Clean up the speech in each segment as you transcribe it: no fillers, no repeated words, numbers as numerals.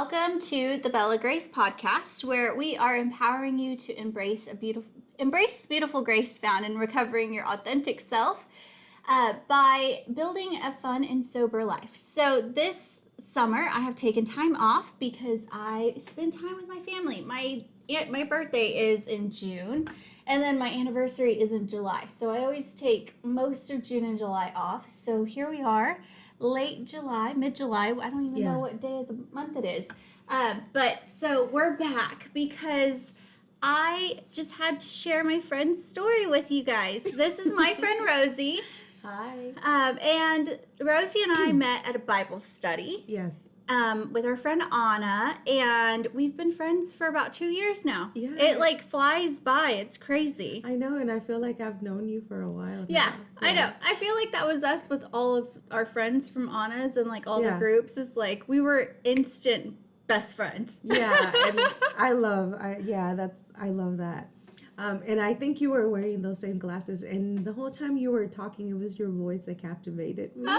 Welcome to the Bella Grace podcast, where we are empowering you to embrace the beautiful grace found in recovering your authentic self by building a fun and sober life. So this summer, I have taken time off because I spend time with my family. My birthday is in June, and then my anniversary is in July. So I always take most of June and July off. So here we are. Late July, mid-July. I don't even know what day of the month it is. But so we're back because I just had to share my friend's story with you guys. This is my friend Rosie. Hi. And Rosie and I met at a Bible study. Yes. With our friend Anna, and we've been friends for about 2 years now. Yeah. It flies by. It's crazy. I know, and I feel like I've known you for a while now. Yeah, I know. I feel like that was us with all of our friends from Anna's and all the groups. Is we were instant best friends. Yeah, and I love that. And I think you were wearing those same glasses, and the whole time you were talking, it was your voice that captivated me.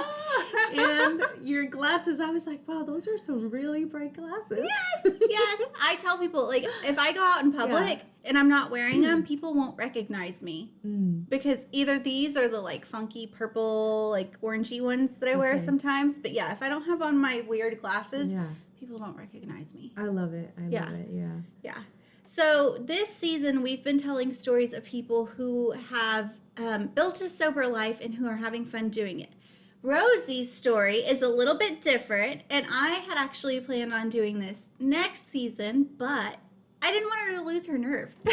And your glasses, I was like, wow, those are some really bright glasses. Yes. I tell people, if I go out in public and I'm not wearing them, people won't recognize me. Because either these are the, funky purple, orangey ones that I wear sometimes. But, yeah, if I don't have on my weird glasses, people don't recognize me. I love it. I love it, Yeah. So this season, we've been telling stories of people who have built a sober life and who are having fun doing it. Rosie's story is a little bit different, and I had actually planned on doing this next season, but I didn't want her to lose her nerve. So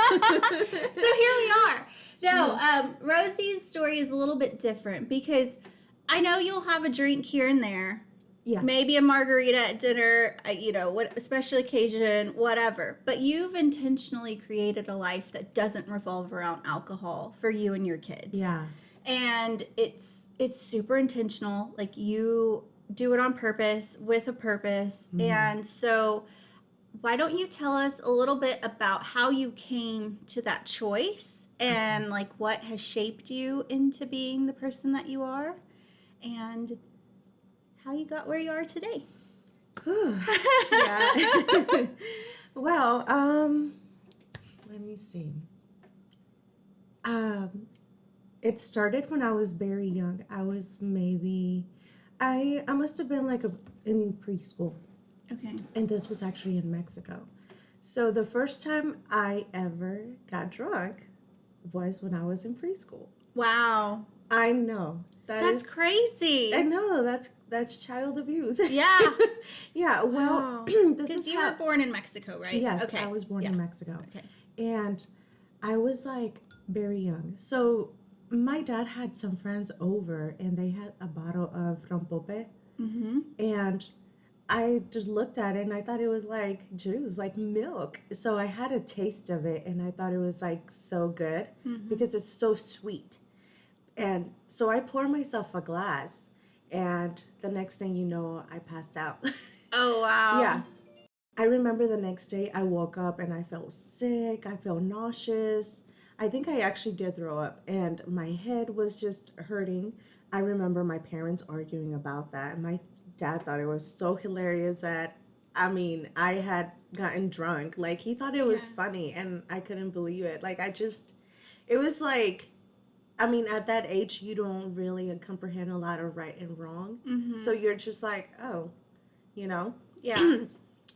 here we are. No, Rosie's story is a little bit different because I know you'll have a drink here and there. Yeah. Maybe a margarita at dinner, what special occasion, whatever. But you've intentionally created a life that doesn't revolve around alcohol for you and your kids. Yeah. And it's super intentional. You do it on purpose, with a purpose. And so why don't you tell us a little bit about how you came to that choice and what has shaped you into being the person that you are and how you got where you are today. Yeah. Well, let me see. It started when I was very young. I was I must have been in preschool. Okay. And this was actually in Mexico. So the first time I ever got drunk was when I was in preschool. Wow. I know. That's crazy. I know. That's child abuse. Yeah. Yeah. Well, because you were born in Mexico, right? Yes, okay. I was born in Mexico. Okay. And I was very young. So my dad had some friends over, and they had a bottle of rompope. Mm-hmm. And I just looked at it, and I thought it was like juice, like milk. So I had a taste of it, and I thought it was so good because it's so sweet. And so I poured myself a glass, and the next thing you know, I passed out. Oh, wow. Yeah. I remember the next day I woke up and I felt sick. I felt nauseous. I think I actually did throw up, and my head was just hurting. I remember my parents arguing about that. My dad thought it was so hilarious that, I had gotten drunk. He thought it was funny, and I couldn't believe it. It was at that age, you don't really comprehend a lot of right and wrong. Mm-hmm. So you're just oh, Yeah.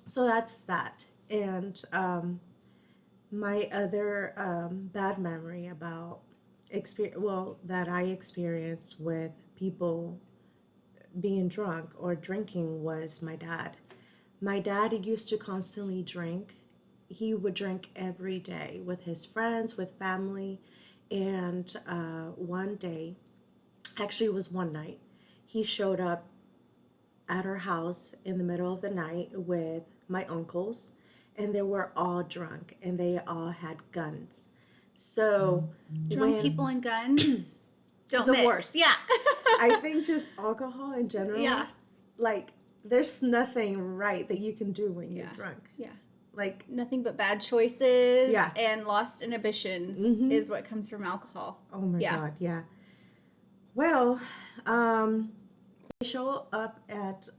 So that's that. And my other bad memory about that I experienced with people being drunk or drinking was my dad. My dad used to constantly drink. He would drink every day with his friends, with family. And one day, actually it was one night, he showed up at our house in the middle of the night with my uncles, and they were all drunk, and they all had guns. So drunk people and guns don't mix. Worst. Yeah. I think just alcohol in general. Yeah. There's nothing right that you can do when you're drunk. Yeah. Nothing but bad choices and lost inhibitions is what comes from alcohol. Oh my God, yeah. Well, we show up at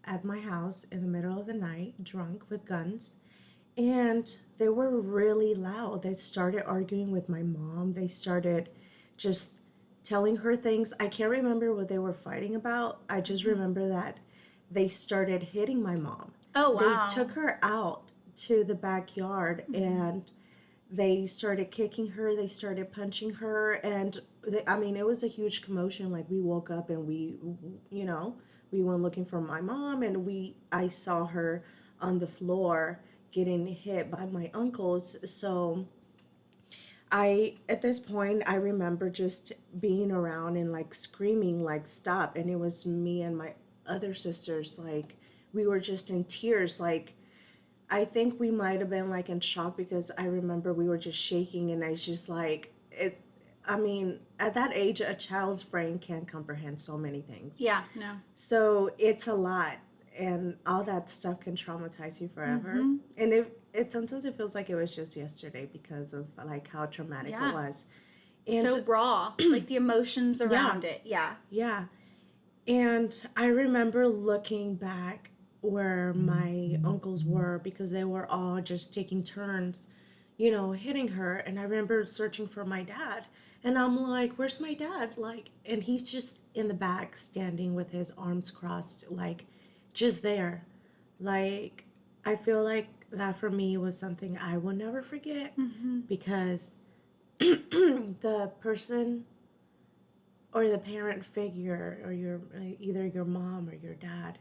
at my house in the middle of the night, drunk with guns, and they were really loud. They started arguing with my mom. They started just telling her things. I can't remember what they were fighting about. I just remember that they started hitting my mom. Oh, wow. They took her out to the backyard and they started kicking her. They started punching her. And it was a huge commotion. Like, we woke up and we went looking for my mom, and I saw her on the floor getting hit by my uncles. So at this point, I remember just being around and like screaming, like, stop. And it was me and my other sisters, like, we were just in tears. Like, I think we might have been like in shock, because I remember we were just shaking, and I just like it. At that age, a child's brain can't comprehend so many things. Yeah, no. So it's a lot, and all that stuff can traumatize you forever. And it sometimes it feels like it was just yesterday, because of like how traumatic it was. And so raw, like the emotions around it. Yeah. Yeah. And I remember looking back where my uncles were, because they were all just taking turns, hitting her. And I remember searching for my dad. And I'm like, where's my dad? Like, and he's just in the back standing with his arms crossed, like, just there. Like, I feel like that for me was something I will never forget, because the person or the parent figure, or either your mom or your dad,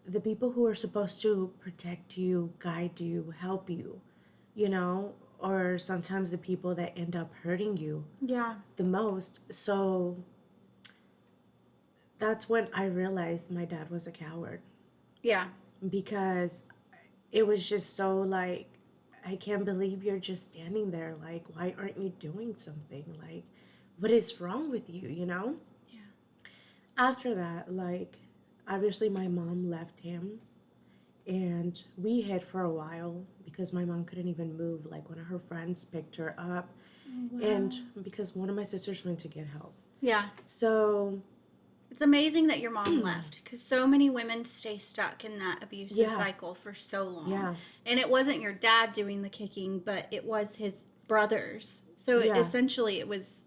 the people who are supposed to protect you, guide you, help you, or sometimes the people that end up hurting you the most. So that's when I realized my dad was a coward. Yeah. Because it was just so like, I can't believe you're just standing there. Like, why aren't you doing something? Like, what is wrong with you, Yeah. After that, like, obviously my mom left him, and we hid for a while because my mom couldn't even move. Like, one of her friends picked her up, and because one of my sisters went to get help. Yeah. So it's amazing that your mom left, because so many women stay stuck in that abusive cycle for so long. Yeah. And it wasn't your dad doing the kicking, but it was his brothers. So essentially it was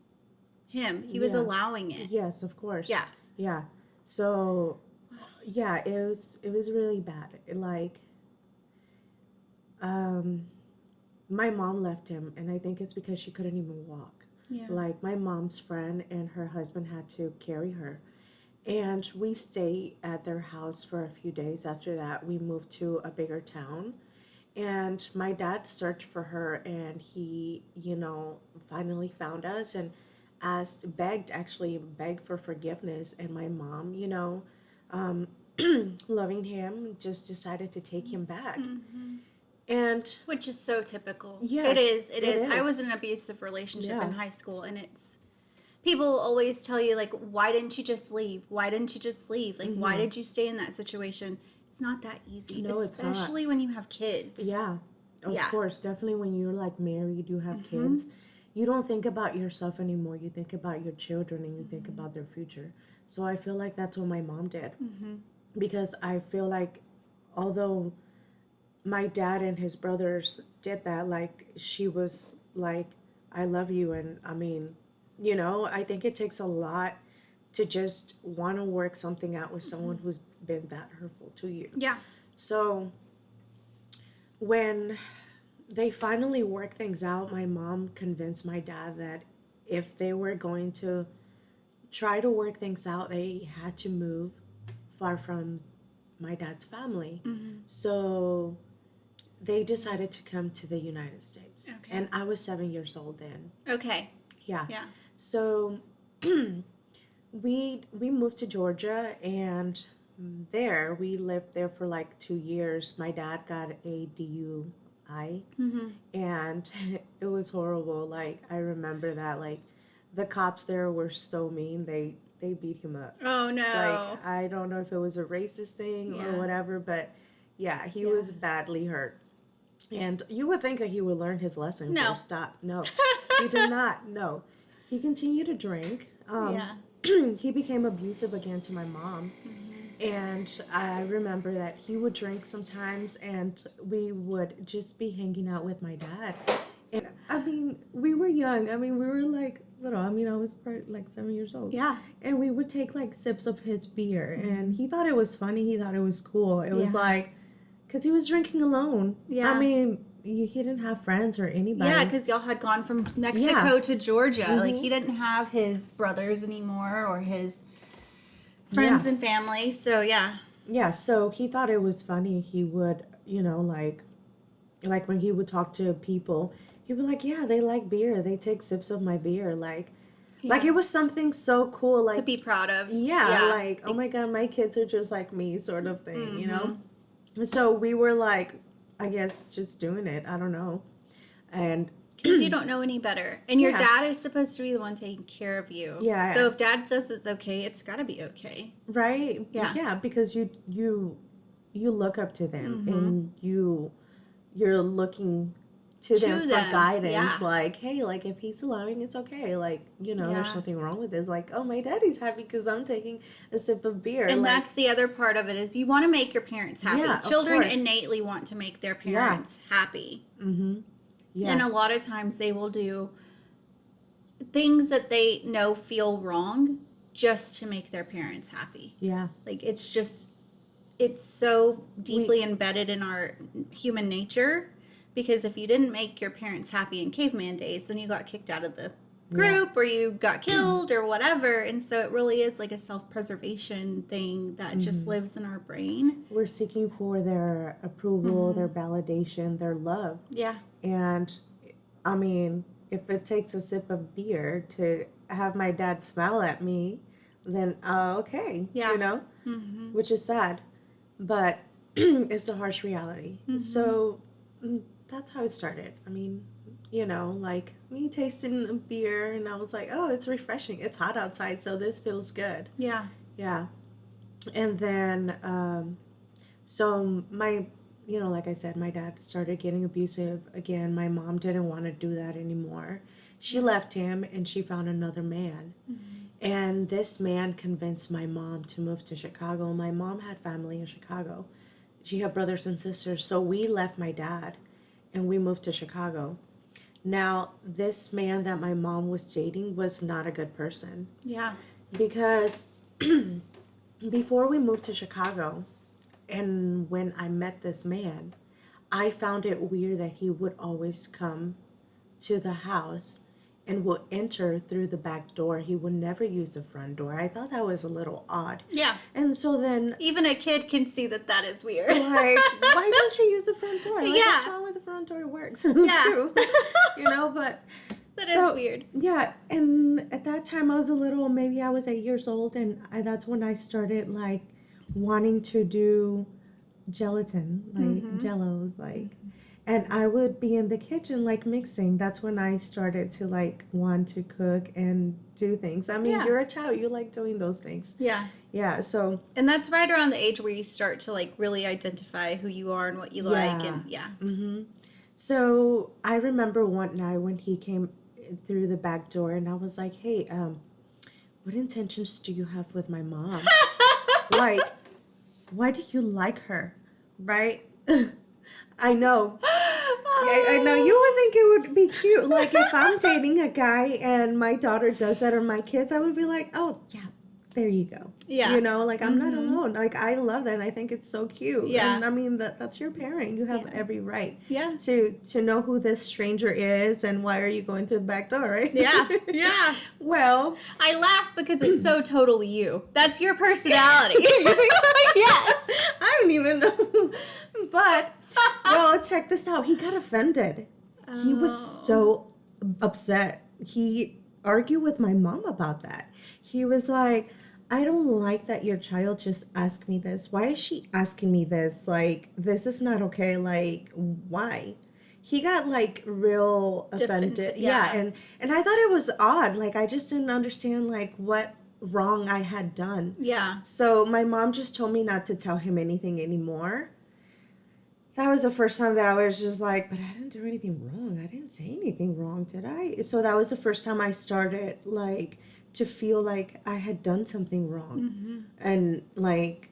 him. He was allowing it. Yes, of course. Yeah. Yeah. So yeah, it was really bad. My mom left him, and I think it's because she couldn't even walk. Yeah. Like, my mom's friend and her husband had to carry her. And we stayed at their house for a few days. After that, we moved to a bigger town. And my dad searched for her, and he, finally found us and begged for forgiveness. And my mom, loving him, just decided to take him back. And which is so typical. Yes, it is. I was in an abusive relationship in high school, and people will always tell you, like, why didn't you just leave? Why didn't you just leave? Like, why did you stay in that situation? It's not that easy. No, it's not. Especially when you have kids. Yeah, of course. Definitely when you're like married, you have kids. You don't think about yourself anymore. You think about your children, and you think about their future. So I feel like that's what my mom did. Because I feel like, although my dad and his brothers did that, like, she was like, I love you. And I think it takes a lot to just want to work something out with someone who's been that hurtful to you. Yeah. So when they finally worked things out, my mom convinced my dad that if they were going to try to work things out, they had to move far from my dad's family. So they decided to come to the United States. Okay. And I was 7 years old then. Okay. Yeah. Yeah. So we moved to Georgia, and we lived there for like 2 years. My dad got a DUI, and it was horrible. Like, I remember that, like, the cops there were so mean. They beat him up. Oh no. Like, I don't know if it was a racist thing or whatever, but yeah, he was badly hurt. And you would think that he would learn his lesson. No. Stop. No, he did not. No, he continued to drink. He became abusive again to my mom. And I remember that he would drink sometimes, and we would just be hanging out with my dad. And I mean, we were young. I mean, we were like little. I mean, I was probably like 7 years old. Yeah. And we would take like sips of his beer, and he thought it was funny. He thought it was cool. It was like, because he was drinking alone. Yeah. I mean, he didn't have friends or anybody. Yeah, because y'all had gone from Mexico to Georgia. Like, he didn't have his brothers anymore or his friends and family. So, yeah. Yeah, so he thought it was funny. He would, you know, like when he would talk to people, he'd be like, yeah, they like beer. They take sips of my beer. Like it was something so cool. Like, to be proud of. Yeah, like, oh my God, my kids are just like me sort of thing, you know? So we were like, I guess just doing it. I don't know. And because you don't know any better. And your dad is supposed to be the one taking care of you. Yeah. So if dad says it's okay, it's got to be okay. Right? Yeah. Yeah, because you look up to them and you're looking to them for guidance. Yeah. Like, hey, like if he's allowing, it's okay. Like, you know, there's nothing wrong with this. Like, oh, my daddy's happy because I'm taking a sip of beer. And like, that's the other part of it is you want to make your parents happy. Yeah, Children of course. innately want to make their parents happy. Yeah. And a lot of times they will do things that they know feel wrong just to make their parents happy. Yeah. Like it's so deeply embedded in our human nature, because if you didn't make your parents happy in caveman days, then you got kicked out of the group or you got killed or whatever. And so it really is like a self-preservation thing that just lives in our brain. We're seeking for their approval, their validation, their love. Yeah. And I mean, if it takes a sip of beer to have my dad smile at me, then okay, you know, which is sad, but it's a harsh reality. So that's how it started. I mean, you know, like me tasting a beer, and I was like, oh, it's refreshing. It's hot outside, so this feels good. Yeah. Yeah. And then, so my, you know, like I said, my dad started getting abusive again. My mom didn't want to do that anymore. She left him and she found another man. And this man convinced my mom to move to Chicago. My mom had family in Chicago. She had brothers and sisters. So we left my dad and we moved to Chicago. Now, this man that my mom was dating was not a good person. Yeah. Because before we moved to Chicago, and when I met this man, I found it weird that he would always come to the house and would enter through the back door. He would never use the front door. I thought that was a little odd. Yeah. And so then, even a kid can see that that is weird. like, why don't you use the front door? Like, Yeah. what's wrong with the front door? It works. Yeah. Too. You know, but That is weird. Yeah, and at that time I was a little, maybe I was 8 years old, and that's when I started like wanting to do gelatin, like jellos, like, and I would be in the kitchen like mixing. That's when I started to like want to cook and do things. I mean, you're a child, you like doing those things. Yeah. Yeah, so. And that's right around the age where you start to like really identify who you are and what you like, and So I remember one night when he came through the back door, and I was like, hey, what intentions do you have with my mom? Like, why do you like her? Right? I know. I know you would think it would be cute. Like, if I'm dating a guy and my daughter does that, or my kids, I would be like, oh, yeah, there you go. Yeah. You know, like, I'm not alone. Like, I love that, and I think it's so cute. Yeah. And I mean, that's your parent. You have every right Yeah. to know who this stranger is and why are you going through the back door, right? Yeah. Yeah. Well, I laugh because it's so totally you. That's your personality. yes. I don't even know. But, well, check this out. He got offended. He was so upset. He argued with my mom about that. He was like, I don't like that your child just asked me this. Why is she asking me this? Like, this is not okay. Like, why? He got like real offended. Yeah. And I thought it was odd. Like, I just didn't understand like what wrong I had done. Yeah. So my mom just told me not to tell him anything anymore. That was the first time that I was just like, but I didn't do anything wrong. I didn't say anything wrong, did I? So that was the first time I started like to feel like I had done something wrong. And like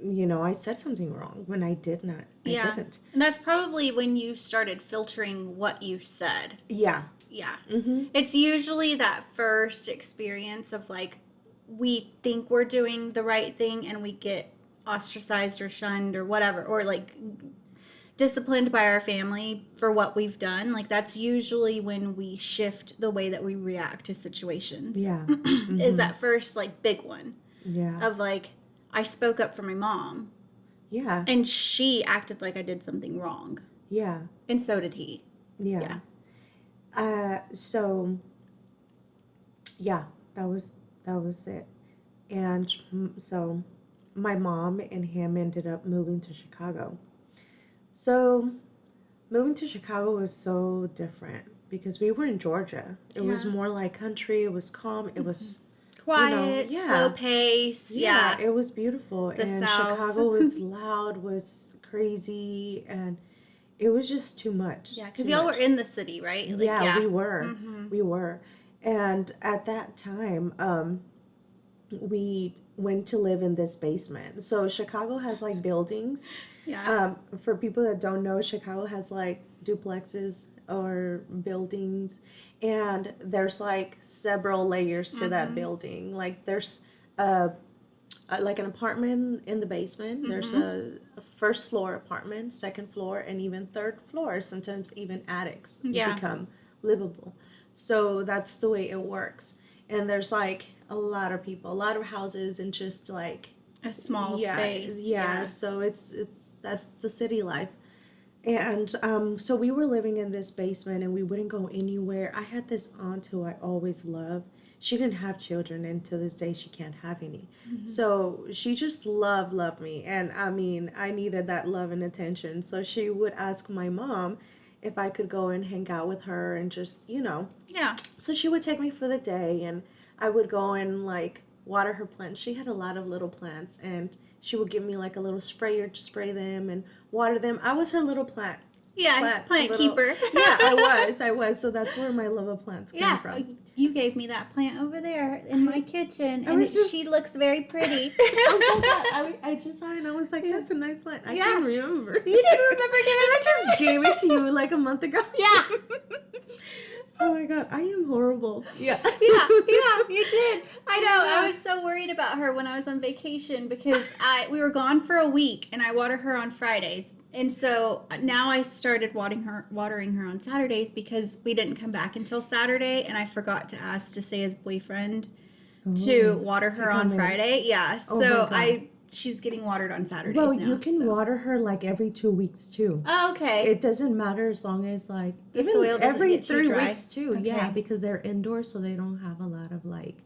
I said something wrong when I did not. I didn't. And that's probably when you started filtering what you said. Yeah. Yeah. Mm-hmm. It's usually that first experience of like, we think we're doing the right thing and we get ostracized or shunned or whatever, or like disciplined by our family for what we've done. Like, that's usually when we shift the way that we react to situations. Yeah. Is that first like big one Yeah. of like, I spoke up for my mom Yeah. and she acted like I did something wrong. Yeah. And so did he. Yeah. So yeah, that was it. And so my mom and him ended up moving to Chicago. So moving to Chicago was so different because we were in Georgia. It was more like country. It was calm. It was Quiet, slow pace. Yeah. It was beautiful. The and South. Chicago was loud, was crazy, and it was just too much. Yeah, because y'all were in the city, right? Like, we were. We were. And at that time, we went to live in this basement. So Chicago has like buildings. Yeah. For people that don't know, Chicago has like duplexes or buildings, and there's like several layers to that building. Like there's like an apartment in the basement. There's a first floor apartment, second floor, and even third floor. Sometimes even attics become livable. So that's the way it works. And there's like a lot of people, a lot of houses, and just like a small space. Yeah. So that's the city life. And so we were living in this basement and we wouldn't go anywhere. I had this aunt who I always loved. She didn't have children, and to this day she can't have any. So she just loved me. And I mean, I needed that love and attention. So she would ask my mom if I could go and hang out with her and just, Yeah. So she would take me for the day, and I would go and like water her plants. She had a lot of little plants, and she would give me like a little sprayer to spray them and water them. I was her little plant. Yeah, plant keeper. Yeah, I was. So that's where my love of plants came from. You gave me that plant over there in my kitchen, and she looks very pretty. I just saw it and I was like, that's a nice plant. I can't remember. You didn't remember giving it I just gave it to you like a month ago. Yeah. Oh my god, I am horrible. Yeah, you did. I know. I was so worried about her when I was on vacation because we were gone for a week, and I water her on Fridays. And so now I started watering her on Saturdays because we didn't come back until Saturday, and I forgot to ask to say his boyfriend to water her on Friday. Yeah, so she's getting watered on Saturdays now. Well, you can water her like every 2 weeks too. Oh, okay. It doesn't matter as long as like the soil doesn't every get too 3 dry. weeks too. Okay. Yeah, because they're indoors, so they don't have a lot of like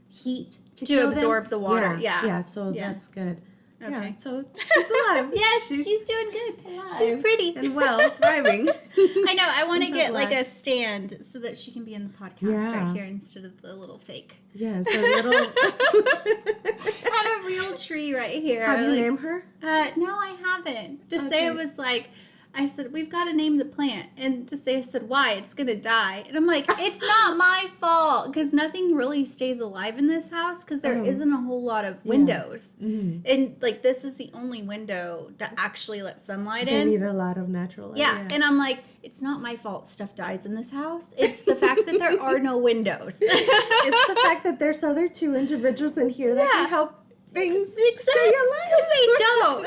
heat to absorb the water. Yeah. So that's good. Okay. Yeah, so she's alive. Yes, she's doing good. Alive. She's pretty and well, thriving. I know. I want to get like a stand so that she can be in the podcast right here instead of the little fake. Yes, a little. I have a real tree right here. Have you named her? No, I haven't. To say it was like, I said, we've got to name the plant. And to say, I said, why? It's going to die. And I'm like, it's not my fault. Because nothing really stays alive in this house because there isn't a whole lot of windows. Mm-hmm. And like, this is the only window that actually lets sunlight in. They need a lot of natural light. Yeah. And I'm like, it's not my fault stuff dies in this house. It's the fact that there are no windows. It's the fact that there's other two individuals in here that can help things stay alive. They don't.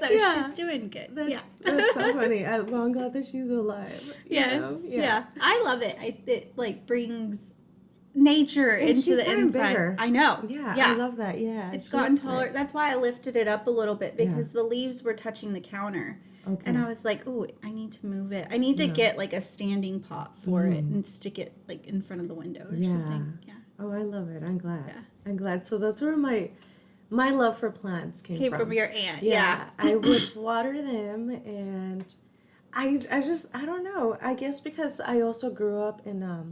So she's doing good. That's so funny. Well, I'm glad that she's alive. Yes. Yeah. I love it. It like brings nature into the inside. Bigger. I know. Yeah. I love that. Yeah. It's gotten taller. Big. That's why I lifted it up a little bit because the leaves were touching the counter. Okay. And I was like, oh, I need to move it. I need to get like a standing pot for it and stick it like in front of the window or something. Yeah. Oh, I love it. I'm glad. Yeah. I'm glad. So that's where my love for plants came from your aunt. Yeah. I would water them, and I don't know. I guess because I also grew up in a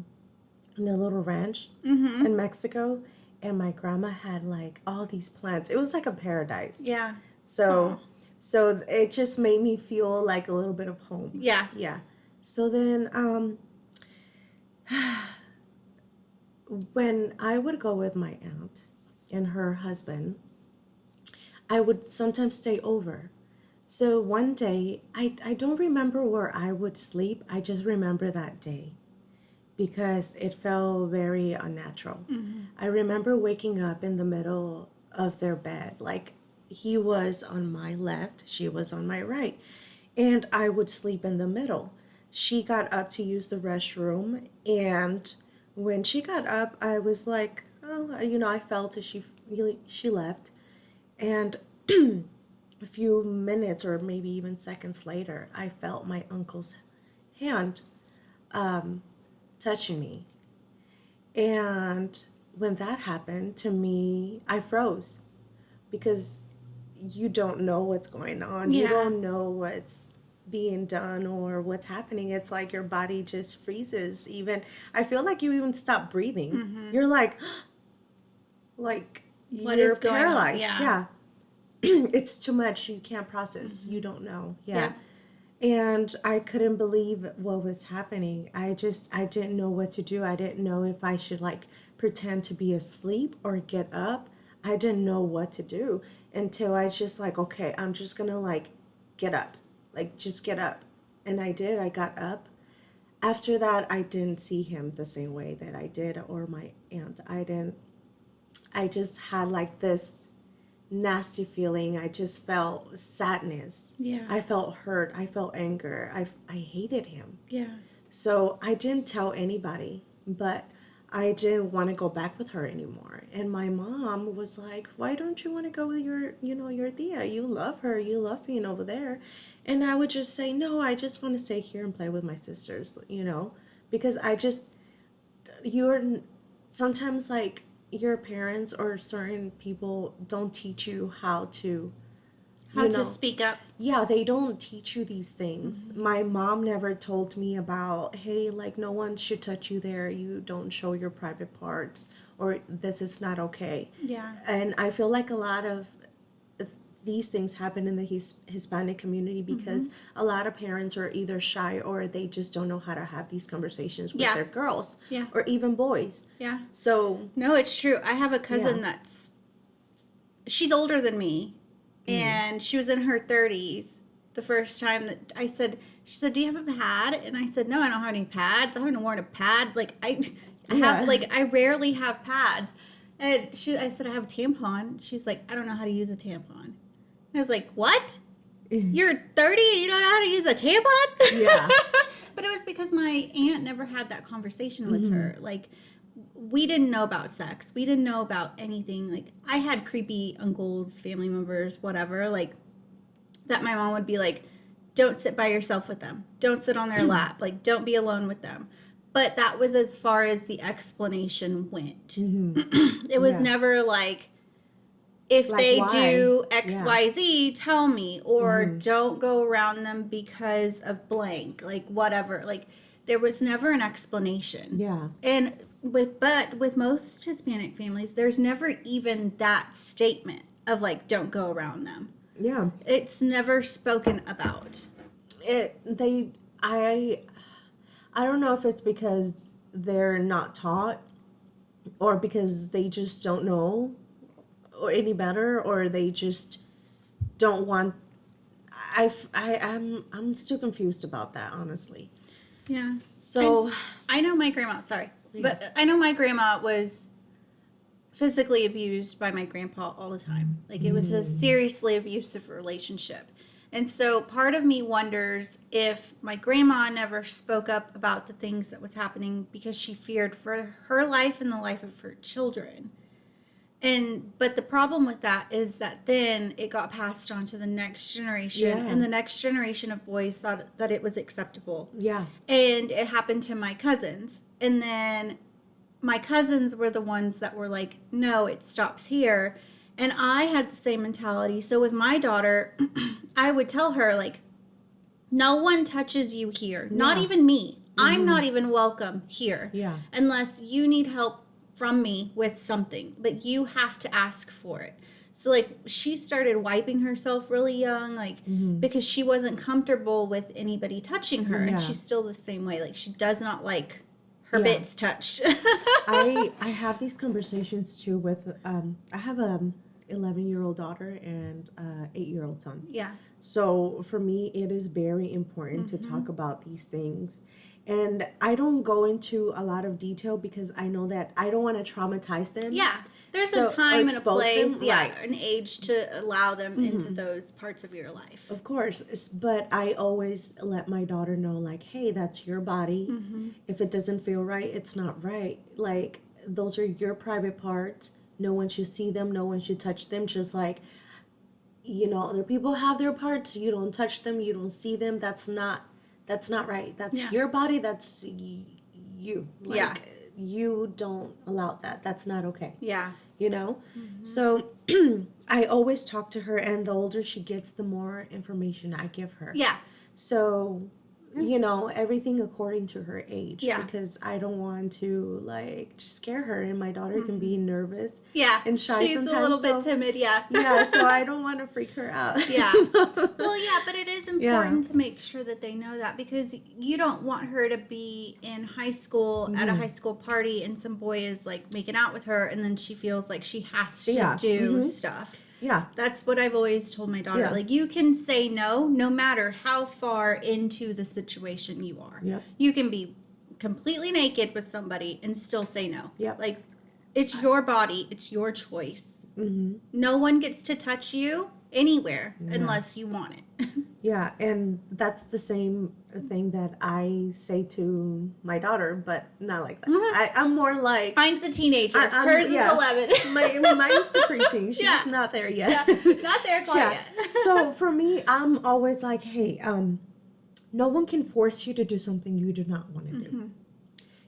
little ranch in Mexico, and my grandma had like all these plants. It was like a paradise. Yeah. So it just made me feel like a little bit of home. Yeah. Yeah. So then when I would go with my aunt and her husband, I would sometimes stay over. So one day, I don't remember where I would sleep. I just remember that day because it felt very unnatural. I remember waking up in the middle of their bed. Like he was on my left, she was on my right, and I would sleep in the middle. She got up to use the restroom, and when she got up, I was like, oh, I felt as she left, and a few minutes or maybe even seconds later, I felt my uncle's hand touching me. And when that happened to me, I froze because you don't know what's going on. You Yeah. don't know what's being done or what's happening. It's like your body just freezes. Even I feel like you even stop breathing. You're like What you're is going on? paralyzed. Yeah. Yeah. It's too much. You can't process. You don't know. Yeah. And I couldn't believe what was happening. I didn't know what to do. I didn't know if I should like pretend to be asleep or get up. I didn't know what to do until I just like, okay, I'm just gonna like get up. Like just get up. And I did. I got up. After that, I didn't see him the same way that I did or my aunt. I just had like this nasty feeling. I just felt sadness. Yeah. I felt hurt. I felt anger. I hated him. Yeah. So I didn't tell anybody, but I didn't want to go back with her anymore. And my mom was like, "Why don't you want to go with your Thea? You love her. You love being over there." And I would just say, "No, I just want to stay here and play with my sisters, because you're sometimes like your parents or certain people don't teach you how to speak up. yeah, they don't teach you these things. My mom never told me about, hey, like no one should touch you there, you don't show your private parts, or this is not okay. Yeah. And I feel like a lot of these things happen in the Hispanic community because a lot of parents are either shy or they just don't know how to have these conversations with their girls or even boys. Yeah. So No, it's true. I have a cousin she's older than me, and she was in her 30s the first time that she said, "Do you have a pad?" And I said, "No, I don't have any pads. I haven't worn a pad. Like I rarely have pads." And I said, "I have a tampon." She's like, "I don't know how to use a tampon." I was like, "What? You're 30 and you don't know how to use a tampon?" Yeah. But it was because my aunt never had that conversation with her. Like, we didn't know about sex. We didn't know about anything. Like, I had creepy uncles, family members, whatever, like, that my mom would be like, "Don't sit by yourself with them. Don't sit on their lap. Like, don't be alone with them." But that was as far as the explanation went. It was never like, if like they do X, Y, Z, tell me, or don't go around them because of blank, like whatever. Like, there was never an explanation. Yeah. And with most Hispanic families, there's never even that statement of like, don't go around them. Yeah. It's never spoken about. I don't know if it's because they're not taught or because they just don't know or any better, or they just don't want. I'm still confused about that, honestly. Yeah. So and I know my grandma. Sorry, but I know my grandma was physically abused by my grandpa all the time. Like, it was a seriously abusive relationship. And so part of me wonders if my grandma never spoke up about the things that was happening because she feared for her life and the life of her children. But the problem with that is that then it got passed on to the next generation, and the next generation of boys thought that it was acceptable. Yeah. And it happened to my cousins. And then my cousins were the ones that were like, "No, it stops here." And I had the same mentality. So with my daughter, I would tell her, like, no one touches you here. Not even me. I'm not even welcome here. Yeah. Unless you need help from me with something, but you have to ask for it. So like, she started wiping herself really young, like, because she wasn't comfortable with anybody touching her. And she's still the same way. Like, she does not like her bits touched. I have these conversations too with I have 11-year-old daughter and 8-year-old son. Yeah. So for me, it is very important to talk about these things. And I don't go into a lot of detail because I know that I don't want to traumatize them. Yeah. There's So, a time and a expose place, them, right. an age to allow them into those parts of your life. Of course, but I always let my daughter know, like, hey, that's your body. If it doesn't feel right, it's not right. Like, those are your private parts. No one should see them. No one should touch them. Just like, other people have their parts. You don't touch them. You don't see them. That's not right. That's your body. That's you. Like, you don't allow that. That's not okay. Yeah. So I always talk to her, and the older she gets, the more information I give her. Yeah. So, everything according to her age. Yeah. Because I don't want to, just scare her, and my daughter can be nervous. Yeah. And shy She's sometimes. a little bit timid, yeah. Yeah, so I don't want to freak her out. Yeah. Well, yeah, but it is important to make sure that they know that, because you don't want her to be in high school at a high school party and some boy is like making out with her and then she feels like she has to do stuff. Yeah. That's what I've always told my daughter. Yeah. Like, you can say no matter how far into the situation you are. Yep. You can be completely naked with somebody and still say no. Yep. Like, it's your body. It's your choice. No one gets to touch you anywhere unless you want it. Yeah, and that's the same thing that I say to my daughter, but not like that. I'm more like... Mine's a teenager. Hers is 11. Mine's the preteen. She's not there yet. Yeah, not there quite yet. So for me, I'm always like, hey, no one can force you to do something you do not want to do.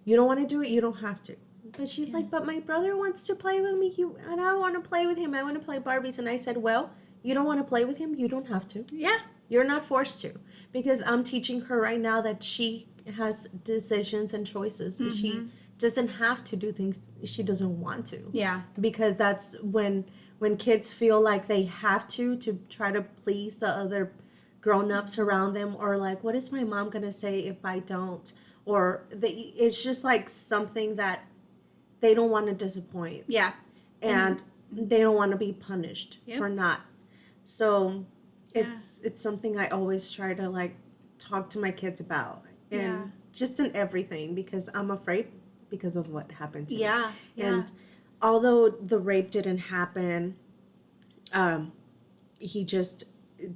You don't want to do it, you don't have to. But she's like, but my brother wants to play with me, and I want to play with him. I want to play Barbies. And I said, well, you don't want to play with him, you don't have to. Yeah. You're not forced to, because I'm teaching her right now that she has decisions and choices. She doesn't have to do things she doesn't want to. Yeah. Because that's when kids feel like they have to try to please the other grown-ups around them, or like, what is my mom going to say if I don't? Or it's just like something that they don't want to disappoint. Yeah. And they don't want to be punished for not. So... It's something I always try to talk to my kids about, and just in everything, because I'm afraid because of what happened to me. And although the rape didn't happen, he just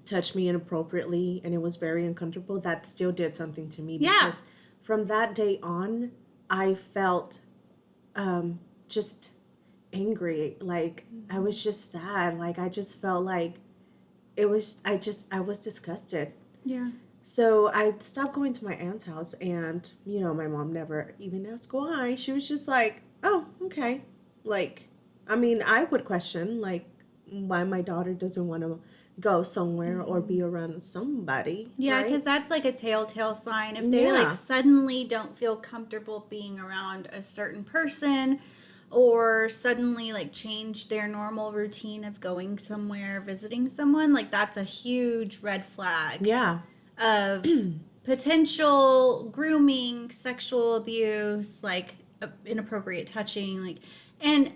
touched me inappropriately and it was very uncomfortable. That still did something to me, because from that day on, I felt just angry. Like, I was just sad. Like, I just felt like I was disgusted. Yeah. So I stopped going to my aunt's house, and, my mom never even asked why. She was just like, oh, okay. Like, I mean, I would question, why my daughter doesn't want to go somewhere or be around somebody. Yeah, because that's like a telltale sign. If they, suddenly don't feel comfortable being around a certain person, or suddenly change their normal routine of going somewhere, visiting someone, that's a huge red flag. Yeah. Of potential grooming, sexual abuse, inappropriate touching, and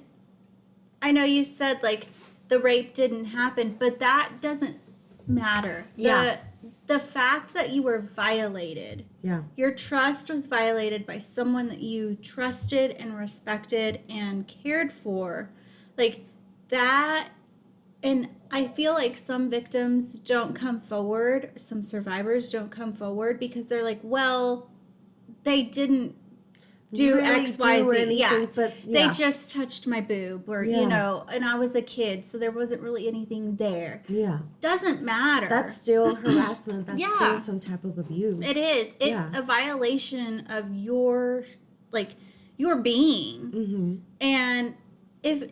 I know you said the rape didn't happen, but that doesn't matter. Yeah. The fact that you were violated, your trust was violated by someone that you trusted and respected and cared for, that, and I feel like some victims don't come forward, some survivors don't come forward because they're like, well, they didn't do really X, Y, Z. Anything, but they just touched my boob, or and I was a kid, so there wasn't really anything there. Yeah, doesn't matter. That's still harassment. That's still some type of abuse. It is. It's a violation of your being, and if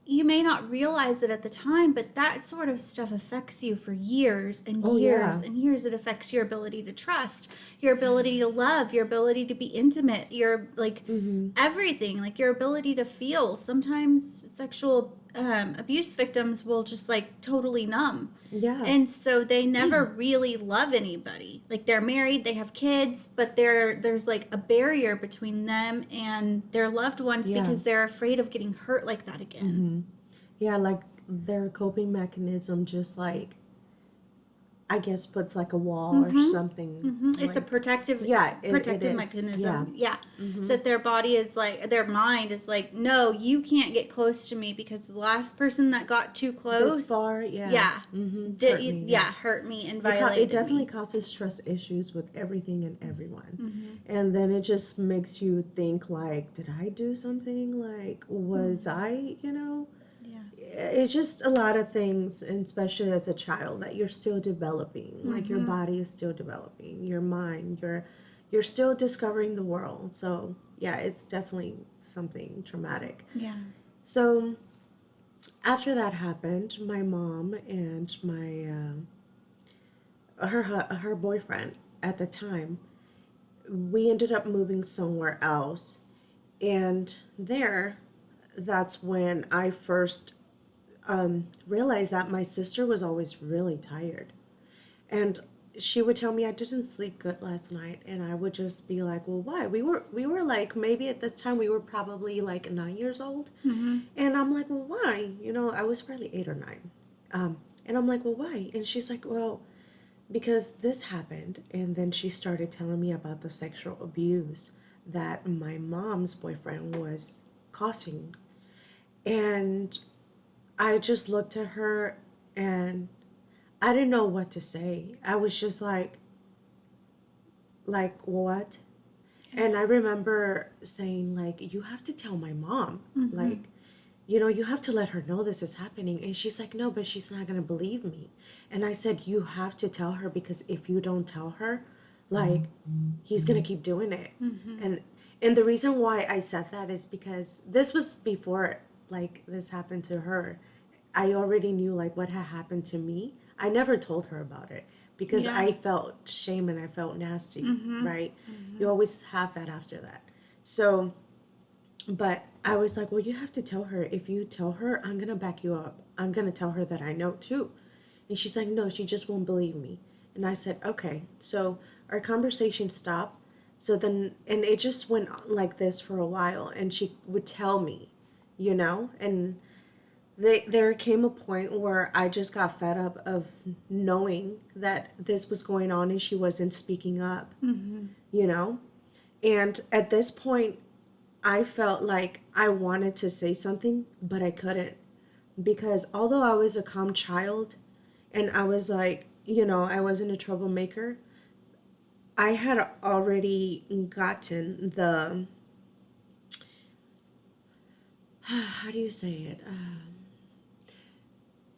you may not realize it at the time, but that sort of stuff affects you for years and years and years. It affects your ability to trust, your ability to love, your ability to be intimate, your everything, your ability to feel. Sometimes sexual abuse victims will just totally numb. Yeah. And so they never really love anybody. They're married, they have kids, but there's a barrier between them and their loved ones because they're afraid of getting hurt like that again. Yeah, their coping mechanism just like, I guess, puts like a wall or something. It's a Like, protective yeah, it is. mechanism. Yeah. That their body is like, their mind is like, no, you can't get close to me because the last person that got too close, This far, yeah. yeah, Hurt me. Yeah. hurt me and It violated definitely me. causes trust issues with everything and everyone. Mm-hmm. And then it just makes you think like, did I do something? Like, was I, Yeah. it's just a lot of things, and especially as a child, that you're still developing. Like your body is still developing, your mind, you're still discovering the world. So yeah, it's definitely something traumatic. Yeah. So after that happened, my mom and her boyfriend at the time, we ended up moving somewhere else, and there, that's when I first realized that my sister was always really tired. And she would tell me I didn't sleep good last night, and I would just be like, well, why? We were like, maybe at this time we were probably like 9 years old. And I'm like, well, why? I was probably 8 or 9. And I'm like, well, why? And she's like, well, because this happened. And then she started telling me about the sexual abuse that my mom's boyfriend was causing. And I just looked at her, and I didn't know what to say. I was just like what? And I remember saying, like, you have to tell my mom. Like, you have to let her know this is happening. And she's like, no, but she's not going to believe me. And I said, you have to tell her, because if you don't tell her, like, he's going to keep doing it. And the reason why I said that is because this was before, like, this happened to her. I already knew, like, what had happened to me. I never told her about it because I felt shame and I felt nasty, right? You always have that after that. So, but I was like, well, you have to tell her. If you tell her, I'm going to back you up. I'm going to tell her that I know too. And she's like, no, she just won't believe me. And I said, okay. So our conversation stopped. So then, and it just went on like this for a while. And she would tell me, and there came a point where I just got fed up of knowing that this was going on and she wasn't speaking up, you know? And at this point, I felt like I wanted to say something, but I couldn't. Because although I was a calm child and I was like, I wasn't a troublemaker, I had already gotten the, how do you say it?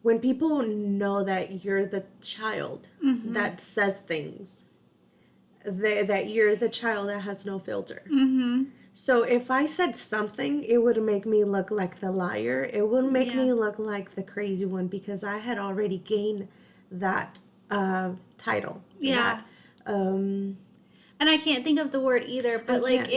When people know that you're the child that says things, that you're the child that has no filter. So if I said something, it would make me look like the liar. It would make me look like the crazy one, because I had already gained that title. Yeah. That, And I can't think of the word either, but like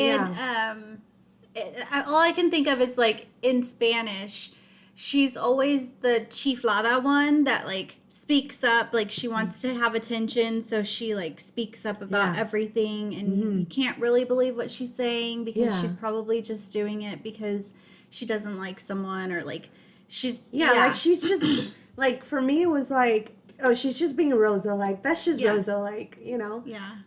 all I can think of is like in Spanish, she's always the chiflada one that like speaks up, like she wants to have attention, so she like speaks up about everything, and you can't really believe what she's saying because she's probably just doing it because she doesn't like someone, or like she's like she's just like, for me it was like, oh, she's just being Rosa, like that's just Rosa, like,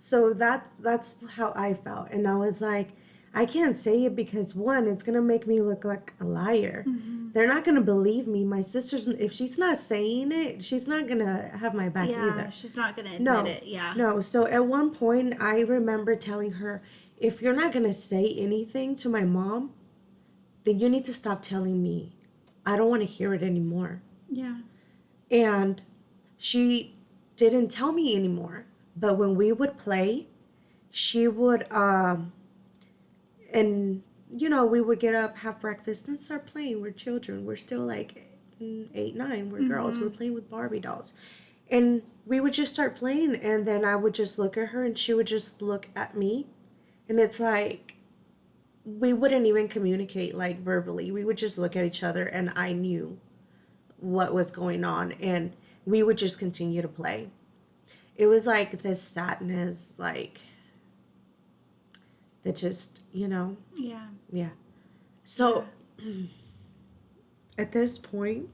so that's how I felt. And I was like, I can't say it because, one, it's gonna make me look like a liar. They're not gonna believe me. My sister's, if she's not saying it, she's not gonna have my back either. She's not gonna admit it. No. So at one point I remember telling her, if you're not gonna say anything to my mom, then you need to stop telling me. I don't want to hear it anymore. And she didn't tell me anymore. But when we would play, she would and we would get up, have breakfast, and start playing. We're children. We're still like 8, 9. We're girls. We're playing with Barbie dolls. And we would just start playing, and then I would just look at her and she would just look at me. And it's like, we wouldn't even communicate like verbally. We would just look at each other, and I knew what was going on, and we would just continue to play. It was like this sadness, like, that just, So at this point,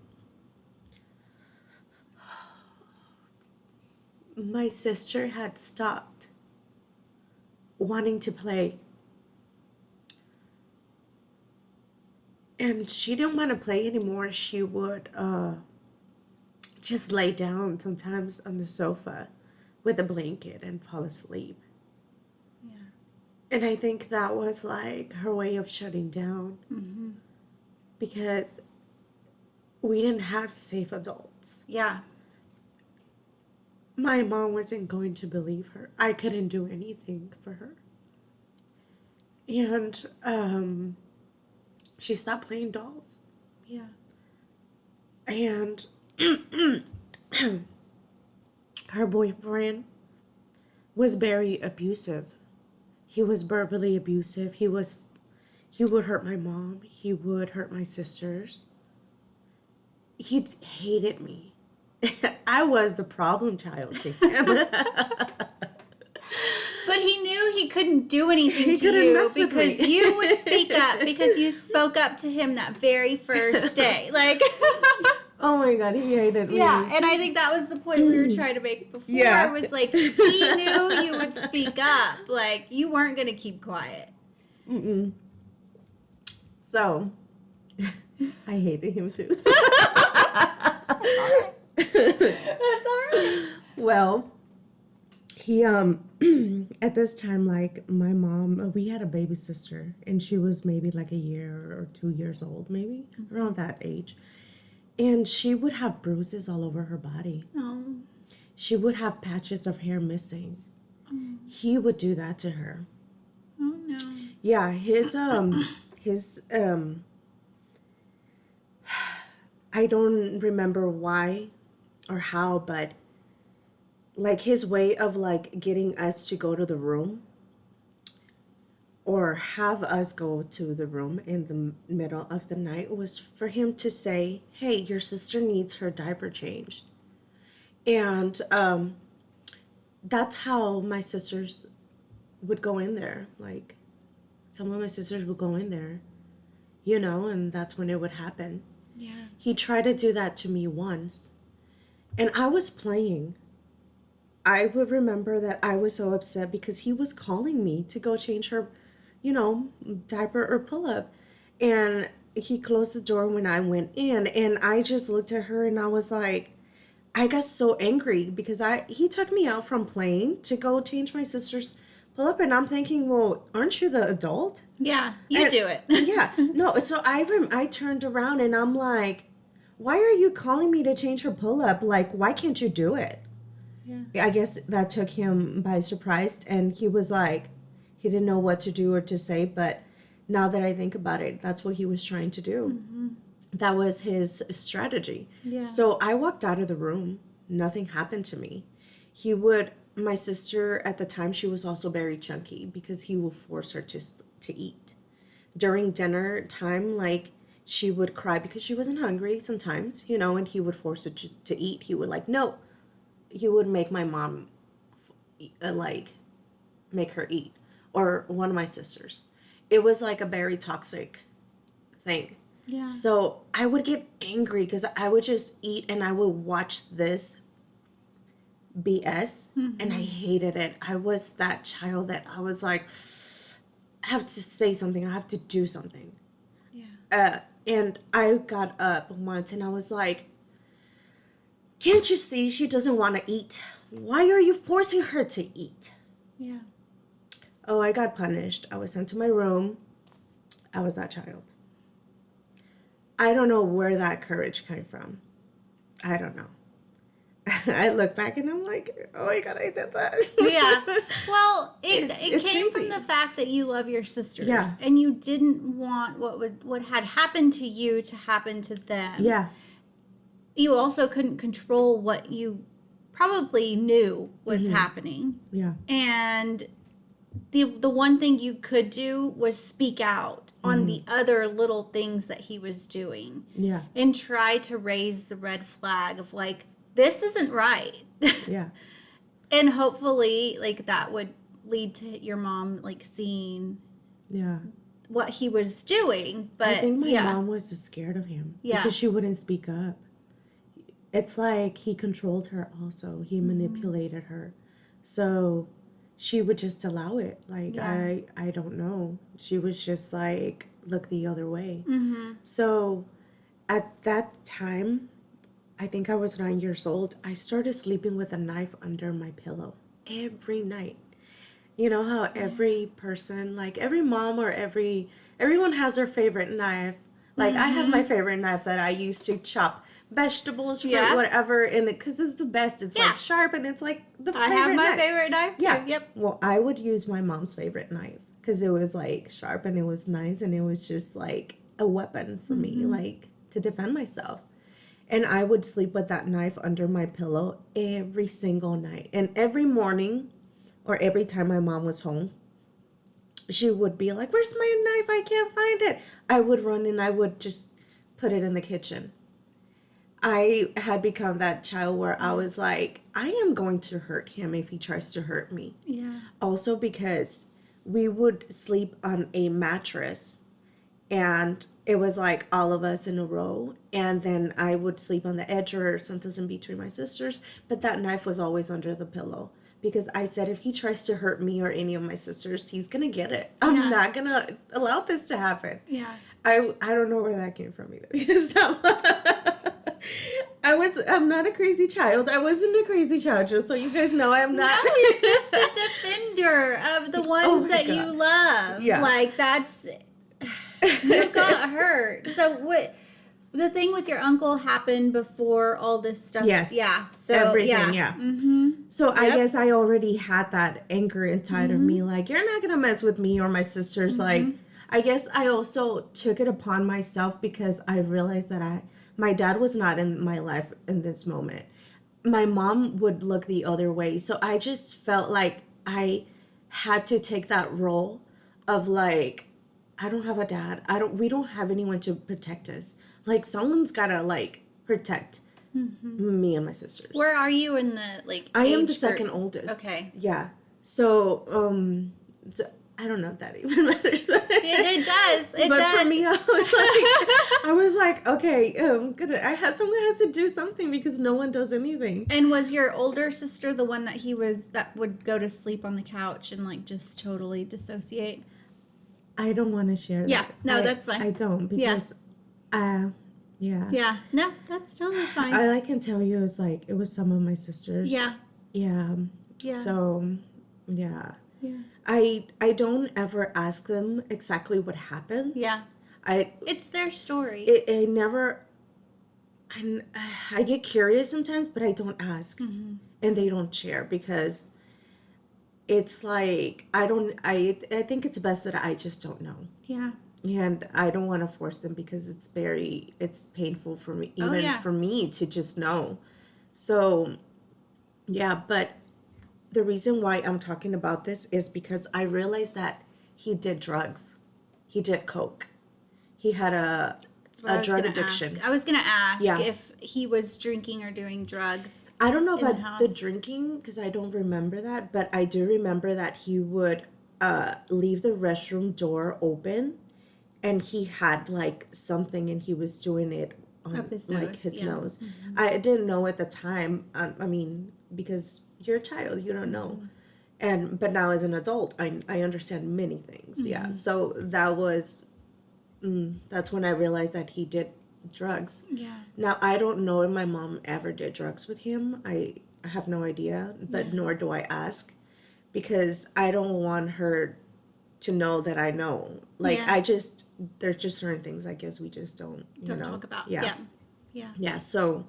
my sister had stopped wanting to play. And she didn't want to play anymore. She would just lay down sometimes on the sofa with a blanket and fall asleep. Yeah. And I think that was like her way of shutting down. Mm-hmm. Because we didn't have safe adults. Yeah. My mom wasn't going to believe her. I couldn't do anything for her. And she stopped playing dolls. Yeah. And her boyfriend was very abusive. He was verbally abusive. He would hurt my mom. He would hurt my sisters. He hated me. I was the problem child to him. But he knew he couldn't do anything He to couldn't you mess with because me. you would speak up, because you spoke up to him that very first day. Like, Oh my God, he hated me. yeah, and I think that was the point we were trying to make before. Yeah. Was like, he knew you would speak up. Like, you weren't going to keep quiet. Mm-mm. So, I hated him too. That's all right. Well, he at this time, like my mom, we had a baby sister, and she was maybe like a year or 2 years old, maybe around that age, and she would have bruises all over her body. Oh. She would have patches of hair missing. He would do that to her. Oh no. Yeah, his I don't remember why or how, but like his way of like getting us to go to the room or have us go to the room in the middle of the night was for him to say, "Hey, your sister needs her diaper changed." And that's how my sisters would go in there. Like some of my sisters would go in there, and that's when it would happen. Yeah. He tried to do that to me once, and I was playing. I would remember that I was so upset because he was calling me to go change her, diaper or pull up. And he closed the door when I went in, and I just looked at her and I was like, I got so angry because he took me out from playing to go change my sister's pull up, and I'm thinking, well, aren't you the adult? Yeah, you And- do it. Yeah, no. So I turned around and I'm like, why are you calling me to change her pull up? Like, why can't you do it? Yeah. I guess that took him by surprise, and he was like, he didn't know what to do or to say. But now that I think about it, that's what he was trying to do. Mm-hmm. That was his strategy. Yeah. So I walked out of the room. Nothing happened to me. My sister at the time, she was also very chunky because he would force her to eat. During dinner time, like, she would cry because she wasn't hungry sometimes, and he would force her to eat. He would like, no. He would make my mom, make her eat. Or one of my sisters. It was like a very toxic thing. Yeah. So I would get angry because I would just eat and I would watch this BS, and I hated it. I was that child that I was like, I have to say something. I have to do something. Yeah. And I got up once and I was like, can't you see she doesn't want to eat? Why are you forcing her to eat? Yeah. Oh, I got punished. I was sent to my room. I was that child. I don't know where that courage came from. I don't know. I look back and I'm like, oh my God, I did that. Yeah. Well, it It's came crazy. from the fact that you love your sisters. Yeah. And you didn't want what had happened to you to happen to them. Yeah. You also couldn't control what you probably knew was happening. Yeah. And the one thing you could do was speak out on the other little things that he was doing. Yeah. And try to raise the red flag of like, this isn't right. Yeah. And hopefully, like, that would lead to your mom, like, seeing Yeah. what he was doing. But I think my yeah. mom was just scared of him. Yeah. Because she wouldn't speak up. it's like he controlled her also. He manipulated her. So she would just allow it. Like, Yeah. I don't know. She was just like, look the other way. Mm-hmm. So at that time, I think I was 9 years old. I started sleeping with a knife under my pillow every night. You know how every person, like every mom or everyone has their favorite knife. Like I have my favorite knife that I use to chop vegetables, fruit, Yeah. whatever, and because it's the best. It's Yeah. like sharp and it's like the I favorite have my knife. favorite knife too. Yeah. Yep. Well, I would use my mom's favorite knife because it was like sharp and it was nice and it was just like a weapon for me, like to defend myself. And I would sleep with that knife under my pillow every single night. And every morning or every time my mom was home, she would be like, "Where's my knife? I can't find it." I would run and I would just put it in the kitchen. I had become that child where I was like, I am going to hurt him if he tries to hurt me. Yeah. Also because we would sleep on a mattress and it was like all of us in a row, and then I would sleep on the edge or sometimes in between my sisters, but that knife was always under the pillow because I said if he tries to hurt me or any of my sisters, he's gonna get it. I'm not gonna allow this to happen. Yeah. I don't know where that came from either because I'm not a crazy child. I wasn't a crazy child, just so you guys know I'm not. No, you're just a defender of the ones that you love. Yeah. Like that's you got hurt. So what? The thing with your uncle happened before all this stuff. Yes. Yeah. So Everything, yeah. Mm-hmm. So I guess I already had that anger inside of me, like, you're not gonna mess with me or my sisters. Like, I guess I also took it upon myself because I realized that my dad was not in my life in this moment. My mom would look the other way. So I just felt like I had to take that role of like, I don't have a dad. We don't have anyone to protect us. Like someone's gotta like protect me and my sisters. Where are you in the like? I am the age group? second oldest. Okay. Yeah. So, I don't know if that even matters. It does. It but does. for me, I was like, okay, someone has to do something because no one does anything. And was your older sister the one that would go to sleep on the couch and like just totally dissociate? I don't want to share that. Yeah. No, that's fine. I don't because, yeah. Yeah. No, that's totally fine. I can tell you it was some of my sisters. Yeah. Yeah. Yeah. So, yeah. Yeah. I don't ever ask them exactly what happened. Yeah. It's their story. I never. I get curious sometimes, but I don't ask, and they don't share because it's like I think it's best that I just don't know. Yeah. And I don't want to force them because it's painful for me, even for me to just know. So, yeah, but the reason why I'm talking about this is because I realized that he did drugs. He did coke. He had a drug addiction. I was going to ask Yeah. if he was drinking or doing drugs. I don't know in the about the house. drinking because I don't remember that, but I do remember that he would leave the restroom door open, and he had like something, and he was doing it on Up his like nose, his yeah. nose. I didn't know at the time. I mean, because you're a child, you don't know. But now as an adult, I understand many things. Yeah. So that's when I realized that he did drugs. Yeah. Now, I don't know if my mom ever did drugs with him. I have no idea, but nor do I ask because I don't want her to know that I know. Like, there's just certain things I guess we just don't talk about. Yeah. Yeah. Yeah, so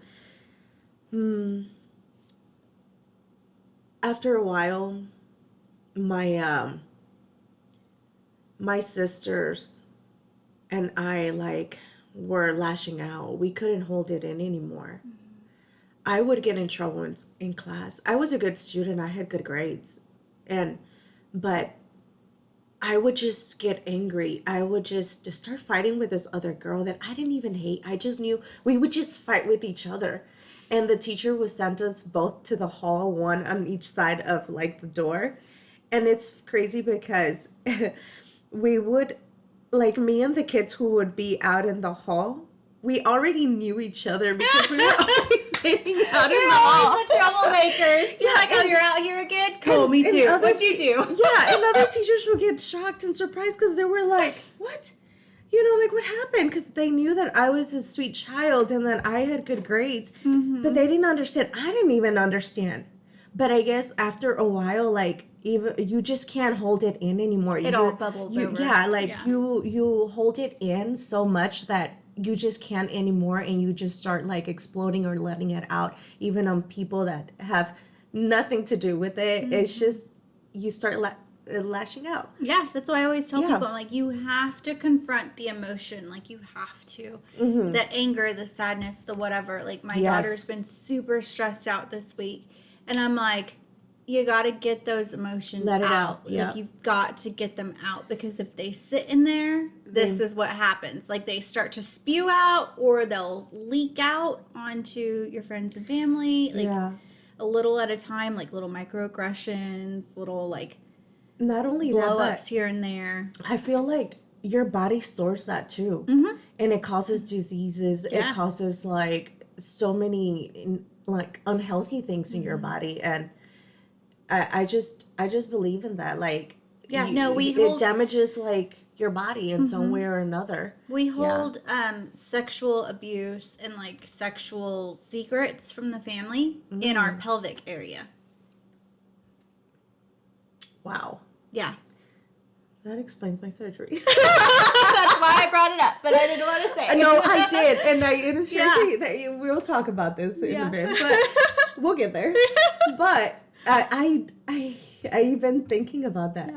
after a while, my sisters and I like were lashing out. We couldn't hold it in anymore. I would get in trouble in class. I was a good student. I had good grades. But I would just get angry. I would just start fighting with this other girl that I didn't even hate. I just knew we would just fight with each other. And the teacher would send us both to the hall, one on each side of like the door. And it's crazy because we would, like me and the kids who would be out in the hall, we already knew each other because we were always standing out in You're the hall. always the troublemakers. You're like, oh, you're out here again? Cool, me too. What'd you do? Yeah, and other teachers would get shocked and surprised because they were like, what? You know, like, what happened? Because they knew that I was a sweet child and that I had good grades. But they didn't understand. I didn't even understand. But I guess after a while, like, even you just can't hold it in anymore. It all bubbles over. Yeah, like, Yeah. you hold it in so much that you just can't anymore, and you just start, like, exploding or letting it out, even on people that have nothing to do with it. It's just, you start lashing out. Yeah, that's why I always tell Yeah. people, I'm like, you have to confront the emotion. Like, you have to. Mm-hmm. The anger, the sadness, the whatever. Like, my Yes. daughter's been super stressed out this week. And I'm like, you got to get those emotions Let it out. out, yeah. Like, you've got to get them out. Because if they sit in there, this is what happens. Like, they start to spew out or they'll leak out onto your friends and family. Like, Yeah. a little at a time. Like, little microaggressions, little, like, Not only that, blow-ups but here and there. I feel like your body stores that too. And it causes diseases. Yeah. It causes, like, so many, like, unhealthy things in your body. And I just believe in that. Like, Yeah, it damages, like, your body in some way or another. We hold sexual abuse and, like, sexual secrets from the family in our pelvic area. Wow. Yeah. That explains my surgery. That's why I brought it up, but I didn't want to say it. No, I did. And seriously, we'll talk about this in Yeah. a bit. But we'll get there. But I've been thinking about that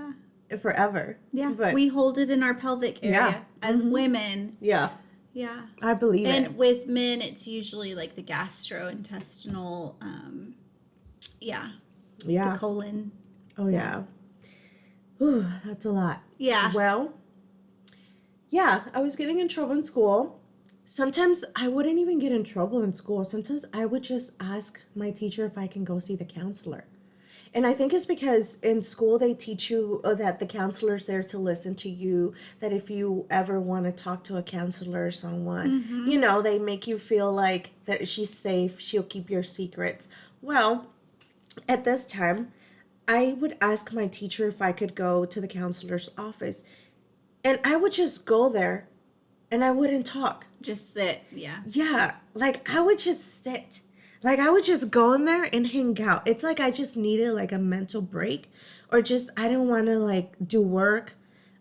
forever. Yeah. But We hold it in our pelvic area as women. yeah, Yeah. I believe it. And with men, it's usually, like, the gastrointestinal, Yeah. the colon. Oh, yeah. Ooh, that's a lot. Yeah. Well, yeah, I was getting in trouble in school. Sometimes I wouldn't even get in trouble in school. Sometimes I would just ask my teacher if I can go see the counselor. And I think it's because in school they teach you that the counselor's there to listen to you, that if you ever want to talk to a counselor or someone, you know, they make you feel like that she's safe, she'll keep your secrets. Well, at this time, I would ask my teacher if I could go to the counselor's office. And I would just go there and I wouldn't talk. Just sit. Yeah. Yeah, like I would just sit. Like I would just go in there and hang out. It's like I just needed like a mental break, or just I didn't want to like do work.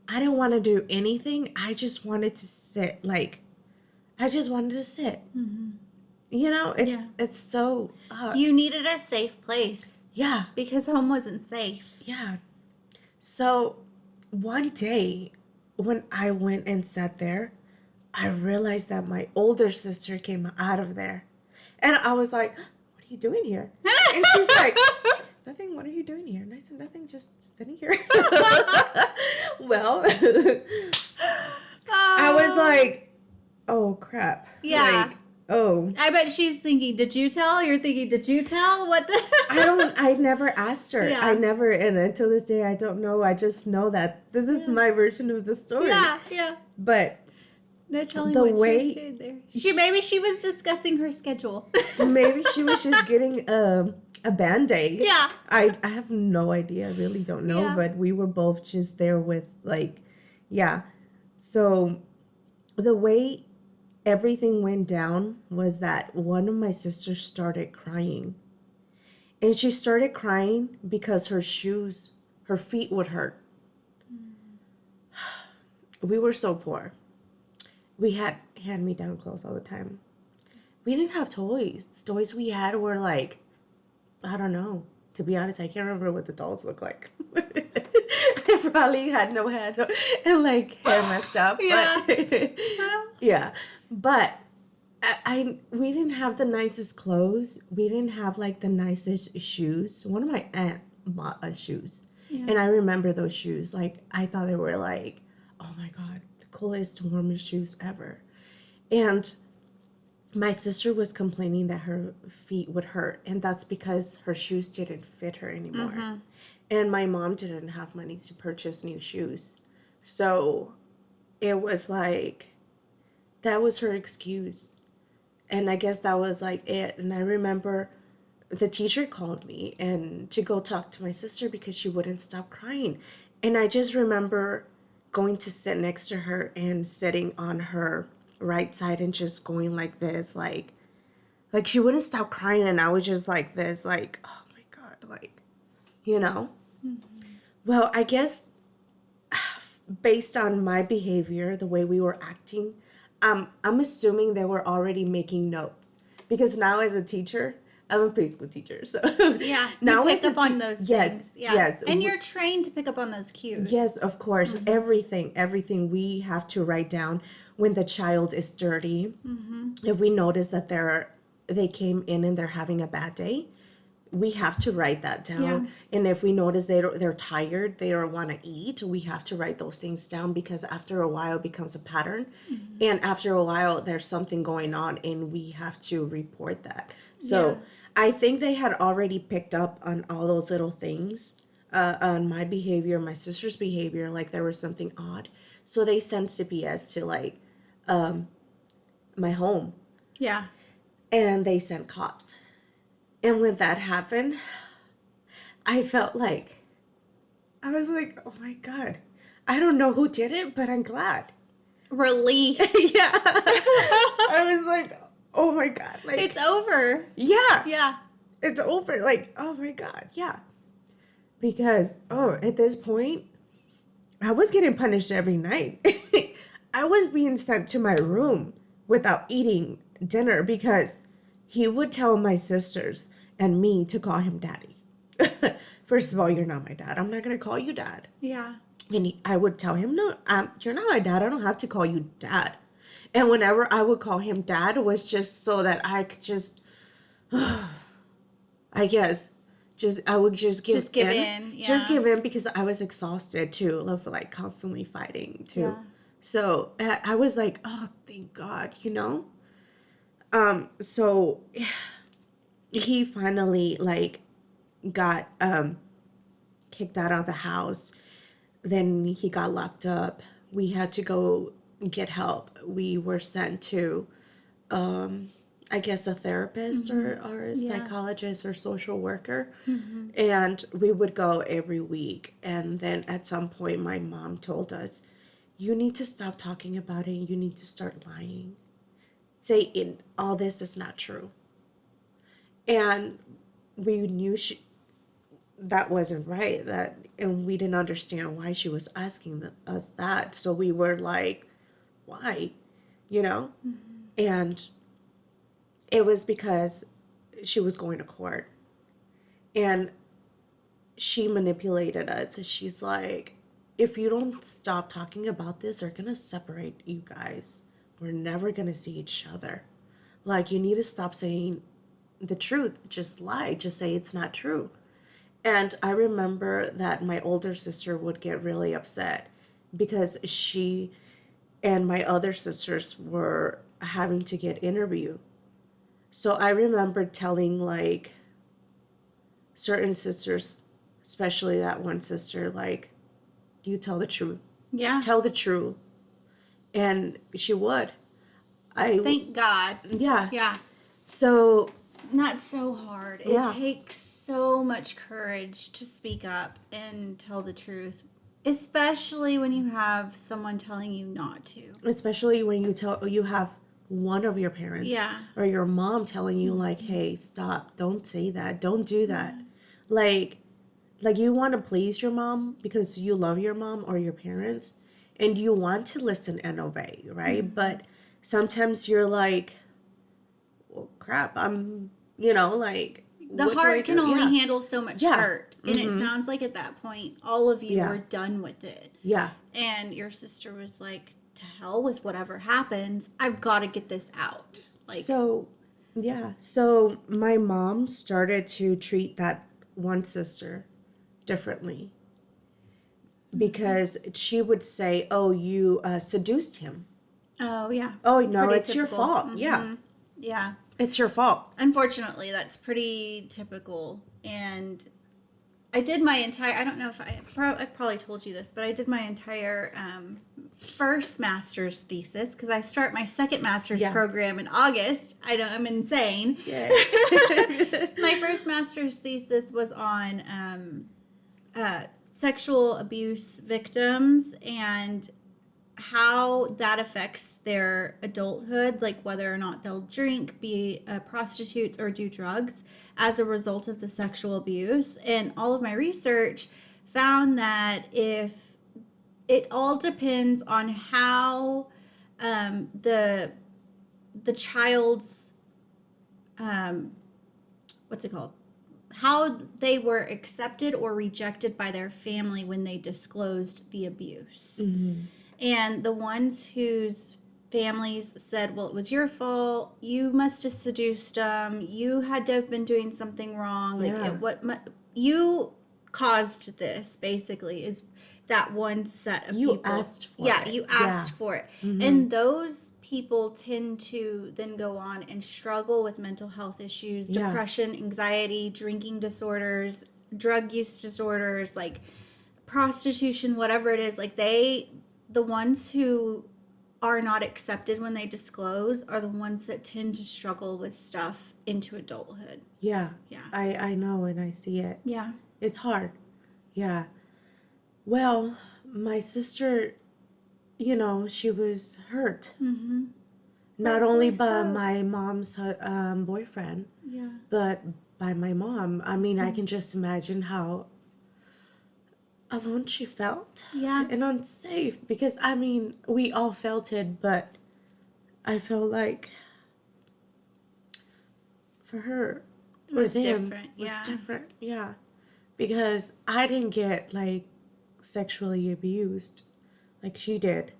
I didn't want to do anything. I just wanted to sit. Like I just wanted to sit. You know, it's so You needed a safe place yeah. because home wasn't safe. Yeah. So one day when I went and sat there, I realized that my older sister came out of there. And I was like, what are you doing here? And she's like, nothing. What are you doing here? And I said, nothing, just sitting here. Well, I was like, oh, crap. Yeah. Like, oh. I bet she's thinking, did you tell? You're thinking, did you tell? What the? I never asked her. Yeah. I never, and until this day, I don't know. I just know that this is my version of the story. Yeah. But No telling the what way- she was doing there. Maybe she was discussing her schedule. maybe she was just getting a Band-Aid. Yeah. I have no idea. I really don't know. Yeah. But we were both just there with like, yeah. So the way everything went down was that one of my sisters started crying. And she started crying because her feet would hurt. We were so poor. We had hand-me-down clothes all the time. We didn't have toys. The toys we had were like, I don't know. To be honest, I can't remember what the dolls look like. They probably had no head and like hair messed up. Yeah. But yeah. But we didn't have the nicest clothes. We didn't have like the nicest shoes. One of my aunt bought us shoes. Yeah. And I remember those shoes. Like I thought they were like, oh my God, the coolest, warmest shoes ever. And my sister was complaining that her feet would hurt, and that's because her shoes didn't fit her anymore. And my mom didn't have money to purchase new shoes. So it was like, that was her excuse. and I guess that was like it. And I remember the teacher called me and to go talk to my sister because she wouldn't stop crying. And I just remember going to sit next to her and sitting on her right side and just going like this, like she wouldn't stop crying, and I was just like this, like, oh my God, like, you know? Well, I guess based on my behavior, the way we were acting, I'm assuming they were already making notes because now as a teacher, I'm a preschool teacher, so Yeah, now you pick up on those yes, things. Yeah. yes, And you're trained to pick up on those cues. yes, of course, everything we have to write down when the child is dirty. If we notice that they came in and they're having a bad day, we have to write that down. Yeah. And if we notice they're tired, they don't want to eat, we have to write those things down because after a while it becomes a pattern. And after a while there's something going on and we have to report that. So Yeah. I think they had already picked up on all those little things, on my behavior, my sister's behavior, like there was something odd. So they sent CPS to like my home, Yeah. and they sent cops. And when that happened, I felt like, I was like, oh my God, I don't know who did it, but I'm glad. Relief. Yeah. I was like, oh my God. Like, It's over. yeah. Yeah. It's over. Like, oh my God. Yeah. Because, at this point, I was getting punished every night. I was being sent to my room without eating dinner because he would tell my sisters and me to call him daddy. First of all, you're not my dad. I'm not going to call you dad. Yeah. And I would tell him, no, you're not my dad. I don't have to call you dad. And whenever I would call him dad was just so that I could just, I guess, I would just give in. Yeah. Just give in because I was exhausted too, of like constantly fighting too. Yeah. So I was like, oh, thank God, you know? So he finally like got kicked out of the house. Then he got locked up. We had to go get help. We were sent to I guess a therapist or a psychologist or social worker. And we would go every week. And then at some point my mom told us, you need to stop talking about it. You need to start lying. Say all this is not true. And we knew that wasn't right. And we didn't understand why she was asking us that. So we were like, why? You know? And it was because she was going to court. And she manipulated us. She's like, if you don't stop talking about this, they're going to separate you guys. We're never going to see each other. Like, you need to stop saying the truth. Just lie. Just say it's not true. And I remember that my older sister would get really upset because she and my other sisters were having to get interviewed. So I remember telling like certain sisters, especially that one sister, like, you tell the truth. Yeah. Tell the truth. And she would. Thank God. Yeah. Yeah. So That's so hard. Yeah. It takes so much courage to speak up and tell the truth, especially when you have someone telling you not to. especially when you have one of your parents or your mom telling you like, hey, stop, don't say that, don't do that. Like you want to please your mom because you love your mom or your parents and you want to listen and obey, right? But sometimes you're like, well, crap, I'm, like, The what do I heart can do? only handle so much Yeah. hurt. And it sounds like at that point, all of you were done with it. Yeah. And your sister was like, to hell with whatever happens. I've got to get this out. Like, So my mom started to treat that one sister differently because she would say, oh, you seduced him. oh, yeah. Oh, no, Pretty it's your typical. fault. Yeah. Yeah. It's your fault. Unfortunately, that's pretty typical. And I did my entire, I don't know if I've probably told you this, but I did my entire first master's thesis because I start my second master's program in August. I'm insane. Yeah. My first master's thesis was on sexual abuse victims and how that affects their adulthood, like whether or not they'll drink, be prostitutes, or do drugs as a result of the sexual abuse. And all of my research found that if it all depends on how the child's what's it called, how they were accepted or rejected by their family when they disclosed the abuse. Mm-hmm. And the ones whose families said, well, it was your fault, you must have seduced them, you had to have been doing something wrong, you caused this, basically, is that one set of people. You asked for it. You asked for it. Mm-hmm. And those people tend to then go on and struggle with mental health issues, depression, anxiety, drinking disorders, drug use disorders, like prostitution, whatever it is. Like the ones who are not accepted when they disclose are the ones that tend to struggle with stuff into adulthood. Yeah. Yeah. I know, and I see it. Yeah. It's hard. Yeah. Well, my sister, she was hurt. Mm-hmm. Not only by my mom's boyfriend, but by my mom. I mean, I can just imagine how alone she felt. Yeah. And unsafe. Because, I mean, we all felt it, but I felt like for her, it was different. It was different. Yeah. Because I didn't get, like, sexually abused like she did.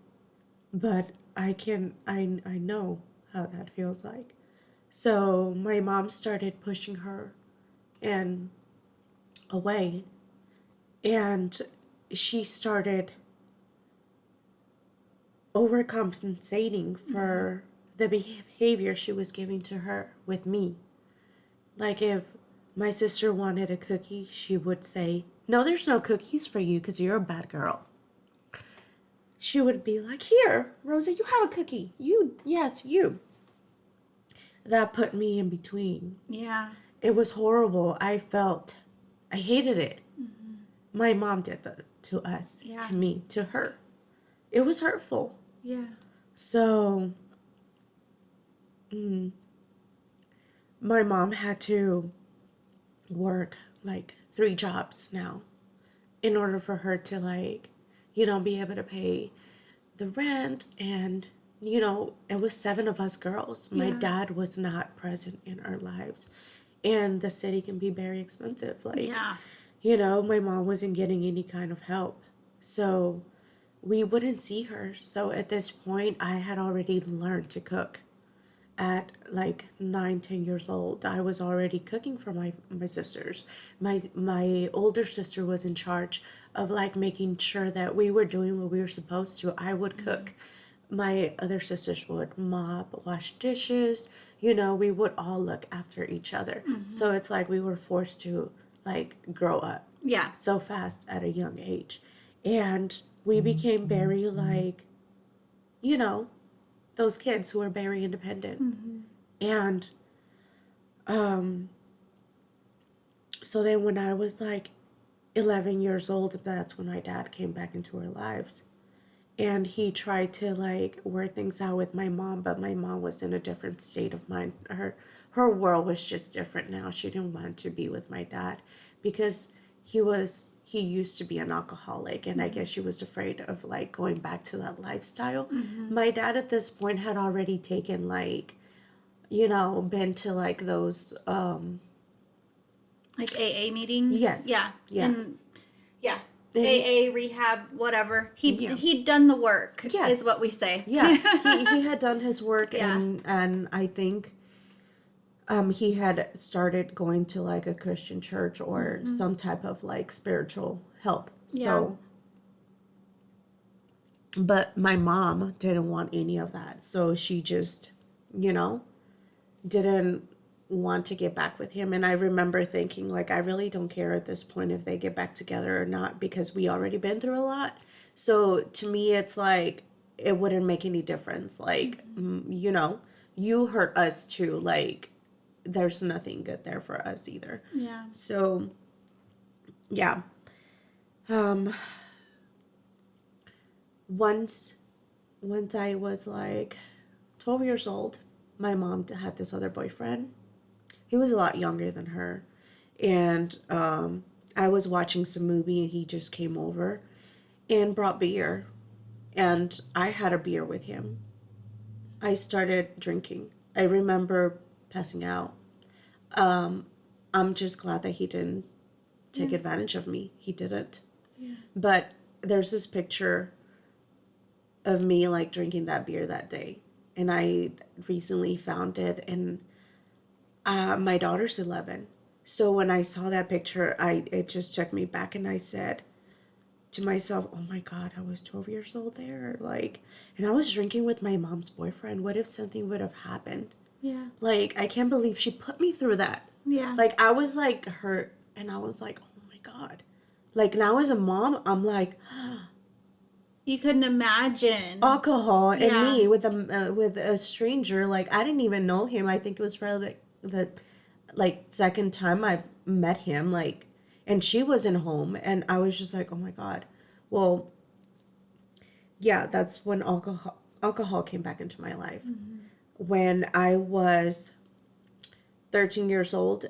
But I know how that feels like. So my mom started pushing her and away. And she started overcompensating for the behavior she was giving to her with me. Like if my sister wanted a cookie, she would say, "No, there's no cookies for you because you're a bad girl." She would be like, "Here, Rosie, you have a cookie. Yes, you." That put me in between. Yeah. It was horrible. I hated it. Mm-hmm. My mom did that to us, to me, to her. It was hurtful. Yeah. So, my mom had to work like 3 jobs now in order for her to be able to pay the rent. And, it was 7 of us girls. My dad was not present in our lives. And the city can be very expensive. My mom wasn't getting any kind of help. So we wouldn't see her. So at this point, I had already learned to cook. At like 9-10 years old, I was already cooking for my sisters. My older sister was in charge of like making sure that we were doing what we were supposed to. I would cook. My other sisters would mop, wash dishes. We would all look after each other. Mm-hmm. So it's like we were forced to like grow up. Yeah. So fast at a young age. And we became very like, those kids who are very independent. Mm-hmm. And so then when I was like 11 years old, that's when my dad came back into our lives. And he tried to like work things out with my mom, but my mom was in a different state of mind. Her world was just different now. She didn't want to be with my dad because he used to be an alcoholic, and I guess she was afraid of like going back to that lifestyle. Mm-hmm. My dad at this point had already taken like, been to like those like AA meetings. Yes. Yeah. Yeah. And AA, rehab, whatever. He'd done the work. Yes. Is what we say. Yeah. he had done his work. And I think he had started going to like a Christian church or some type of like spiritual help. Yeah. So, but my mom didn't want any of that. So she just, didn't want to get back with him. And I remember thinking, like, I really don't care at this point if they get back together or not, because we already been through a lot. So to me, it's like, it wouldn't make any difference. Like, you know, you hurt us too. Like, there's nothing good there for us either. Yeah. So, yeah. Um, once, once I was like 12 years old, my mom had this other boyfriend. He was a lot younger than her. And I was watching some movie and he just came over and brought beer. And I had a beer with him. I started drinking. I remember passing out. I'm just glad that he didn't take advantage of me. He didn't. Yeah. But there's this picture of me like drinking that beer that day. And I recently found it, and my daughter's 11. So when I saw that picture, it just took me back, and I said to myself, "Oh my God, I was 12 years old there." Like, and I was drinking with my mom's boyfriend. What if something would have happened? Yeah. Like, I can't believe she put me through that. Yeah. Like, I was like hurt, and I was like, "Oh my God." Like, now as a mom, I'm like, You couldn't imagine. alcohol and Yeah. me with a stranger. Like, I didn't even know him. I think it was probably the like second time I've met him. Like, and she wasn't home, and I was just like, oh my God. Well, yeah, that's when alcohol came back into my life. When I was 13 years old,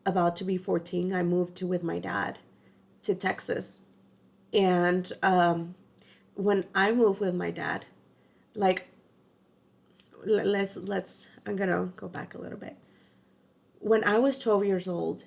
about to be 14, I moved to with my dad to Texas. And when I moved with my dad, like, let's I'm gonna go back a little bit. When I was 12 years old,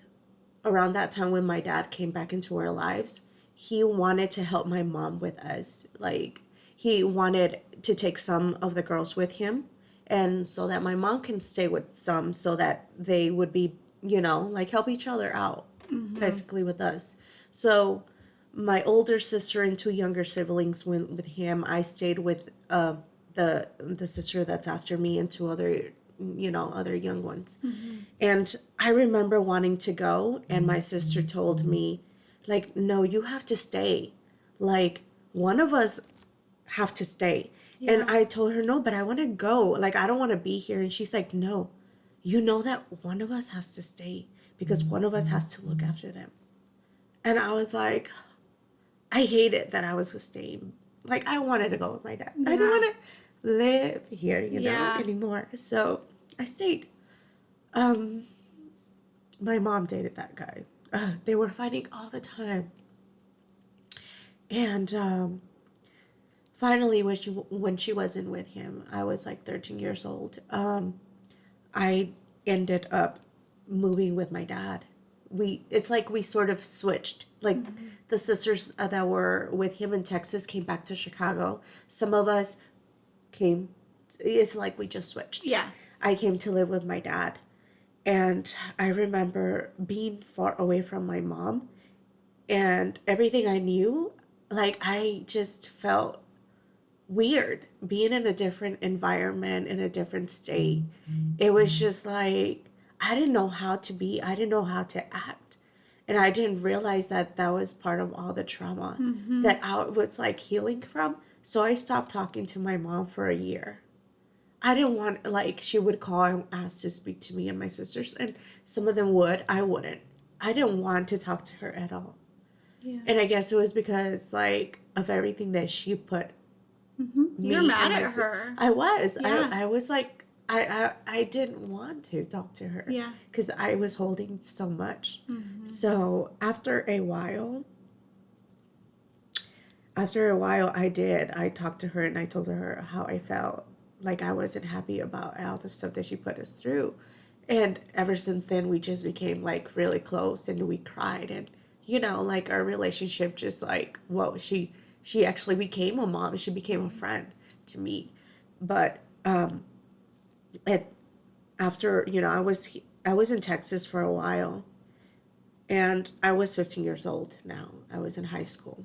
around that time when my dad came back into our lives, he wanted to help my mom with us. Like, he wanted to take some of the girls with him, and so that my mom can stay with some, so that they would be, you know, like, help each other out, basically, with us. So my older sister and two younger siblings went with him. I stayed with the sister that's after me and two other, you know, other young ones. And I remember wanting to go, and my sister told me, like, no, you have to stay. Like, one of us have to stay. Yeah. And I told her, no, but I want to go. Like, I don't want to be here. And she's like, no, you know that one of us has to stay because one of us has to look after them. And I was like, I hated that I was staying. Like, I wanted to go with my dad. I didn't want to live here, you know, anymore. So I stayed. My mom dated that guy. They were fighting all the time. And finally, when she wasn't with him, I was like 13 years old. I ended up moving with my dad. It's like we sort of switched. Like, the sisters that were with him in Texas came back to Chicago. Some of us came. It's like we just switched. Yeah. I came to live with my dad. And I remember being far away from my mom and everything I knew. Like, I just felt weird being in a different environment, in a different state. It was just like, I didn't know how to be, I didn't know how to act. And I didn't realize that that was part of all the trauma that I was like healing from. So I stopped talking to my mom for a year. I didn't want, like, she would call and ask to speak to me and my sisters, and some of them would, I wouldn't. I didn't want to talk to her at all. Yeah. And I guess it was because, like, of everything that she put. You're mad at her. I was. Yeah. I was like, I didn't want to talk to her. Yeah. Because I was holding so much. So after a while, I talked to her and I told her how I felt. Like, I wasn't happy about all the stuff that she put us through. And ever since then, we just became, like, really close, and we cried. And, you know, like, our relationship just, like, well, she actually became a mom. She became a friend to me. But after, you know, I was in Texas for a while. And I was 15 years old now. I was in high school.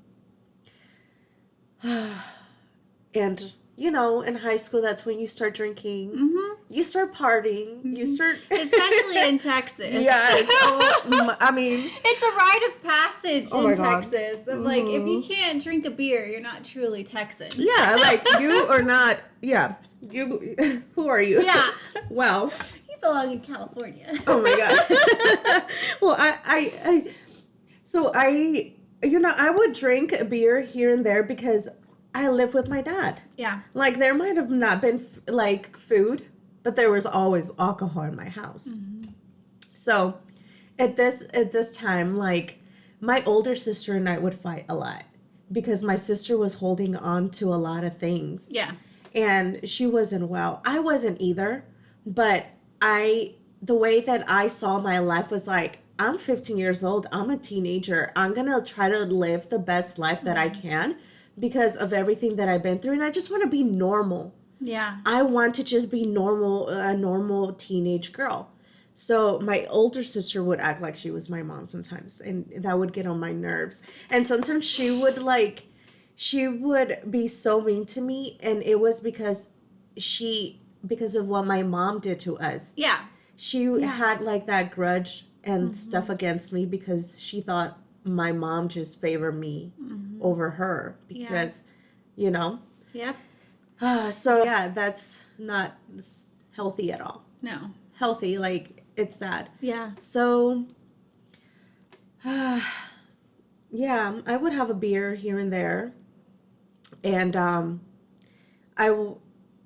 And, you know, in high school, that's when you start drinking. you start partying. You start, especially in Texas. Yes. I mean, it's a rite of passage in God. Texas. Of like, if you can't drink a beer, you're not truly Texan. Yeah, like you are not. Yeah, you. Who are you? Yeah. Well, you belong in California. Oh my God. Well, so I, I would drink a beer here and there because I live with my dad. Yeah. Like there might have not been like food, but there was always alcohol in my house. Mm-hmm. So at this time, like my older sister and I would fight a lot because my sister was holding on to a lot of things. Yeah. And she wasn't well. I wasn't either, but the way that I saw my life was like, I'm 15 years old. I'm a teenager. I'm going to try to live the best life that I can because of everything that I've been through. And I just want to be normal. Yeah. I want to just be normal, a normal teenage girl. So my older sister would act like she was my mom sometimes. And that would get on my nerves. And sometimes she would be so mean to me. And it was because of what my mom did to us. Yeah. She had like that grudge and stuff against me because she thought my mom just favored me over her because, Yep. So yeah, that's not healthy at all. No. Healthy, like it's sad. Yeah. So, yeah, I would have a beer here and there. And I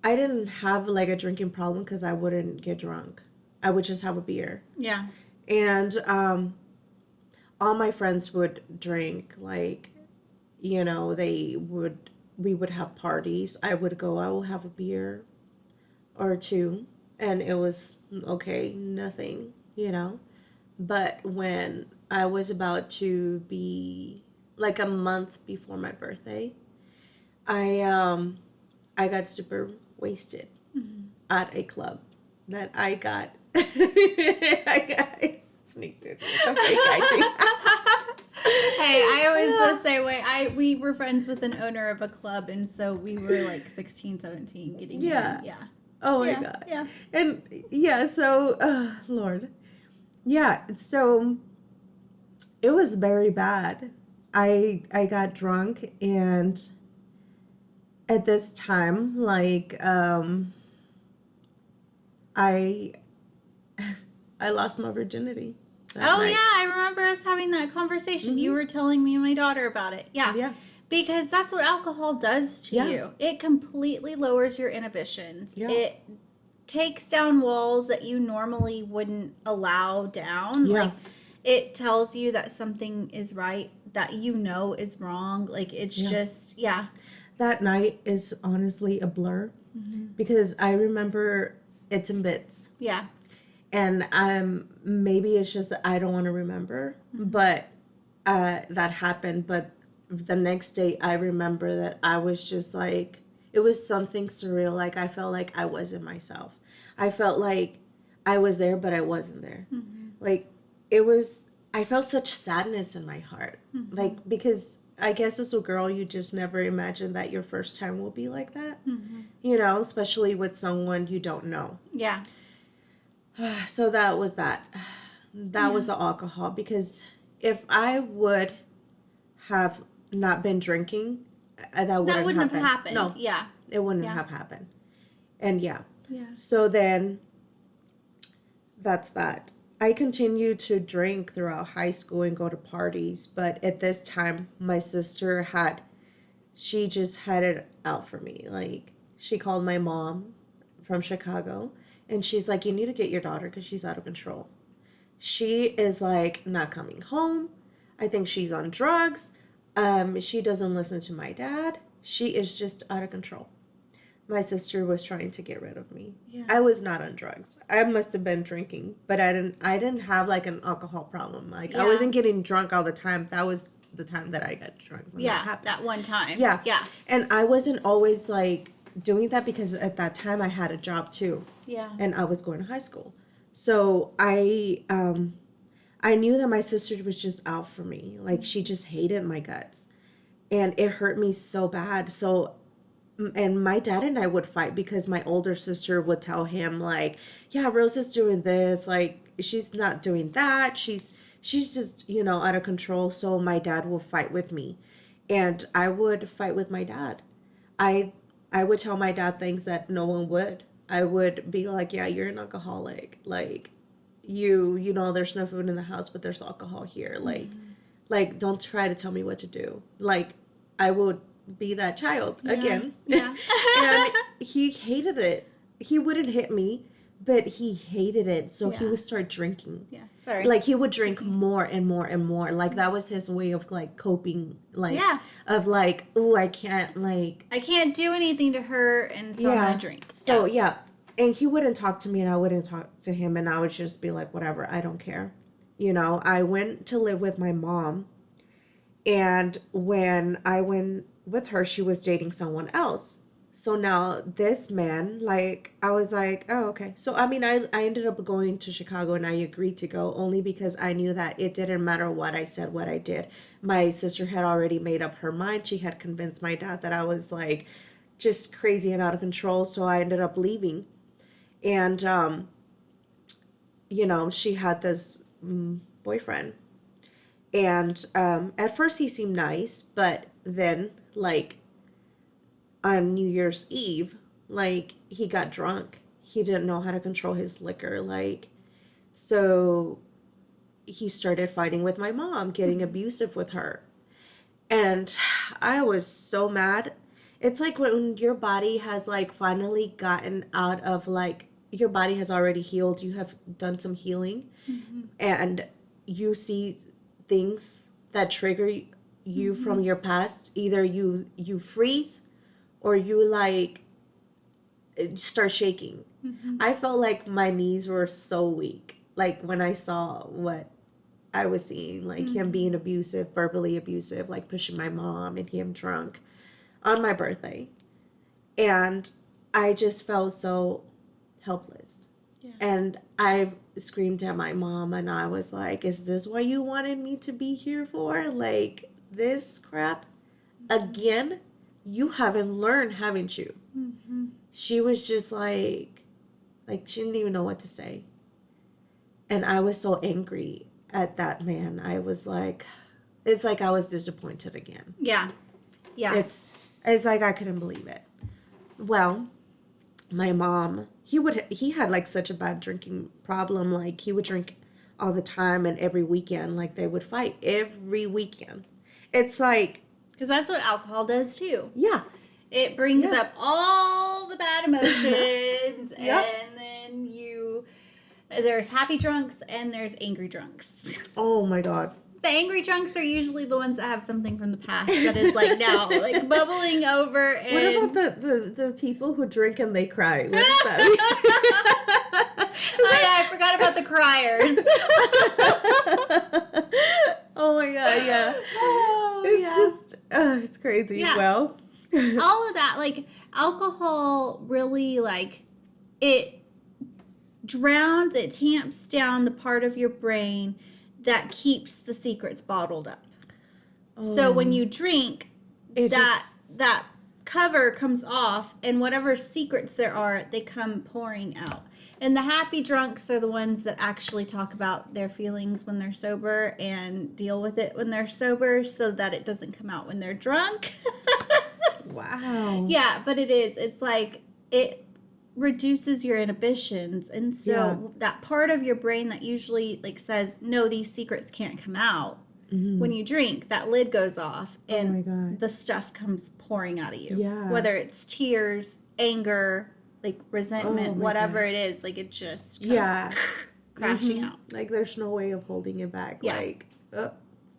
didn't have like a drinking problem because I wouldn't get drunk. I would just have a beer. Yeah. And all my friends would drink, like, we would have parties. I will have a beer or two. And it was okay, nothing, But when I was about to be like a month before my birthday, I got super wasted at a club that I got. I sneaked it. Hey, I always the same way. We were friends with an owner of a club, and so we were like 16, 17 getting in. Yeah. Oh my God. Yeah. And so, Lord. Yeah, so it was very bad. I got drunk, and at this time, like, I lost my virginity. Night. Yeah, I remember us having that conversation. You were telling me and my daughter about it. Yeah. Yeah. Because that's what alcohol does to you. It completely lowers your inhibitions. Yeah. It takes down walls that you normally wouldn't allow down. Yeah. Like, it tells you that something is right, that is wrong. Like, it's just, That night is honestly a blur because I remember it's in bits. Yeah. And maybe it's just that I don't want to remember, but that happened. But the next day, I remember that I was just like, it was something surreal. Like, I felt like I wasn't myself. I felt like I was there, but I wasn't there. Like, I felt such sadness in my heart. Like, because I guess as a girl, you just never imagine that your first time will be like that. Especially with someone you don't know. Yeah. So that was that. That was the alcohol. Because if I would have not been drinking, that wouldn't have happened. No. Yeah. It wouldn't have happened. And Yeah. So then that's that. I continued to drink throughout high school and go to parties. But at this time, my sister she just had it out for me. Like, she called my mom from Chicago. And she's like, you need to get your daughter because she's out of control. She is like not coming home. I think she's on drugs. She doesn't listen to my dad. She is just out of control. My sister was trying to get rid of me. Yeah. I was not on drugs. I must have been drinking, but I didn't have like an alcohol problem. Like, I wasn't getting drunk all the time. That was the time that I got drunk. That one time. Yeah. Yeah. And I wasn't always like doing that because at that time I had a job too. Yeah. And I was going to high school. So I knew that my sister was just out for me. Like, she just hated my guts. And it hurt me so bad. So and my dad and I would fight because my older sister would tell him like, yeah, Rose is doing this, like she's not doing that, she's just, you know, out of control. So my dad will fight with me, and I would fight with my dad. I would tell my dad things that no one would. I would be like, yeah, you're an alcoholic, like you know, there's no food in the house, but there's alcohol here, like don't try to tell me what to do. Like I would be that child again. Yeah. And he hated it. He wouldn't hit me, but he hated it. So he Yeah. would start drinking. Yeah. Sorry. Like he would drink more and more and more. Like that was his way of like coping. Like Yeah. of like, oh, I can't do anything to her, and so I'm gonna drink. So yeah. And he wouldn't talk to me and I wouldn't talk to him, and I would just be like, whatever, I don't care. You know, I went to live with my mom, and when I went with her, she was dating someone else. So now this man, like, I was like, oh, okay. So, I mean, I ended up going to Chicago, and I agreed to go only because I knew that it didn't matter what I said, what I did. My sister had already made up her mind. She had convinced my dad that I was like just crazy and out of control. So I ended up leaving. And, you know, she had this boyfriend. And at first he seemed nice, but then, like, on New Year's Eve, like, he got drunk. He didn't know how to control his liquor, like, so he started fighting with my mom, getting abusive with her. And I was so mad. It's like when your body has, like, finally gotten out of, like, your body has already healed, you have done some healing, and you see things that trigger you from your past. Either you freeze or you like start shaking. I felt like my knees were so weak, like when I saw what I was seeing, like him being abusive, verbally abusive, like pushing my mom, and him drunk on my birthday. And I just felt so helpless. Yeah. And I screamed at my mom, and I was like, is this what you wanted me to be here for? Like, this crap again? You haven't learned, haven't you? She was just like she didn't even know what to say. And I was so angry at that man. I was like, it's like I was disappointed again. Yeah. Yeah. It's like I couldn't believe it. Well, my mom, he had like such a bad drinking problem. Like he would drink all the time, and every weekend, like they would fight every weekend. It's like, because that's what alcohol does too. yeah, It brings up all the bad emotions, Yep. and then there's happy drunks and there's angry drunks. oh my God. The angry drunks are usually the ones that have something from the past that is like now like bubbling over. And What about the people who drink and they cry? What does that mean? Oh yeah, I forgot about the criers. Oh my God, yeah. Oh, It's yeah. just, it's crazy. Yeah. Well, All of that, like alcohol really like it drowns, it tamps down the part of your brain that keeps the secrets bottled up. So when you drink, that cover comes off, and whatever secrets there are, they come pouring out. And the happy drunks are the ones that actually talk about their feelings when they're sober and deal with it when they're sober so that it doesn't come out when they're drunk. wow. Yeah, but it's like it reduces your inhibitions, and so that part of your brain that usually like says no, these secrets can't come out, when you drink, that lid goes off and Oh my God. the stuff comes pouring out of you. Yeah. Whether it's tears, anger, like resentment, Oh my whatever God. it is, like it just comes crashing out. Like there's no way of holding it back. Yeah. Like, oh,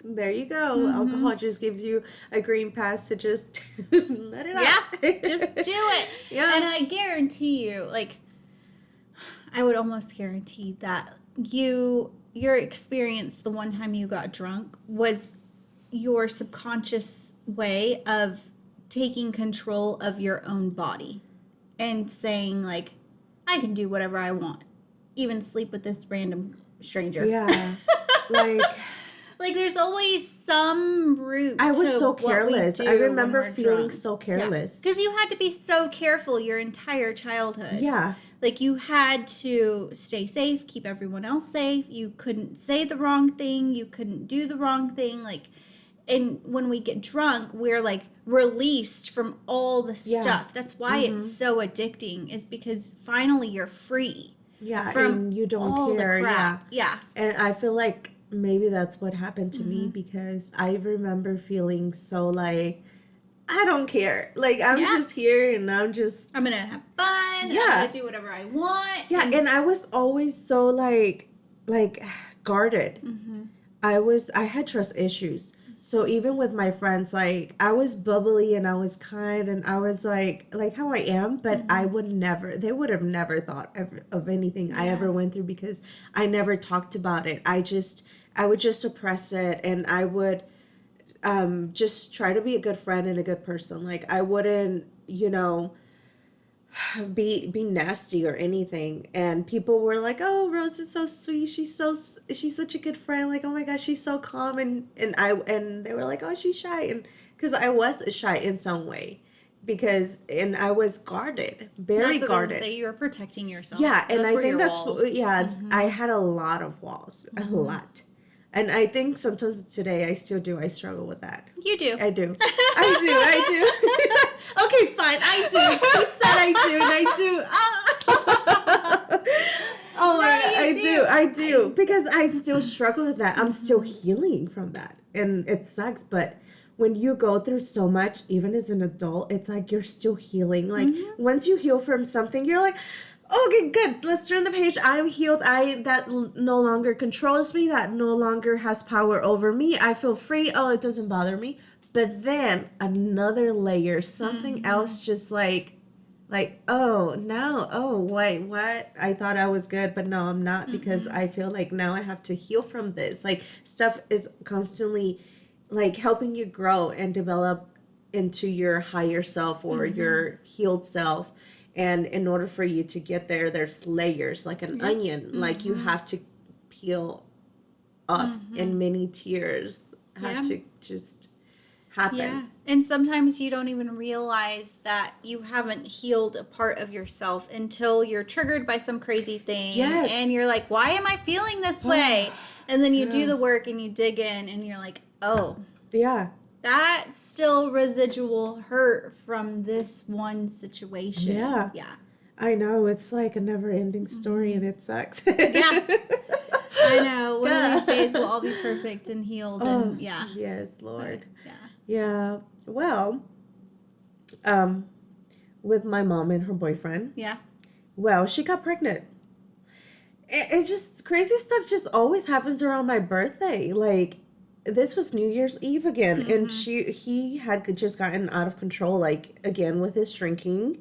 there you go. Alcohol just gives you a green pass to just let it out. Yeah, just do it. Yeah. And I guarantee you, like, I would almost guarantee that your experience the one time you got drunk was your subconscious way of taking control of your own body and saying, like, I can do whatever I want, even sleep with this random stranger. Yeah. Like, Like there's always some route. I was to so what we careless. do I when remember we're feeling drunk. so careless. Because you had to be so careful your entire childhood. Yeah. Like you had to stay safe, keep everyone else safe. You couldn't say the wrong thing. You couldn't do the wrong thing. Like, and when we get drunk, we're like released from all the stuff. That's why it's so addicting, is because finally you're free. Yeah, From and you don't all care. the crap. Yeah. And I feel like maybe that's what happened to me, because I remember feeling so like, I don't care. Like, I'm just here and I'm going to have fun. Yeah. I'm going to do whatever I want. Yeah, and I was always so like guarded. I had trust issues. So even with my friends, like, I was bubbly and I was kind and I was like how I am, but I would never, they would have never thought of anything I ever went through, because I never talked about it. I would just suppress it, and I would just try to be a good friend and a good person. Like, I wouldn't, be nasty or anything. And people were like, oh, Rose is so sweet, she's such a good friend, like, oh my gosh, she's so calm, and they were like, oh, she's shy, and because I was shy in some way, and I was guarded, very guarded. You were protecting yourself. Yeah, and I think that's walls. I had a lot of walls, a lot. And I think sometimes today I still do. I struggle with that. You do. I do. I do. Okay, fine. I do. She said I do, and I do. Oh my God, I do. Because I still struggle with that. I'm still healing from that. And it sucks. But when you go through so much, even as an adult, it's like you're still healing. Like, once you heal from something, you're like, okay, good. Let's turn the page. I'm healed. That no longer controls me. That no longer has power over me. I feel free. Oh, it doesn't bother me. But then another layer, something else, just like, oh, no. Oh, wait, what? I thought I was good, but no, I'm not, because I feel like now I have to heal from this. Like, stuff is constantly like helping you grow and develop into your higher self or your healed self. And in order for you to get there, there's layers, like an onion. Like, you have to peel off, and many tears have to just happen. Yeah. And sometimes you don't even realize that you haven't healed a part of yourself until you're triggered by some crazy thing. Yes. And you're like, why am I feeling this way? And then you do the work and you dig in and you're like, oh. Yeah. That's still residual hurt from this one situation. Yeah. Yeah. I know. It's like a never-ending story, and it sucks. Yeah. I know. One of these days we'll all be perfect and healed. And yeah. Yes, Lord. But, yeah. Well, with my mom and her boyfriend. Yeah. Well, she got pregnant. It just, crazy stuff just always happens around my birthday. Like, this was New Year's Eve again, and he had just gotten out of control, like, again, with his drinking.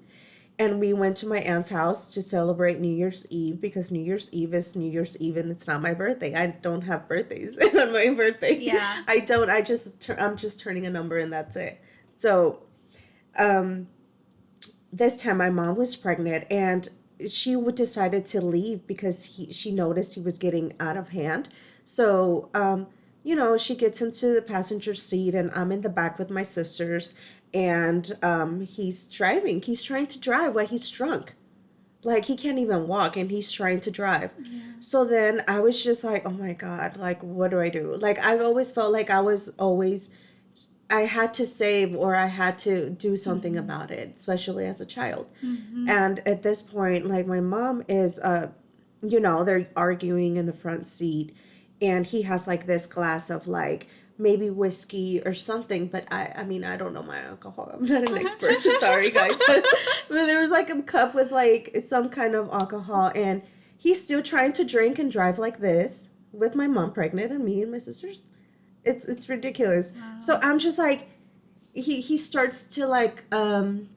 And we went to my aunt's house to celebrate New Year's Eve, because New Year's Eve is New Year's Eve, and it's not my birthday. I don't have birthdays on my birthday. Yeah. I don't. I'm just turning a number, and that's it. So, this time my mom was pregnant, and she decided to leave because she noticed he was getting out of hand. So, she gets into the passenger seat, and I'm in the back with my sisters, and he's driving. He's trying to drive while he's drunk. Like, he can't even walk, and he's trying to drive. Yeah. So then I was just like, oh my God, like, what do I do? Like, I've always felt like I had to save, or I had to do something about it, especially as a child. And at this point, like, my mom is, they're arguing in the front seat, and he has like this glass of like maybe whiskey or something, but I mean, I don't know my alcohol. I'm not an expert. Sorry, guys. But there was like a cup with like some kind of alcohol, and he's still trying to drink and drive like this with my mom pregnant and me and my sisters. It's ridiculous. Wow. So I'm just like, he starts to like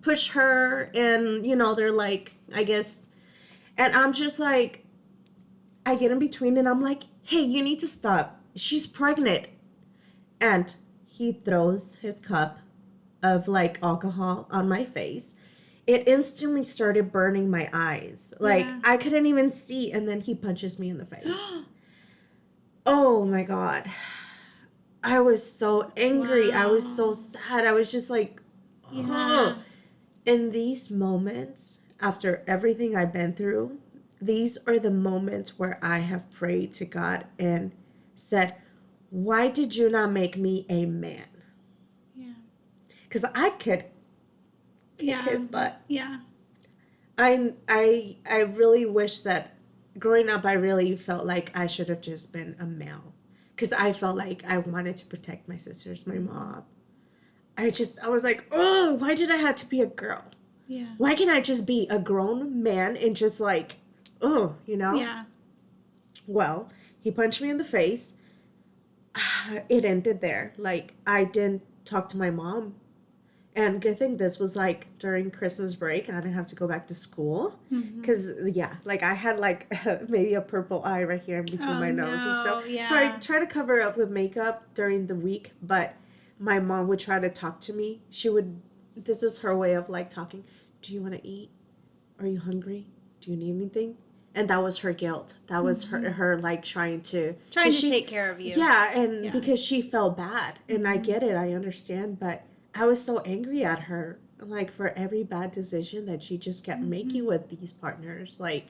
push her, and they're like, I guess, and I'm just like, I get in between, and I'm like, hey, you need to stop. She's pregnant. And he throws his cup of like alcohol on my face. It instantly started burning my eyes. Like, I couldn't even see, and then he punches me in the face. Oh my God. I was so angry. I was so Wow. sad. I was just like, Yeah. oh. In these moments, after everything I've been through, these are the moments where I have prayed to God and said, why did you not make me a man? Yeah. Because I could kick Yeah. his butt. Yeah. I really wish that growing up I really felt like I should have just been a male. Because I felt like I wanted to protect my sisters, my mom. I was like, oh, why did I have to be a girl? Yeah. Why can't I just be a grown man and just like, oh, you know? Yeah. Well, he punched me in the face. It ended there. Like, I didn't talk to my mom. And good thing this was like during Christmas break. I didn't have to go back to school. Mm-hmm. Because, yeah, like I had like maybe a purple eye right here in between Oh my nose and no. stuff. So I Yeah. tried to cover up with makeup during the week. But my mom would try to talk to me. She would, this is her way of like talking. Do you want to eat? Are you hungry? Do you need anything? And that was her guilt. That was her like trying to Take care of you. yeah, and Yeah. because she felt bad, and I get it, I understand, but I was so angry at her, like for every bad decision that she just kept making with these partners, like,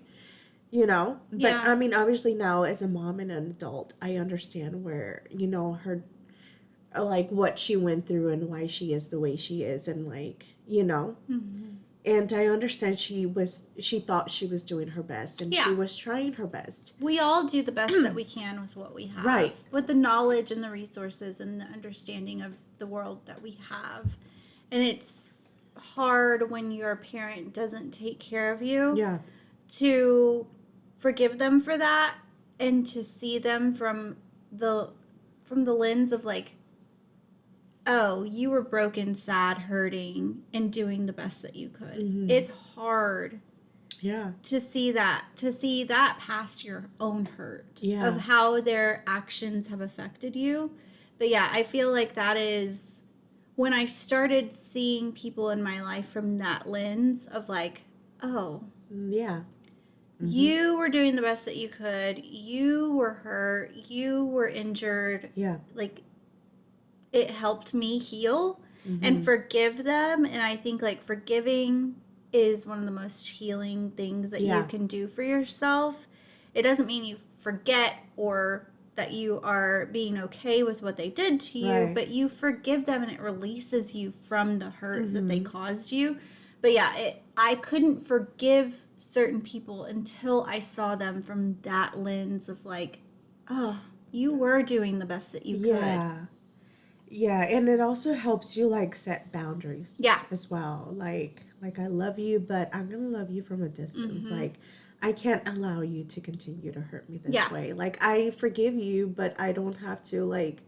you know. But Yeah. I mean, obviously now as a mom and an adult, I understand where her like what she went through and why she is the way she is, and like Mm-hmm. and I understand she thought she was doing her best and she Yeah. was trying her best. We all do the best that we can with what we have. Right. With the knowledge and the resources and the understanding of the world that we have. And it's hard when your parent doesn't take care of you Yeah. to forgive them for that and to see them from the lens of like, oh, you were broken, sad, hurting, and doing the best that you could. Mm-hmm. It's hard Yeah. to see that past your own hurt Yeah. of how their actions have affected you. But yeah, I feel like that is when I started seeing people in my life from that lens of like, oh, Yeah. Mm-hmm. you were doing the best that you could. You were hurt. You were injured. Yeah. Like, it helped me heal Mm-hmm. and forgive them. And I think like forgiving is one of the most healing things that Yeah. you can do for yourself. It doesn't mean you forget or that you are being okay with what they did to you, Right. but you forgive them and it releases you from the hurt that they Mm-hmm. caused you. But yeah, I couldn't forgive certain people until I saw them from that lens of like, oh, you were doing the best that you could. Yeah. Yeah, and it also helps you like set boundaries. Yeah. As well. Like I love you, but I'm gonna love you from a distance. Mm-hmm. Like I can't allow you to continue to hurt me this Yeah. way. Like I forgive you, but I don't have to like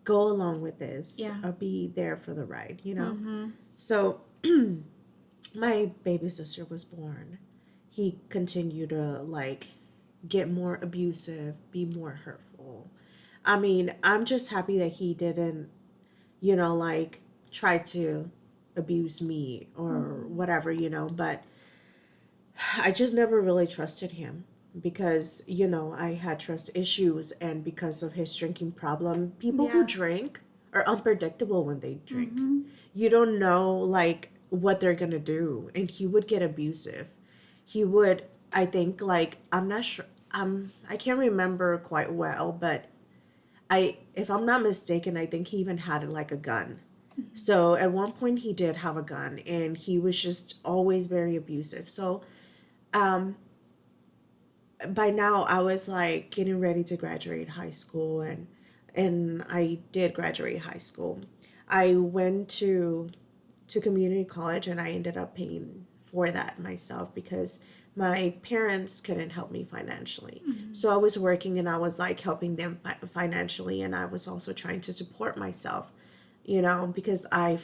go along with this Yeah. or be there for the ride, you know? Mm-hmm. So my baby sister was born. He continued to like get more abusive, be more hurtful. I mean, I'm just happy that he didn't, like try to abuse me or whatever, but I just never really trusted him because, I had trust issues, and because of his drinking problem, people who Yeah. drink are unpredictable when they drink. Mm-hmm. You don't know like what they're gonna do, and he would get abusive. He would, I think, like, I'm not sure, I can't remember quite well, but if I'm not mistaken, I think he even had like a gun. So at one point he did have a gun, and he was just always very abusive. So by now I was like getting ready to graduate high school, and I did graduate high school. I went to community college, and I ended up paying for that myself because my parents couldn't help me financially. So I was working, and I was like helping them financially, and I was also trying to support myself, because I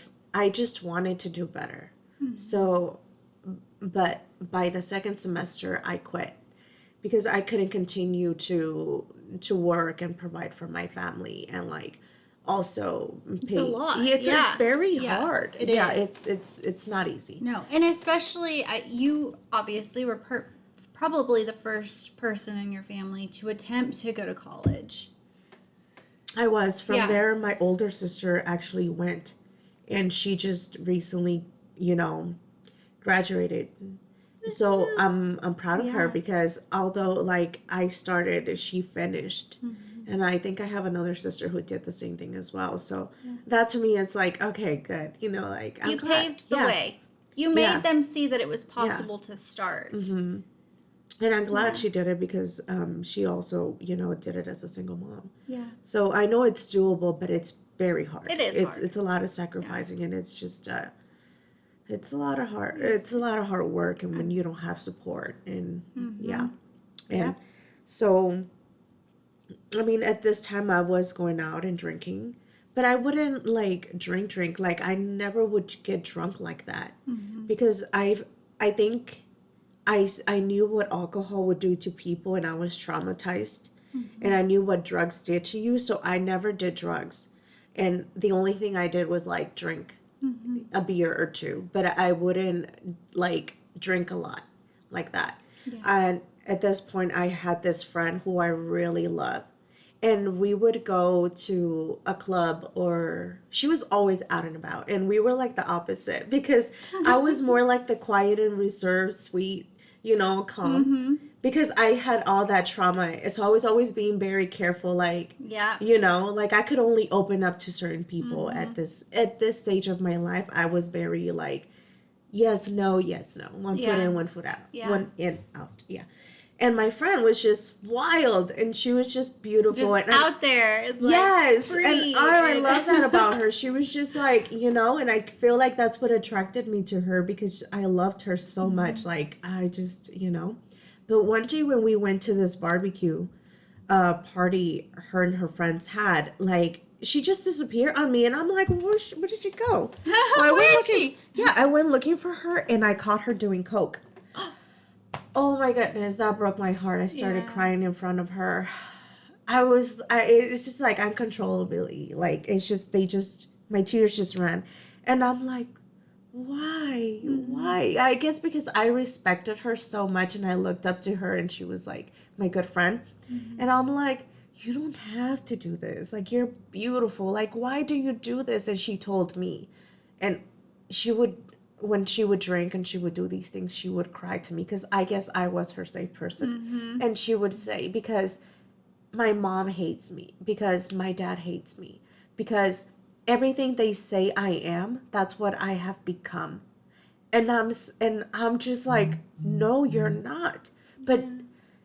just wanted to do better. So, but by the second semester I quit because I couldn't continue to work and provide for my family, and like also pay. a lot. It's very Yeah, hard. it is. It's not easy. No, and especially you obviously were probably the first person in your family to attempt to go to college. I was. From Yeah. there, my older sister actually went, and she just recently, you know, graduated. So I'm proud of her Yeah. because although like I started, she finished. And I think I have another sister who did the same thing as well. So that to me is like, okay, good. You know, like I'm You glad. paved the Yeah. way. You Yeah. made them see that it was possible to start. And I'm glad Yeah. she did it because she also, you know, did it as a single mom. Yeah. So I know it's doable, but it's very hard. It is hard. It's a lot of sacrificing, and it's just it's a lot of hard. It's a lot of hard work, and when you don't have support, and yeah, and so I mean, at this time I was going out and drinking, but I wouldn't like drink. Like I never would get drunk like that because I think I knew what alcohol would do to people, and I was traumatized, and I knew what drugs did to you, so I never did drugs, and the only thing I did was like drink a beer or two, but I wouldn't like drink a lot like that. And at this point, I had this friend who I really love, and we would go to a club, or she was always out and about, and we were like the opposite because I was more like the quiet and reserved, sweet, you know, calm, because I had all that trauma. So I was always being very careful, like you know, like I could only open up to certain people at this stage of my life. I was very like yes no, one foot in, one foot out, one in, out, and my friend was just wild, and she was just beautiful, Just and out there. Like, yes, free. and I love that about her. She was just like, you know, and I feel like that's what attracted me to her because I loved her so much. Like I just, you know, but one day when we went to this barbecue party, her and her friends had, like she just disappeared on me, and I'm like, where did she go? Well, Where is she? Yeah, I went looking for her, and I caught her doing coke. Oh my goodness, that broke my heart. I started crying in front of her. It's just like uncontrollably. Like, it's just, my tears just ran. And I'm like, why? Why? I guess because I respected her so much, and I looked up to her, and she was like my good friend. And I'm like, you don't have to do this. Like, you're beautiful. Like, why do you do this? And she told me. And she would, when she would drink and she would do these things, she would cry to me because I guess I was her safe person. And she would say, because my mom hates me, because my dad hates me, because everything they say I am, that's what I have become. And I'm just like, no, you're not. But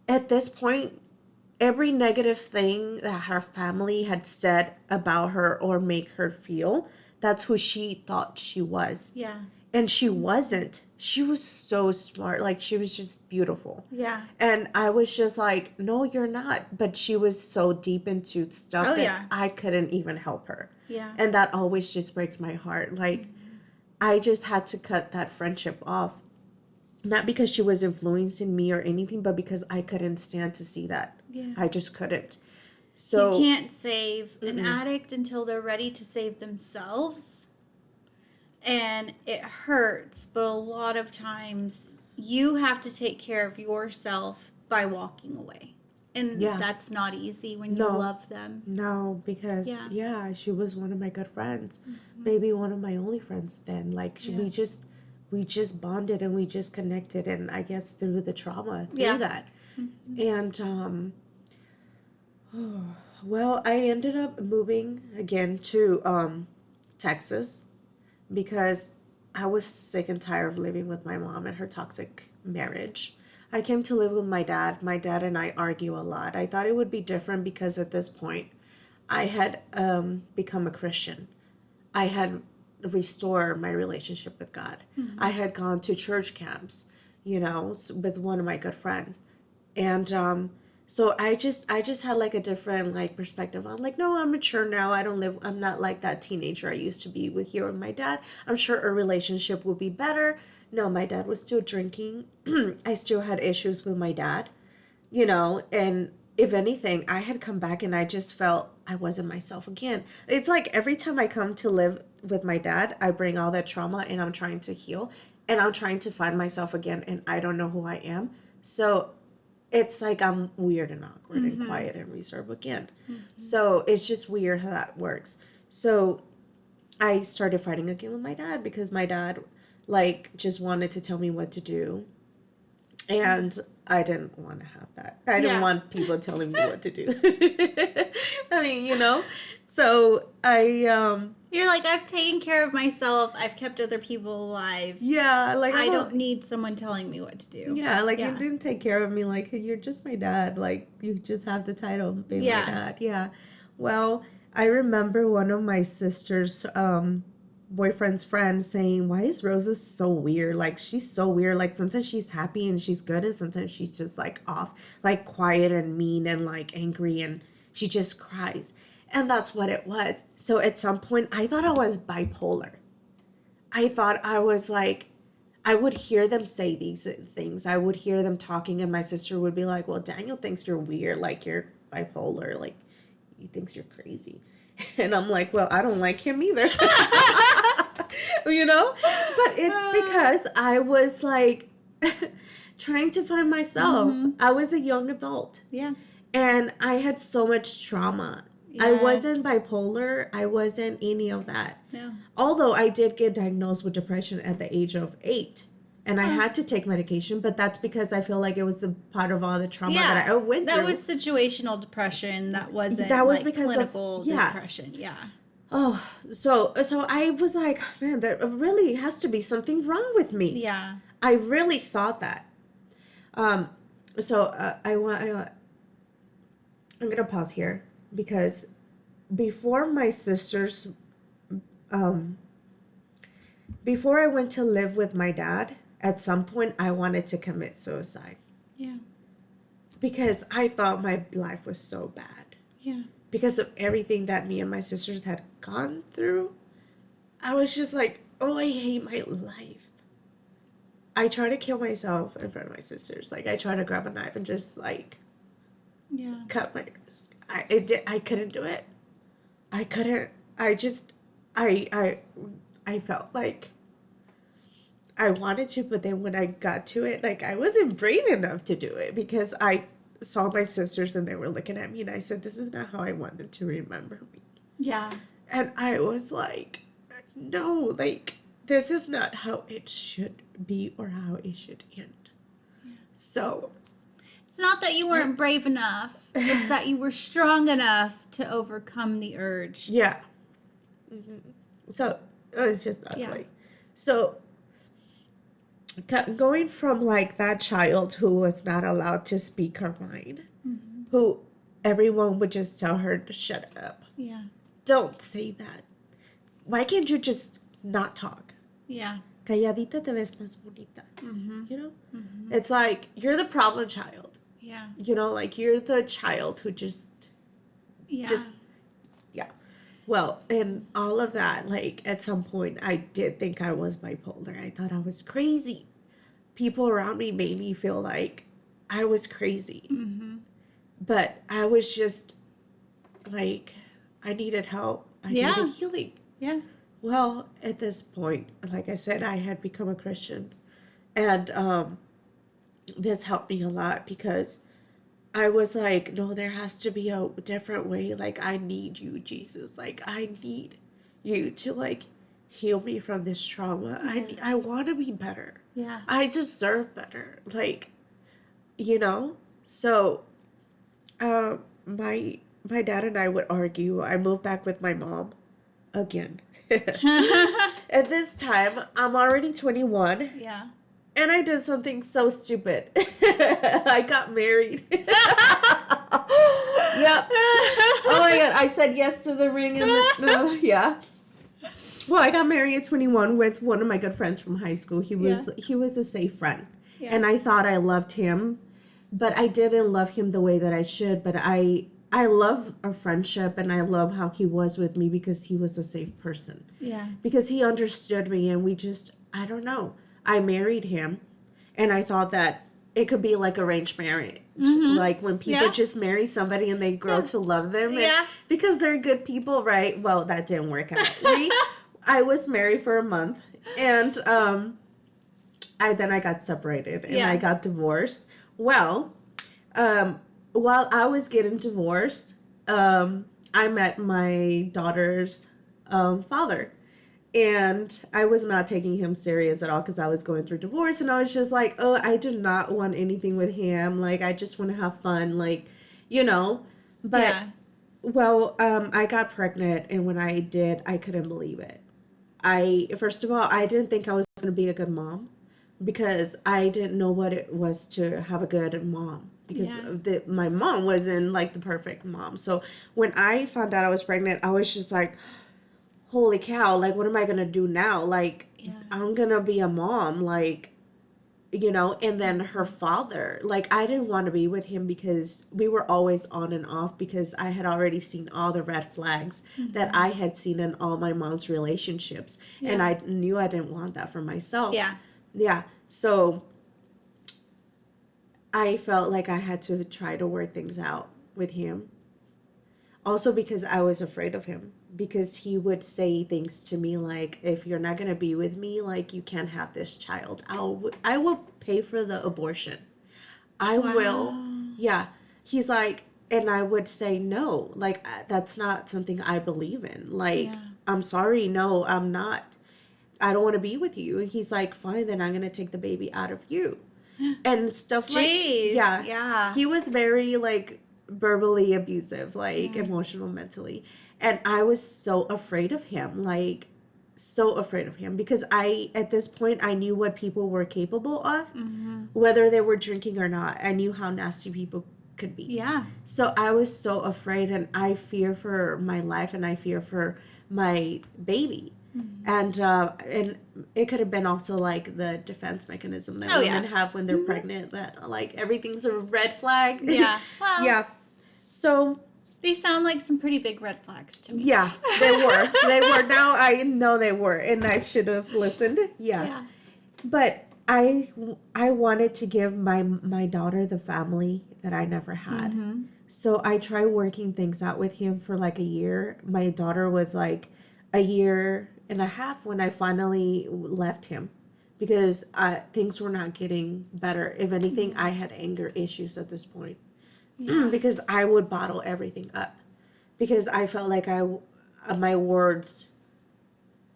at this point, every negative thing that her family had said about her or make her feel, that's who she thought she was. Yeah. And she wasn't. She was so smart. Like, she was just beautiful. Yeah. And I was just like, no, you're not. But she was so deep into stuff that I couldn't even help her. Yeah. And that always just breaks my heart. Like, I just had to cut that friendship off. Not because she was influencing me or anything, but because I couldn't stand to see that. Yeah. I just couldn't. So you can't save an addict until they're ready to save themselves. And it hurts, but a lot of times you have to take care of yourself by walking away. And that's not easy when you love them. No, because she was one of my good friends. Maybe one of my only friends then. Like we just bonded, and we just connected, and I guess through the trauma through that. And well, I ended up moving again to Texas because I was sick and tired of living with my mom and her toxic marriage. I came to live with my dad. My dad and I argue a lot. I thought it would be different because at this point, I had become a Christian. I had restored my relationship with God. I had gone to church camps, you know, with one of my good friends. And so I just had like a different like perspective. I'm like, no, I'm mature now. I'm not like that teenager I used to be with you and my dad. I'm sure a relationship will be better. No, my dad was still drinking. I still had issues with my dad, you know, and if anything, I had come back and I just felt I wasn't myself again. It's like every time I come to live with my dad, I bring all that trauma and I'm trying to heal and I'm trying to find myself again and I don't know who I am. So it's like I'm weird and awkward and quiet and reserved again. So it's just weird how that works. So I started fighting again with my dad because my dad like just wanted to tell me what to do. And I didn't want to have that. I didn't want people telling me what to do. I mean, So You're like, I've taken care of myself. I've kept other people alive. yeah, like I don't need someone telling me what to do. Yeah, like you didn't take care of me. Like you're just my dad. Like you just have the title, be my dad. Yeah. Well, I remember one of my sister's boyfriend's friends saying, "Why is Rosa so weird? Like she's so weird. Like sometimes she's happy and she's good, and sometimes she's just like off, like quiet and mean and like angry, and she just cries." And that's what it was. So at some point, I thought I was bipolar. I thought I was like, I would hear them say these things. I would hear them talking, and my sister would be like, "Well, Daniel thinks you're weird, like you're bipolar, like he thinks you're crazy." And I'm like, "Well, I don't like him either." But it's because I was like trying to find myself. I was a young adult. Yeah. And I had so much trauma. I wasn't bipolar. I wasn't any of that. No. Although I did get diagnosed with depression at the age of 8. And I had to take medication, but that's because I feel like it was the part of all the trauma that I went through. That was situational depression. That wasn't because clinical depression. Yeah. Oh, so I was like, man, there really has to be something wrong with me. Yeah. I really thought that. I'm gonna pause here because before my sisters, before I went to live with my dad, at some point I wanted to commit suicide. Yeah. Because I thought my life was so bad. Yeah. Because of everything that me and my sisters had gone through, I was just like, oh, I hate my life. I tried to kill myself in front of my sisters. Like, I tried to grab a knife and just, like, cut my wrist. I couldn't do it. I couldn't. I felt like I wanted to, but then when I got to it, like, I wasn't brave enough to do it because I saw my sisters and they were looking at me and I said, this is not how I want them to remember me. Yeah. And I was like, no, like, this is not how it should be or how it should end. Yeah. So it's not that you weren't brave enough. It's that you were strong enough to overcome the urge. Yeah. Mm-hmm. So it was just ugly. So going from like that child who was not allowed to speak her mind, who everyone would just tell her to shut up. Yeah. Don't say that. Why can't you just not talk? Yeah. Calladita te ves más bonita. You know? It's like, you're the problem child. Yeah. Like you're the child who just. Well, and all of that, like at some point I did think I was bipolar. I thought I was crazy. People around me made me feel like I was crazy. But I was just like, I needed help. I needed healing. Yeah. Well, at this point, like I said, I had become a Christian. And this helped me a lot because I was like, no, there has to be a different way. Like, I need you, Jesus. Like, I need you to, like, heal me from this trauma. Yeah. I want to be better. Yeah. I deserve better. Like, So, my dad and I would argue. I moved back with my mom again. At this time, I'm already 21. Yeah. And I did something so stupid. I got married. Yep. Oh my God. I said yes to the ring and yeah. Well, I got married at 21 with one of my good friends from high school. He was a safe friend. Yeah. And I thought I loved him, but I didn't love him the way that I should. But I love our friendship and I love how he was with me because he was a safe person. Yeah. Because he understood me and we just, I don't know. I married him, and I thought that it could be like arranged marriage. Like when people just marry somebody and they grow to love them. And because they're good people, right? Well, that didn't work out. I was married for a month, and then I got separated, and I got divorced. Well, While I was getting divorced, I met my daughter's father. And I was not taking him serious at all because I was going through divorce. And I was just like, oh, I do not want anything with him. Like, I just want to have fun. Like, you know. But, Yeah. well, I got pregnant. And when I did, I couldn't believe it. First of all, I didn't think I was going to be a good mom because I didn't know what it was to have a good mom because Yeah. my mom wasn't like the perfect mom. So when I found out I was pregnant, I was just like, holy cow, like, what am I going to do now? Like, Yeah. I'm going to be a mom, like, you know, and then her father, like, I didn't want to be with him because we were always on and off because I had already seen all the red flags that I had seen in all my mom's relationships. And Yeah. I knew I didn't want that for myself. Yeah. Yeah. So I felt like I had to try to work things out with him. Also because I was afraid of him because he would say things to me like, if you're not going to be with me, like, you can't have this child. I will pay for the abortion. I will. Wow. Yeah. He's like, and I would say no. Like, that's not something I believe in. Like, Yeah. I'm sorry, no, I'm not. I don't want to be with you. And he's like, fine, then I'm going to take the baby out of you. And stuff like, Jeez. yeah. Yeah. He was very, like, verbally abusive, like, Yeah. emotional, mentally. And I was so afraid of him, like, so afraid of him because at this point, I knew what people were capable of, whether they were drinking or not. I knew how nasty people could be. Yeah. So I was so afraid, and I fear for my life, and I fear for my baby. And it could have been also like the defense mechanism that women have when they're pregnant, that like everything's a red flag. Yeah. Well, Yeah. So these sound like some pretty big red flags to me. yeah, they were. They were. Now I know they were, and I should have listened. Yeah. But I wanted to give my daughter the family that I never had. So I tried working things out with him for like a year. My daughter was like a year and a half when I finally left him because things were not getting better. If anything, I had anger issues at this point because I would bottle everything up because I felt like my words,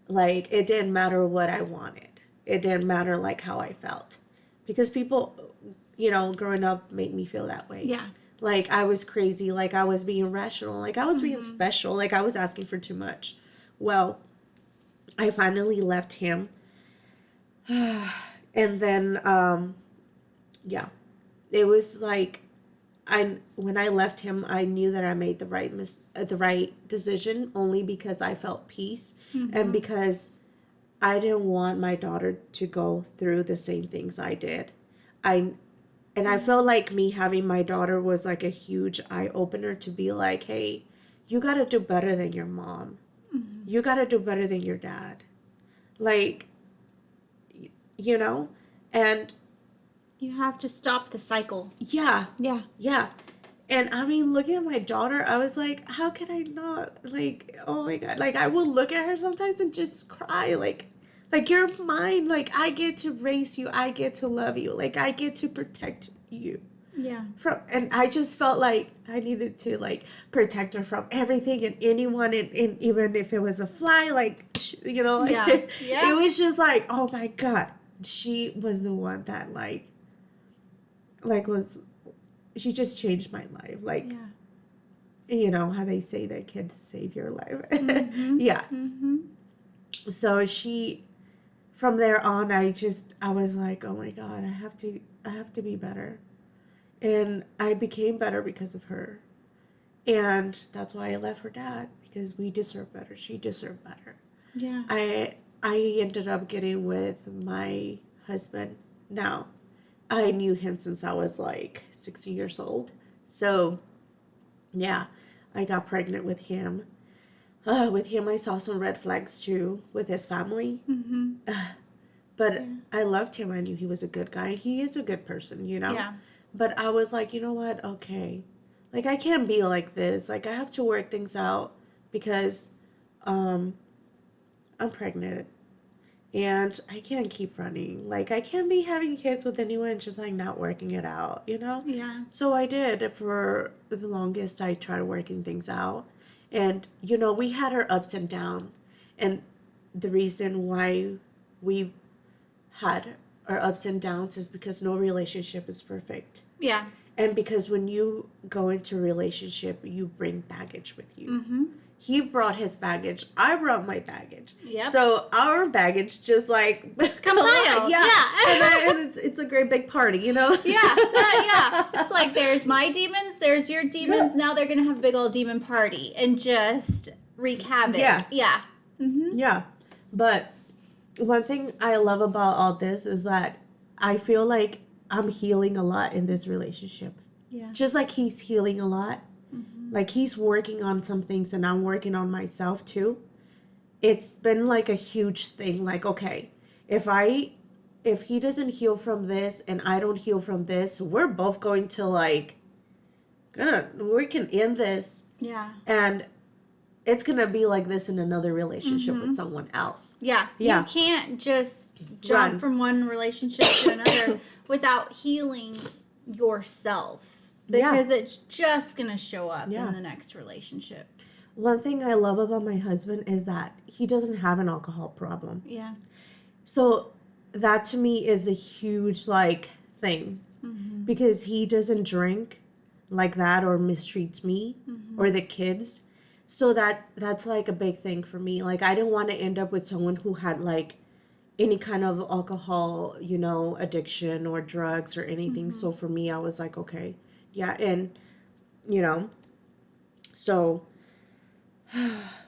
like, it didn't matter what I wanted. It didn't matter like how I felt because people, you know, growing up made me feel that way. Yeah. Like I was crazy, like I was being rational, like I was being special, like I was asking for too much. Well, I finally left him. And then yeah. It was like when I left him, I knew that I made the right decision only because I felt peace and because I didn't want my daughter to go through the same things I did. I felt like me having my daughter was like a huge eye opener to be like, hey, you got to do better than your mom. You got to do better than your dad. Like, you know, and you have to stop the cycle. Yeah. Yeah. Yeah. And I mean, looking at my daughter, I was like, how can I not? Like, oh my God. Like, I will look at her sometimes and just cry. Like you're mine. Like, I get to raise you. I get to love you. Like, I get to protect you. Yeah. And I just felt like I needed to, like, protect her from everything and anyone. And even if it was a fly, like, you know, like, Yeah. it was just like, oh my God. She was the one that, she just changed my life. Like, you know how they say that kids save your life. Yeah. So from there on, I was like, oh my God, I have to be better. And I became better because of her. And that's why I left her dad, because we deserve better. She deserved better. Yeah. I ended up getting with my husband now. I knew him since I was like 60 years old. So, yeah, I got pregnant with him. With him, I saw some red flags too with his family. But I loved him. I knew he was a good guy. He is a good person, you know? Yeah. But I was like, you know what? Okay. Like, I can't be like this. Like, I have to work things out because I'm pregnant. And I can't keep running. Like, I can't be having kids with anyone just like not working it out, you know? Yeah. So I did for the longest. I tried working things out. And, you know, we had our ups and downs. And the reason why we had our ups and downs is because no relationship is perfect. Yeah. And because when you go into a relationship, you bring baggage with you. Mm-hmm. He brought his baggage. I brought my baggage. Yep. So our baggage just like compiled. Yeah. Yeah. And it's a great big party, you know? Yeah. Yeah. It's like there's my demons, there's your demons. Yeah. Now they're going to have a big old demon party and just wreak havoc. Yeah. Yeah. Mm-hmm. Yeah. But one thing I love about all this is that I feel like I'm healing a lot in this relationship. Yeah. Just like he's healing a lot. Mm-hmm. Like he's working on some things and I'm working on myself too. It's been like a huge thing. Like, okay, if he doesn't heal from this and I don't heal from this, we're both going to like we can end this. Yeah. And it's gonna be like this in another relationship Mm-hmm. with someone else. Yeah. Yeah. You can't just jump Run. from one relationship to another without healing yourself. Because it's just going to show up in the next relationship. One thing I love about my husband is that he doesn't have an alcohol problem. Yeah. So that to me is a huge like thing. Mm-hmm. Because he doesn't drink like that or mistreats me or the kids. So that's like a big thing for me. Like I didn't want to end up with someone who had like any kind of alcohol, you know, addiction or drugs or anything. Mm-hmm. So for me, I was like, okay, yeah. And, you know, so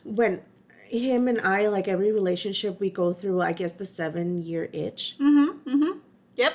when him and I, like every relationship we go through, I guess the 7-year itch. Mm-hmm. Mm-hmm. Yep.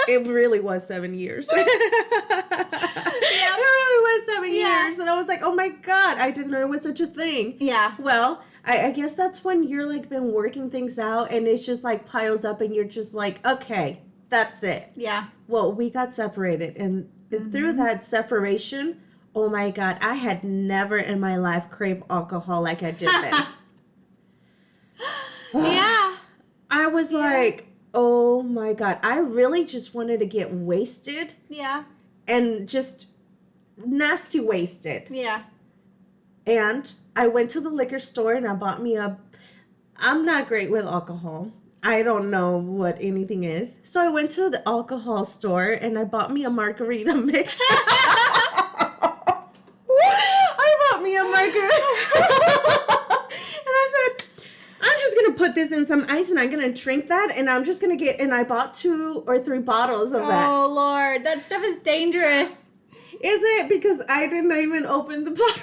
It really was 7 years. Yeah. It really was 7 years. And I was like, oh my God, I didn't know it was such a thing. Yeah. Well, I guess that's when you're like been working things out and it's just like piles up and you're just like, okay, that's it. Yeah. Well, we got separated and through that separation, oh my God, I had never in my life craved alcohol like I did then. Yeah. I was like, oh my God, I really just wanted to get wasted. Yeah. And just nasty wasted. Yeah. And I went to the liquor store and I bought me I'm not great with alcohol. I don't know what anything is. So I went to the alcohol store and I bought me a margarita mix. I bought me a margarita. And I said, I'm just going to put this in some ice and I'm going to drink that. And I'm just going to and I bought 2 or 3 bottles of that. Oh, Lord. That stuff is dangerous. Is it? Because I didn't even open the bottle.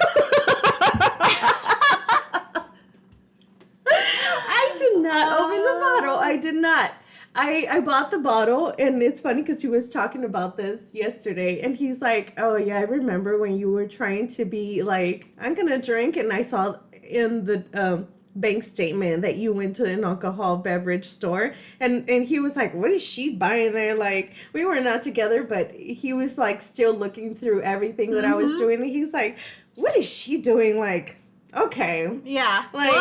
I did not open the bottle. I did not. I bought the bottle, and it's funny because he was talking about this yesterday, and he's like, oh, yeah, I remember when you were trying to be like, I'm going to drink, and I saw in the bank statement that you went to an alcohol beverage store, and he was like, what is she buying there? Like, we were not together, but he was like still looking through everything that I was doing, and he's like, what is she doing? Like, okay. Yeah. Like,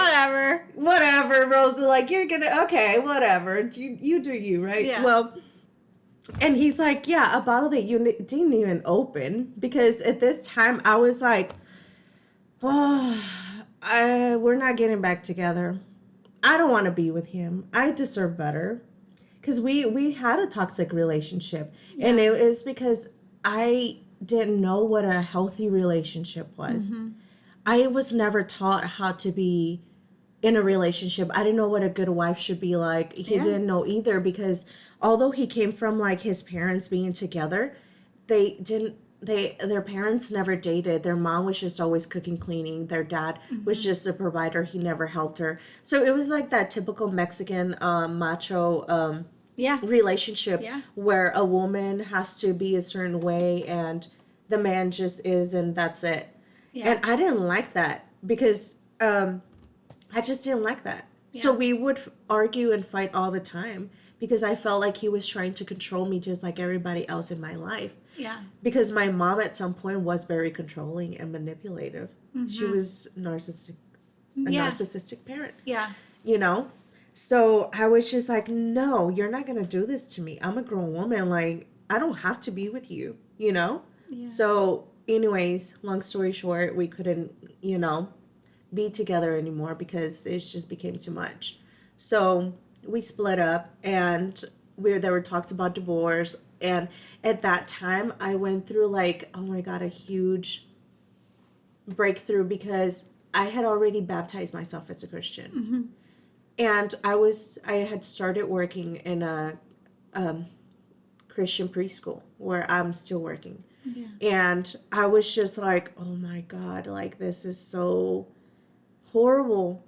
whatever, Rosie. Like, you're gonna, okay, whatever. You do you, right? Yeah. Well, and he's like, yeah, a bottle that you didn't even open. Because at this time, I was like, oh, we're not getting back together. I don't want to be with him. I deserve better. Because we had a toxic relationship. Yeah. And it was because I didn't know what a healthy relationship was. Mm-hmm. I was never taught how to be in a relationship. I didn't know what a good wife should be like. He didn't know either because although he came from like his parents being together, their parents never dated. Their mom was just always cooking, cleaning. Their dad was just a provider. He never helped her. So it was like that typical Mexican macho relationship where a woman has to be a certain way and the man just is and that's it. Yeah. And I didn't like that because I just didn't like that. Yeah. So we would argue and fight all the time because I felt like he was trying to control me just like everybody else in my life. Yeah. Because my mom at some point was very controlling and manipulative. Mm-hmm. She was narcissistic parent. Yeah. You know? So I was just like, no, you're not going to do this to me. I'm a grown woman. Like, I don't have to be with you, you know? Yeah. So, anyways, long story short, we couldn't, be together anymore because it just became too much. So we split up, and there were talks about divorce. And at that time, I went through like, oh my God, a huge breakthrough because I had already baptized myself as a Christian. Mm-hmm. And I had started working in a Christian preschool where I'm still working. Yeah. And I was just like, oh my God, like this is so horrible.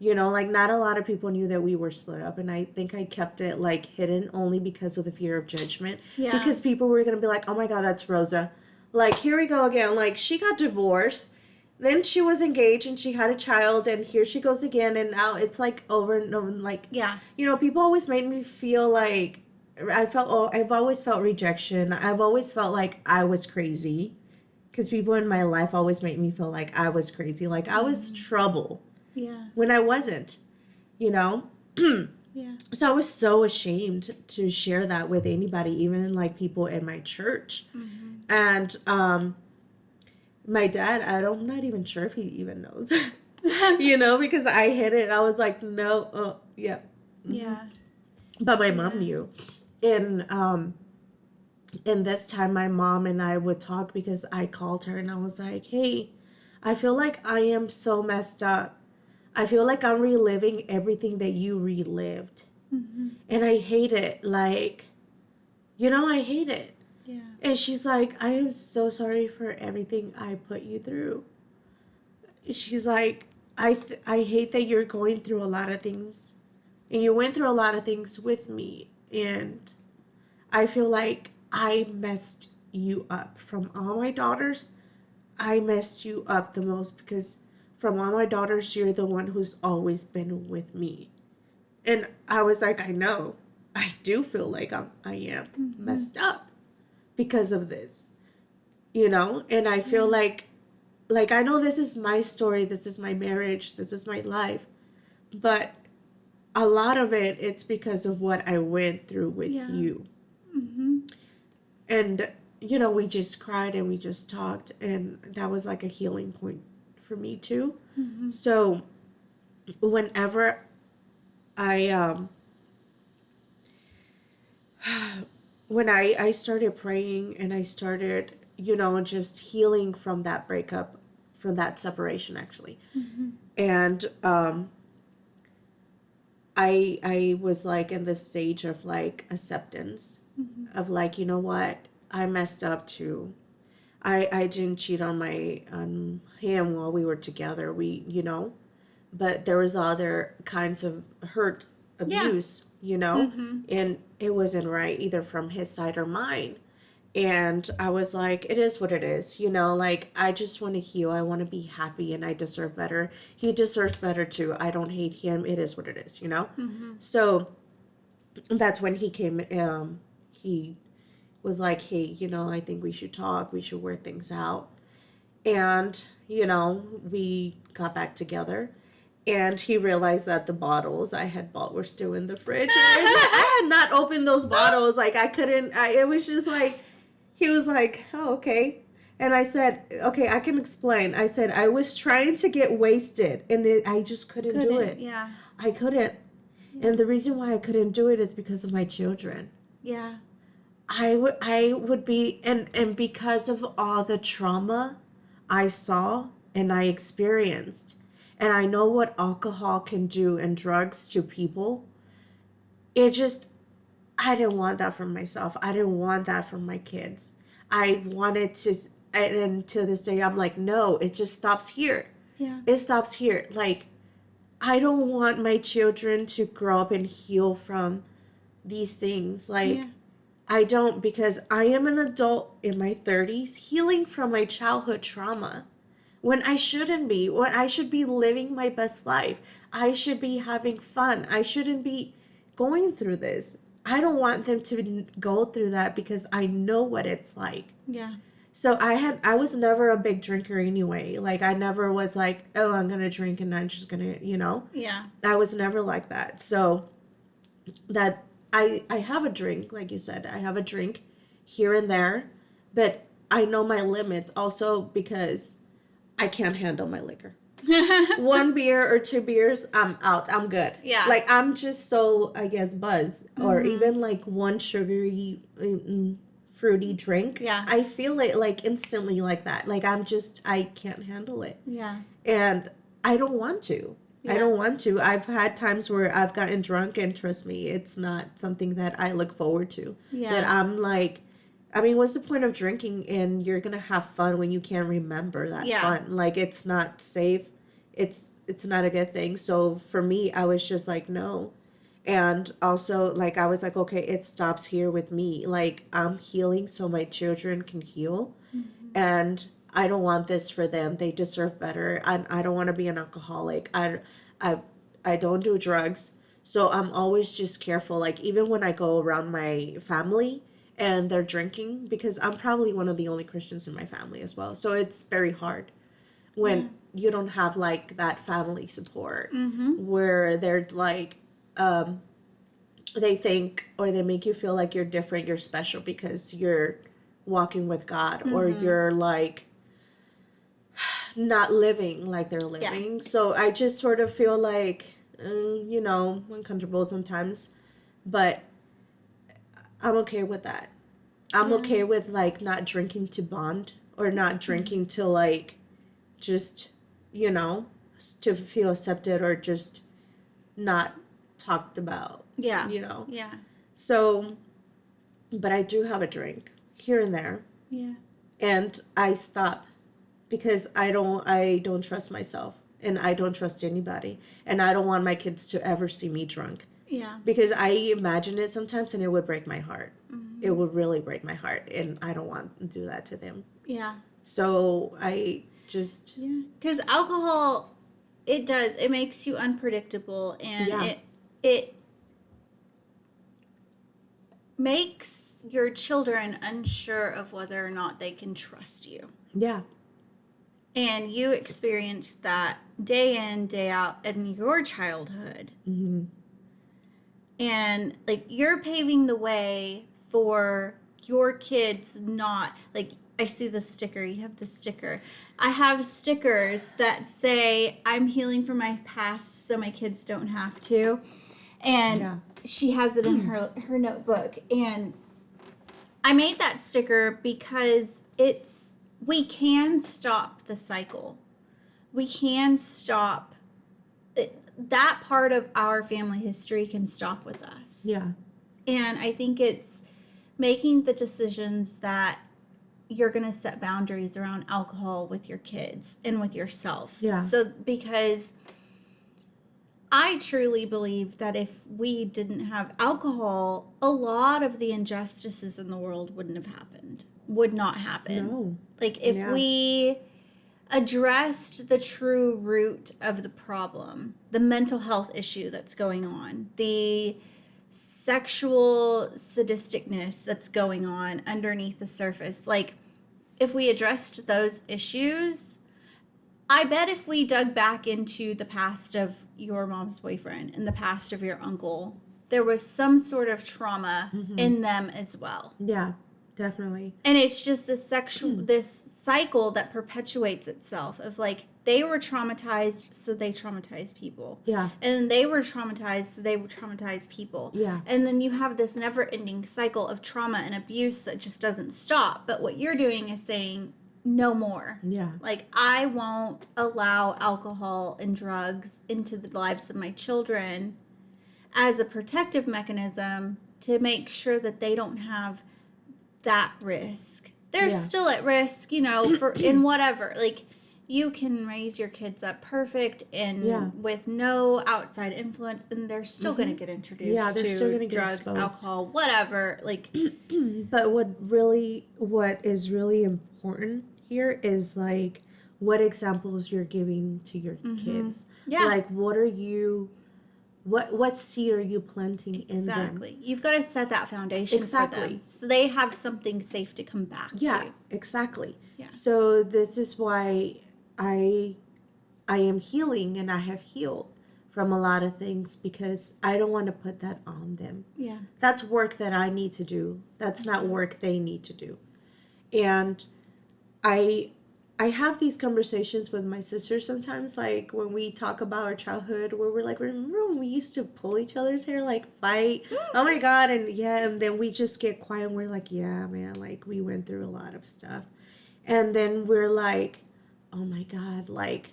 Like not a lot of people knew that we were split up. And I think I kept it like hidden only because of the fear of judgment. Yeah. Because people were going to be like, oh my God, that's Rosa. Like, here we go again. Like, she got divorced. Then she was engaged and she had a child, and here she goes again, and now it's like over and over. Like, Yeah. People always made me feel like I've always felt rejection. I've always felt like I was crazy, because people in my life always made me feel like I was crazy, like I was trouble. Yeah. When I wasn't, Yeah. So I was so ashamed to share that with anybody, even like people in my church. Mm-hmm. And my dad, I'm not even sure if he even knows, because I hid it. I was like, no, yeah. Mm-hmm. Yeah. But my mom knew. And this time my mom and I would talk, because I called her and I was like, hey, I feel like I am so messed up. I feel like I'm reliving everything that you relived. Mm-hmm. And I hate it. Like, I hate it. Yeah. And she's like, I am so sorry for everything I put you through. She's like, I hate that you're going through a lot of things. And you went through a lot of things with me. And I feel like I messed you up. From all my daughters, I messed you up the most, because from all my daughters, you're the one who's always been with me. And I was like, I know. I do feel like I am messed up because of this. And I feel like I know this is my story, this is my marriage, this is my life. But a lot of it's because of what I went through with you. Mm-hmm. And, we just cried and we just talked. And that was like a healing point for me too. Mm-hmm. So whenever when I started praying and I started, just healing from that breakup, from that separation actually. Mm-hmm. And I was like in this stage of like acceptance, of like, you know what, I messed up too. I didn't cheat on him while we were together. But there was other kinds of hurt, abuse, Mm-hmm. and it wasn't right either from his side or mine. And I was like, it is what it is, like I just want to heal. I want to be happy, and I deserve better. He deserves better too. I don't hate him. It is what it is, Mm-hmm. So that's when he came. He was like, hey, I think we should talk. We should work things out. And, we got back together. And he realized that the bottles I had bought were still in the fridge. And I had not opened those bottles. Like, I couldn't. It was just like, he was like, oh, okay. And I said, okay, I can explain. I said, I was trying to get wasted, and I just couldn't do it. Yeah. I couldn't. Yeah. And the reason why I couldn't do it is because of my children. Yeah. I would be, and because of all the trauma I saw and I experienced, and I know what alcohol can do and drugs to people, I didn't want that for myself. I didn't want that for my kids. I wanted to, and to this day, I'm like, no, it just stops here. Yeah. It stops here. Like, I don't want my children to grow up and heal from these things. Like, I don't, because I am an adult in my 30s healing from my childhood trauma, when I shouldn't be. When I should be living my best life. I should be having fun. I shouldn't be going through this. I don't want them to go through that, because I know what it's like. Yeah. So I was never a big drinker anyway. Like I never was like, oh, I'm gonna drink and I'm just gonna, Yeah. I was never like that. So that I have a drink, like you said, I have a drink here and there, but I know my limits also because I can't handle my liquor. One beer or two beers, I'm out. I'm good. Yeah. Like I'm just so, I guess, buzz or even like one sugary, fruity drink. Yeah. I feel it like instantly like that. Like I can't handle it. Yeah. And I don't want to. Yeah. I don't want to. I've had times where I've gotten drunk, and trust me, it's not something that I look forward to. Yeah. That I'm like, I mean, what's the point of drinking and you're gonna have fun when you can't remember that fun? Like it's not safe. It's not a good thing. So for me, I was just like, no. And also, like, I was like, okay, it stops here with me. Like, I'm healing so my children can heal. And I don't want this for them. They deserve better. I don't want to be an alcoholic. I, I don't do drugs. So I'm always just careful. Like, even when I go around my family and they're drinking, because I'm probably one of the only Christians in my family as well. So it's very hard when you don't have, like, that family support where they're like, they think or they make you feel like you're different, you're special because you're walking with God or you're like not living like they're living. Yeah. So I just sort of feel like, uncomfortable sometimes, but I'm okay with that. I'm okay with like not drinking to bond or not drinking to like just, to feel accepted or just not talked about. Yeah. Yeah. So, but I do have a drink here and there. Yeah. And I stop because I don't trust myself and I don't trust anybody and I don't want my kids to ever see me drunk. Yeah. Because I imagine it sometimes and it would break my heart. It would really break my heart and I don't want to do that to them. Yeah. So I just because alcohol, it makes you unpredictable and it makes your children unsure of whether or not they can trust you. Yeah. And you experienced that day in, day out in your childhood. Mm-hmm. And, like, you're paving the way for your kids not, like, I see the sticker. You have the sticker. I have stickers that say, I'm healing from my past so my kids don't have to. And she has it in her notebook. And I made that sticker because we can stop the cycle. We can stop that part of our family history can stop with us. Yeah. And I think it's making the decisions that you're going to set boundaries around alcohol with your kids and with yourself. Yeah. So because I truly believe that if we didn't have alcohol, a lot of the injustices in the world would not happen. No. Like if we addressed the true root of the problem, the mental health issue that's going on, the sexual sadisticness that's going on underneath the surface, like if we addressed those issues, I bet if we dug back into the past of your mom's boyfriend and the past of your uncle, there was some sort of trauma in them as well. Yeah, definitely. And it's just this cycle that perpetuates itself of like, they were traumatized, so they traumatized people. Yeah. And they were traumatized, so they would traumatize people. Yeah. And then you have this never-ending cycle of trauma and abuse that just doesn't stop. But what you're doing is saying, no more. Yeah. Like, I won't allow alcohol and drugs into the lives of my children as a protective mechanism to make sure that they don't have that risk. They're still at risk, for in whatever. Like, you can raise your kids up perfect and with no outside influence, and they're still going to get introduced to drugs, alcohol, whatever. Like, but what is really important here is like what examples you're giving to your kids. Yeah. Like, what are you What seed are you planting in them? Exactly. You've got to set that foundation for them. Exactly. So they have something safe to come back Yeah, to. exactly. Yeah. So this is why I am healing, and I have healed from a lot of things, because I don't want to put that on them. Yeah. That's work that I need to do. That's not work they need to do. And I have these conversations with my sister sometimes, like when we talk about our childhood, where we're like, remember when we used to pull each other's hair, like fight? Oh my God. And yeah, and then we just get quiet and we're like, yeah, man, like we went through a lot of stuff. And then we're like, oh my God, like,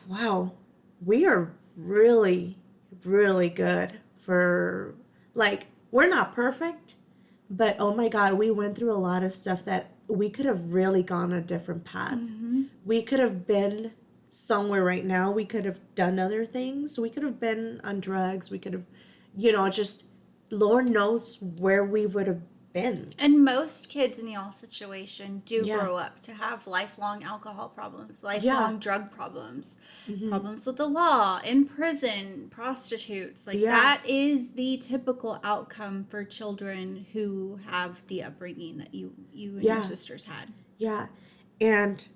wow, we are really, really good for, like, we're not perfect, but oh my God, we went through a lot of stuff that we could have really gone a different path. Mm-hmm. We could have been somewhere right now. We could have done other things. We could have been on drugs. We could have, just Lord knows where we would have been. And most kids in the all situation do Yeah. grow up to have lifelong alcohol problems, lifelong drug problems, problems with the law, in prison, prostitutes. Like that is the typical outcome for children who have the upbringing that you and your sisters had. Yeah. And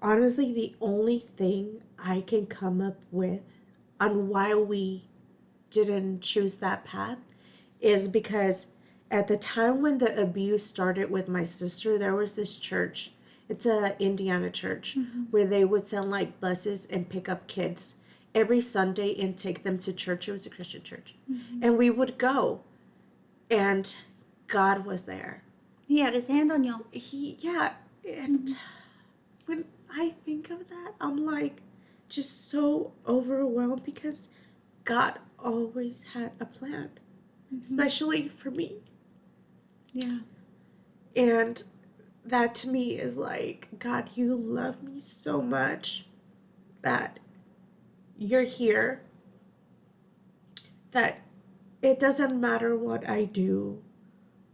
honestly, the only thing I can come up with on why we didn't choose that path is because at the time when the abuse started with my sister, there was this church. It's a Indiana church where they would send like buses and pick up kids every Sunday and take them to church. It was a Christian church. And we would go, and God was there. He had his hand on y'all. And when I think of that, I'm like just so overwhelmed, because God always had a plan, especially for me. Yeah. And that to me is like, God, you love me so much that you're here, that it doesn't matter what I do,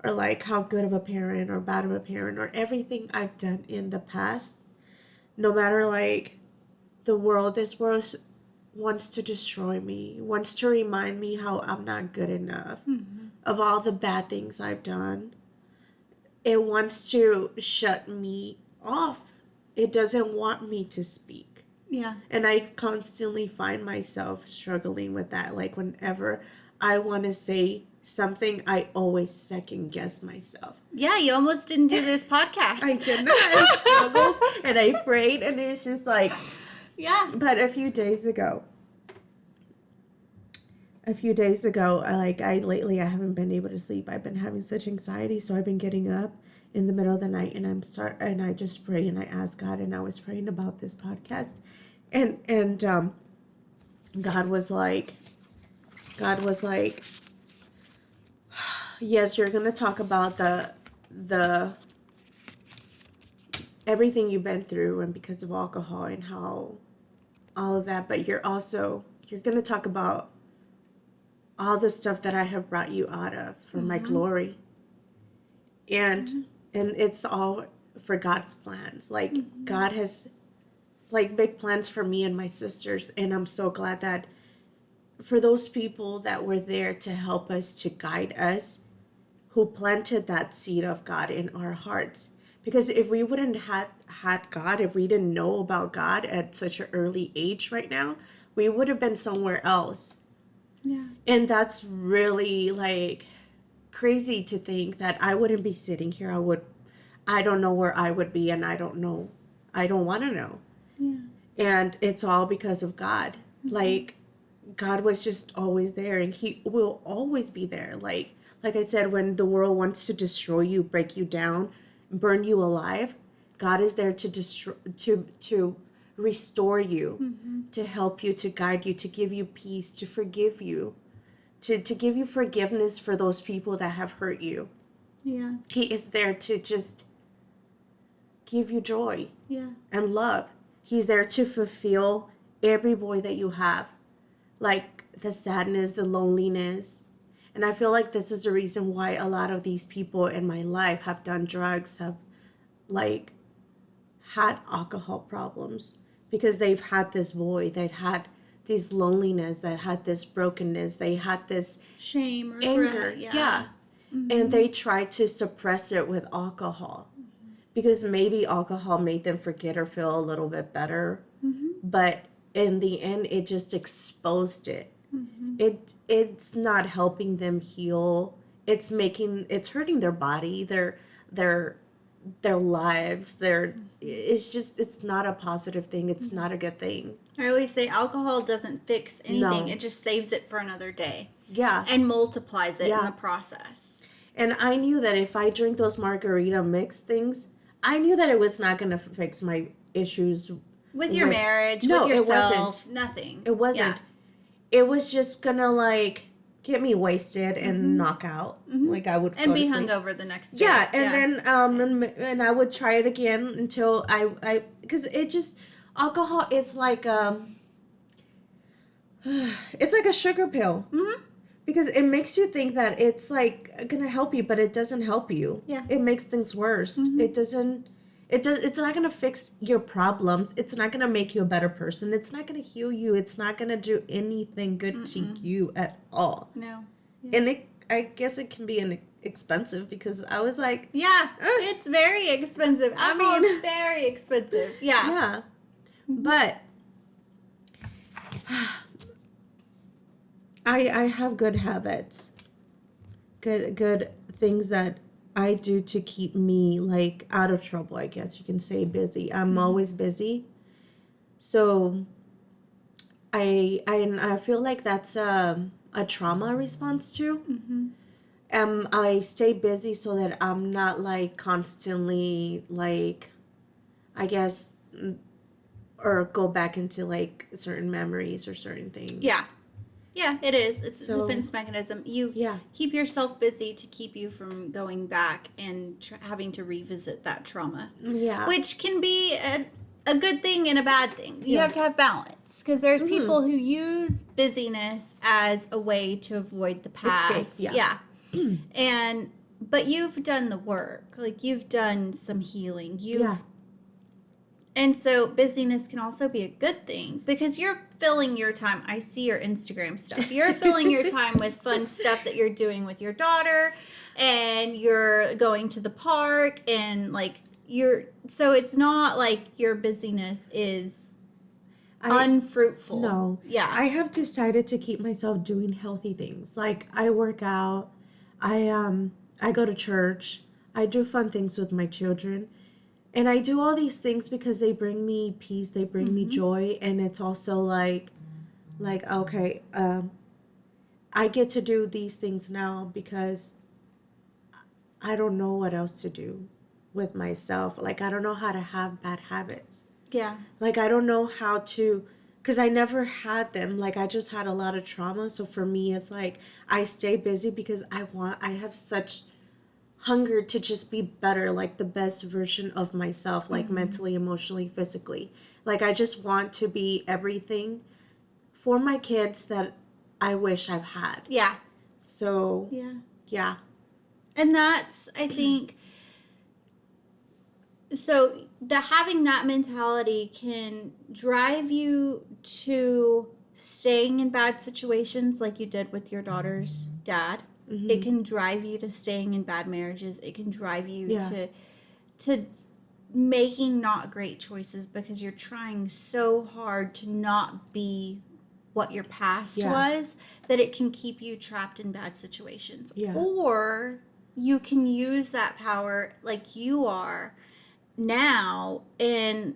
or like how good of a parent or bad of a parent or everything I've done in the past. No matter like this world wants to destroy me, wants to remind me how I'm not good enough, of all the bad things I've done. It wants to shut me off. It doesn't want me to speak. Yeah. And I constantly find myself struggling with that. Like whenever I want to say something, I always second guess myself. Yeah, you almost didn't do this podcast. I didn't. I struggled and I prayed, and it was just like, yeah. But a few days ago, lately I haven't been able to sleep. I've been having such anxiety, so I've been getting up in the middle of the night, and I just pray and I ask God, and I was praying about this podcast, and God was like, yes, you're gonna talk about the everything you've been through, and because of alcohol and how all of that, but you're gonna talk about all the stuff that I have brought you out of for my glory. And it's all for God's plans. Like God has like big plans for me and my sisters, and I'm so glad that for those people that were there to help us, to guide us, who planted that seed of God in our hearts. Because if we wouldn't have had God, if we didn't know about God at such an early age right now, we would have been somewhere else. Yeah. And that's really like crazy to think that I wouldn't be sitting here. I don't know where I would be, and I don't want to know. Yeah. And it's all because of God. Like God was just always there, and he will always be there. Like I said, when the world wants to destroy you, break you down, burn you alive, God is there to destroy, to restore you, to help you, to guide you, to give you peace, to forgive you, to give you forgiveness for those people that have hurt you. Yeah. He is there to just give you joy and love. He's there to fulfill every void that you have, like the sadness, the loneliness. And I feel like this is the reason why a lot of these people in my life have done drugs, have like had alcohol problems, because they've had this void, they've had this loneliness, that had this brokenness, they had this Shame, regret, anger. yeah. And they tried to suppress it with alcohol because maybe alcohol made them forget or feel a little bit better. But in the end, it just exposed it. It's not helping them heal. It's hurting their body, their lives. It's not a positive thing. It's not a good thing. I always say alcohol doesn't fix anything. No. It just saves it for another day. Yeah. And multiplies it in Yeah. the process. And I knew that if I drink those margarita mix things, I knew that it was not going to fix my issues With your marriage, No, with yourself, it wasn't. nothing. It wasn't. It was just going to like get me wasted and knock out. Like I would And go be to sleep. hungover the next day. Yeah, and then and I would try it again until I because it just alcohol is like it's like a sugar pill. Because it makes you think that it's like gonna help you, but it doesn't help you. Yeah. It makes things worse. It's not gonna fix your problems. It's not gonna make you a better person. It's not gonna heal you. It's not gonna do anything good to you at all. No. Yeah. And I guess it can be expensive because I was like, Yeah, it's very expensive. Alcohol is very expensive. Yeah. yeah. But I have good habits. Good things that I do to keep me like out of trouble, I guess you can say busy. I'm always busy. So I feel like that's a trauma response too. I stay busy so that I'm not like constantly like, I guess, or go back into like certain memories or certain things. Yeah. Yeah, it is. It's a So- defense mechanism. You Yeah. keep yourself busy to keep you from going back and having to revisit that trauma, Yeah. which can be a good thing and a bad thing. You Yeah. have to have balance because there's people who use busyness as a way to avoid the past. Escape, yeah. But you've done the work. Like you've done some healing. Yeah. And so busyness can also be a good thing because you're filling your time. I see your Instagram stuff. You're filling your time with fun stuff that you're doing with your daughter, and you're going to the park, and like so it's not like your busyness is unfruitful. No. Yeah. I have decided to keep myself doing healthy things. Like I work out, I go to church, I do fun things with my children. And I do all these things because they bring me peace, they bring me joy, and it's also like okay, I get to do these things now because I don't know what else to do with myself. Like I don't know how to have bad habits. Yeah. Like I don't know how to, because I never had them. Like I just had a lot of trauma. So for me, it's like I stay busy because I have such hunger to just be better, like the best version of myself, like mentally, emotionally, physically. Like I just want to be everything for my kids that I wish I've had. Yeah. So Yeah. And that's, I think, so having that mentality can drive you to staying in bad situations like you did with your daughter's dad. It can drive you to staying in bad marriages. It can drive you to making not great choices because you're trying so hard to not be what your past was, that it can keep you trapped in bad situations. Yeah. Or you can use that power like you are now in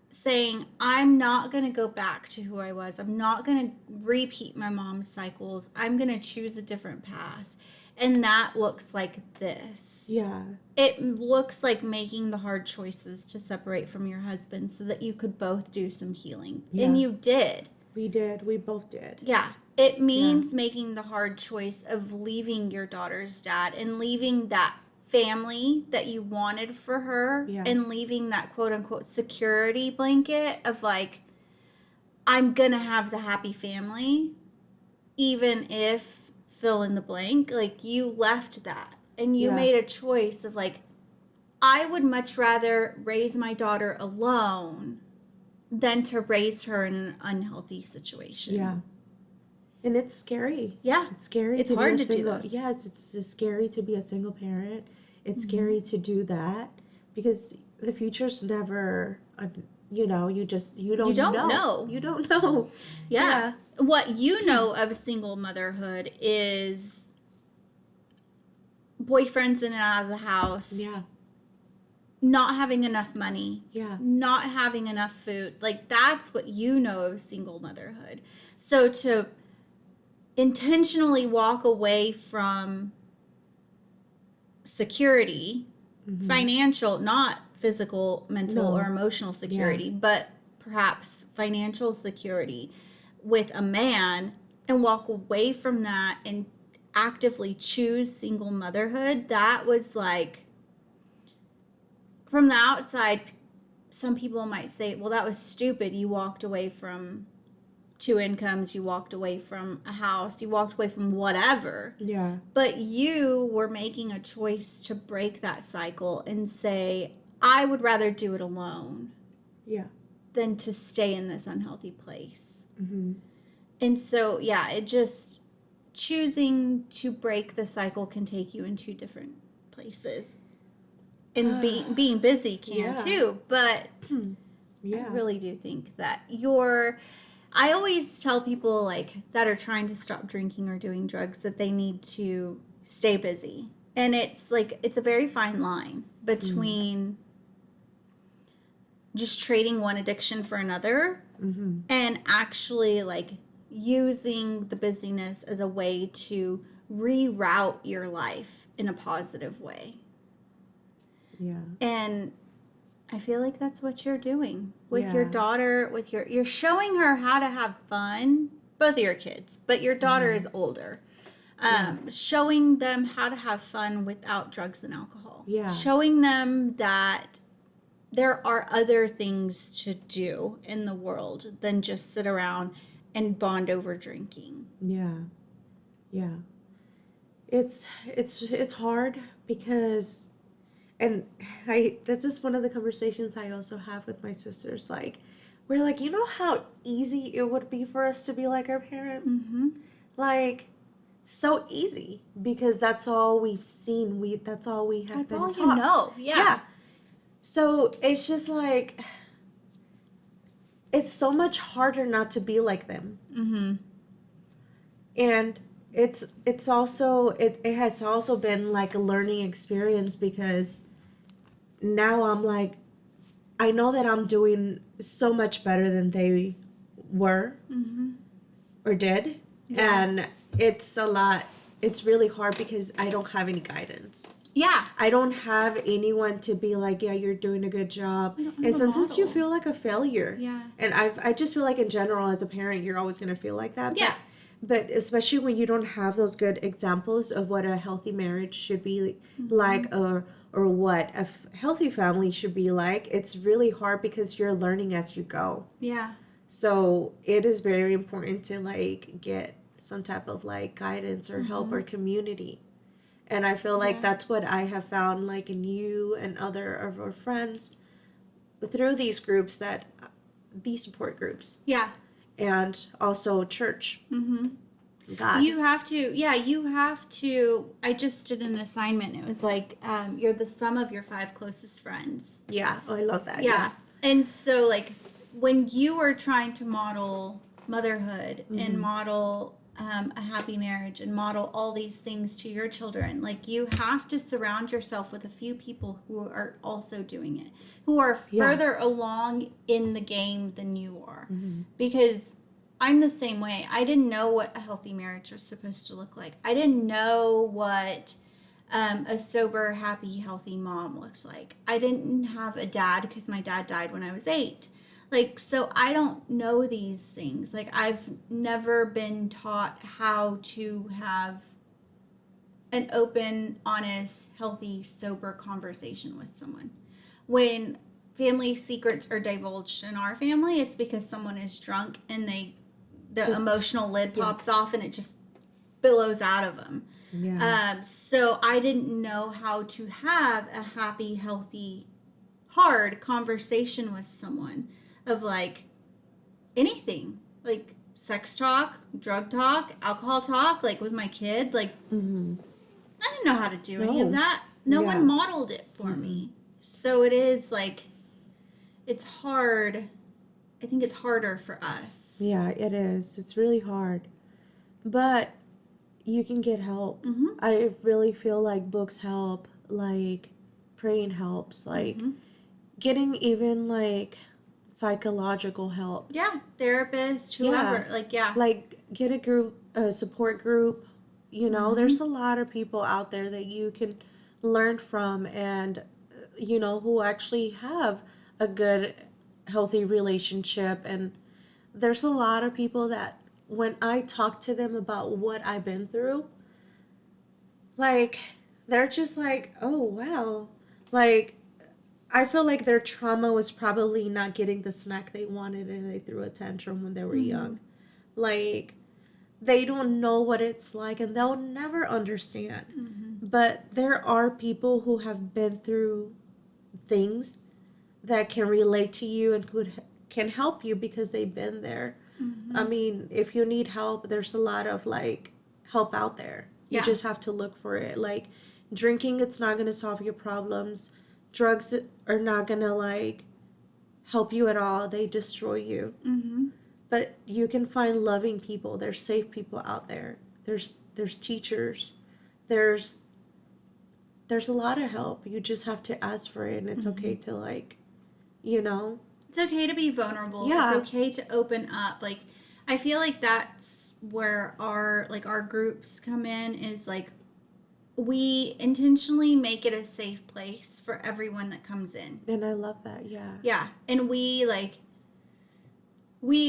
saying, I'm not going to go back to who I was. I'm not going to repeat my mom's cycles. I'm going to choose a different path. And that looks like this. Yeah. It looks like making the hard choices to separate from your husband so that you could both do some healing. Yeah. And you did. We did. We both did. Yeah. It means making the hard choice of leaving your daughter's dad and leaving that family that you wanted for her and leaving that quote unquote security blanket of like, I'm gonna have the happy family even if fill in the blank. Like you left that and you made a choice of like, I would much rather raise my daughter alone than to raise her in an unhealthy situation. Yeah. And it's scary. Yeah. It's scary. It's to hard be a to do single. those. Yes, it's scary to be a single parent. It's Mm-hmm. scary to do that because the future's never, you know, you don't You don't know. You don't know. Yeah. What you know of single motherhood is boyfriends in and out of the house. Yeah. Not having enough money. Yeah. Not having enough food. Like, that's what you know of single motherhood. So to intentionally walk away from security, financial, not physical, mental, No. or emotional security, but perhaps financial security with a man, and walk away from that and actively choose single motherhood, that was like, from the outside, some people might say, well, that was stupid. You walked away from 2 incomes, you walked away from a house, you walked away from whatever. Yeah. But you were making a choice to break that cycle and say, I would rather do it alone Yeah. than to stay in this unhealthy place. Mm-hmm. And so, yeah, it just, choosing to break the cycle can take you in 2 different places. And being busy can too. But Yeah. I really do think that I always tell people like that are trying to stop drinking or doing drugs that they need to stay busy. And it's like, it's a very fine line between just trading one addiction for another and actually like using the busyness as a way to reroute your life in a positive way. Yeah. And I feel like that's what you're doing with your Yeah. daughter, you're showing her how to have fun, both of your kids, but your daughter is older. Showing them how to have fun without drugs and alcohol. Yeah. Showing them that there are other things to do in the world than just sit around and bond over drinking. Yeah. Yeah. It's hard because, and this is one of the conversations I also have with my sisters. Like, we're like, you know how easy it would be for us to be like our parents? Mm-hmm. Like, so easy because that's all we've seen. That's all we have That's been all taught. you know. Yeah. So it's just like, it's so much harder not to be like them. Mm-hmm. And it's also, it has also been like a learning experience because now I'm like, I know that I'm doing so much better than they were or did. Yeah. And it's a lot, it's really hard because I don't have any guidance. Yeah. I don't have anyone to be like, yeah, you're doing a good job. You don't have And a sometimes you model. feel like a failure. Yeah. And I just feel like in general as a parent, you're always going to feel like that. Yeah. But especially when you don't have those good examples of what a healthy marriage should be like or what a healthy family should be like, it's really hard because you're learning as you go. Yeah. So it is very important to like get some type of like guidance or help or community. And I feel like that's what I have found like in you and other of our friends through these groups, that these support groups. Yeah. And also church. Mm-hmm. God. You have to, I just did an assignment. It was like, you're the sum of your 5 closest friends. Yeah. Oh, I love that. Yeah. And so, like, when you are trying to model motherhood and model a happy marriage and model all these things to your children, like, you have to surround yourself with a few people who are also doing it, who are further along in the game than you are. Because I'm the same way. I didn't know what a healthy marriage was supposed to look like. I didn't know what a sober, happy, healthy mom looked like. I didn't have a dad because my dad died when I was 8. Like, so I don't know these things. Like, I've never been taught how to have an open, honest, healthy, sober conversation with someone. When family secrets are divulged in our family, it's because someone is drunk and the emotional lid pops off and it just billows out of them. Yeah. So I didn't know how to have a happy, healthy, hard conversation with someone of like anything, like sex talk, drug talk, alcohol talk, like with my kid. Like, Mm-hmm. I didn't know how to do any of No. that. No Yeah. one modeled it for me. So it is like, it's hard. I think it's harder for us. Yeah, it is. It's really hard. But you can get help. Mm-hmm. I really feel like books help, like praying helps, like Mm-hmm. getting even like psychological help. Yeah, therapist, whoever. Yeah. Like, yeah. Like get a group, a support group. You know, Mm-hmm. there's a lot of people out there that you can learn from and, you know, who actually have a good, healthy relationship. And there's a lot of people that when I talk to them about what I've been through, like, they're just like, oh, wow. Like, I feel like their trauma was probably not getting the snack they wanted and they threw a tantrum when they were Mm-hmm. young. Like, they don't know what it's like and they'll never understand. Mm-hmm. But there are people who have been through things that can relate to you and can help you because they've been there. Mm-hmm. I mean, if you need help, there's a lot of like help out there. You Yeah. just have to look for it. Like drinking, it's not going to solve your problems. Drugs are not going to like help you at all. They destroy you. Mm-hmm. But you can find loving people. There's safe people out there. There's teachers. There's a lot of help. You just have to ask for it and it's okay to like, you know. It's okay to be vulnerable. Yeah. It's okay to open up. Like, I feel like that's where our groups come in, is like, we intentionally make it a safe place for everyone that comes in. And I love that. Yeah. Yeah. And we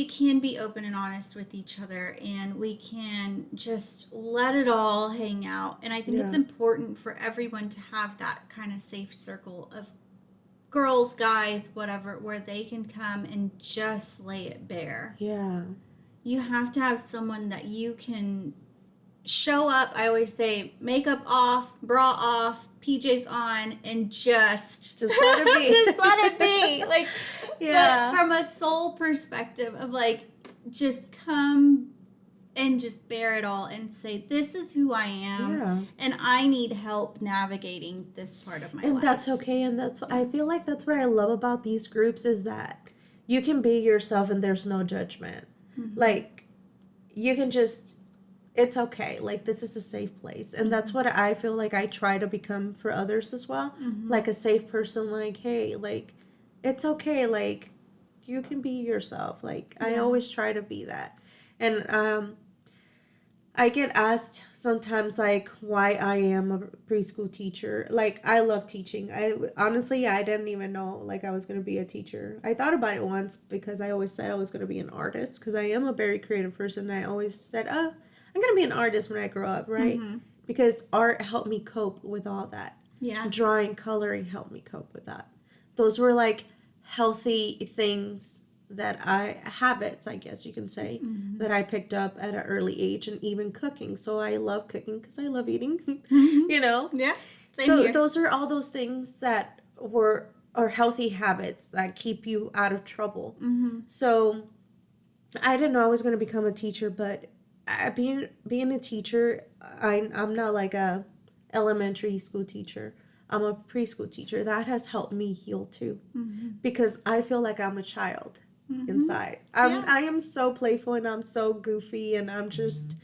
can be open and honest with each other, and we can just let it all hang out. And I think it's important for everyone to have that kind of safe circle of girls, guys, whatever, where they can come and just lay it bare. Yeah. You have to have someone that you can show up. I always say makeup off, bra off, PJs on, and just let it be. just let it be. Like, Yeah. but from a soul perspective of like, just come and just bear it all and say, this is who I am. Yeah. And I need help navigating this part of my life. And that's okay. And that's what I feel like that's what I love about these groups is that you can be yourself and there's no judgment. Mm-hmm. Like you can just, it's okay. Like this is a safe place. And that's what I feel like I try to become for others as well. Mm-hmm. Like a safe person, like, hey, like it's okay. Like you can be yourself. Like I always try to be that. And I get asked sometimes like why I am a preschool teacher. Like I love teaching. I honestly I didn't even know like I was going to be a teacher. I thought about it once because I always said I was going to be an artist because I am a very creative person. I always said, "Oh, I'm going to be an artist when I grow up," right? Mm-hmm. Because art helped me cope with all that. Yeah. Drawing, coloring helped me cope with that. Those were like healthy things that habits, I guess you can say, that I picked up at an early age, and even cooking. So I love cooking because I love eating, you know? Yeah. So those are all those things that are healthy habits that keep you out of trouble. Mm-hmm. So I didn't know I was going to become a teacher, but being a teacher, I'm not like a elementary school teacher. I'm a preschool teacher. That has helped me heal too, because I feel like I'm a child inside. I am so playful and I'm so goofy and I'm just,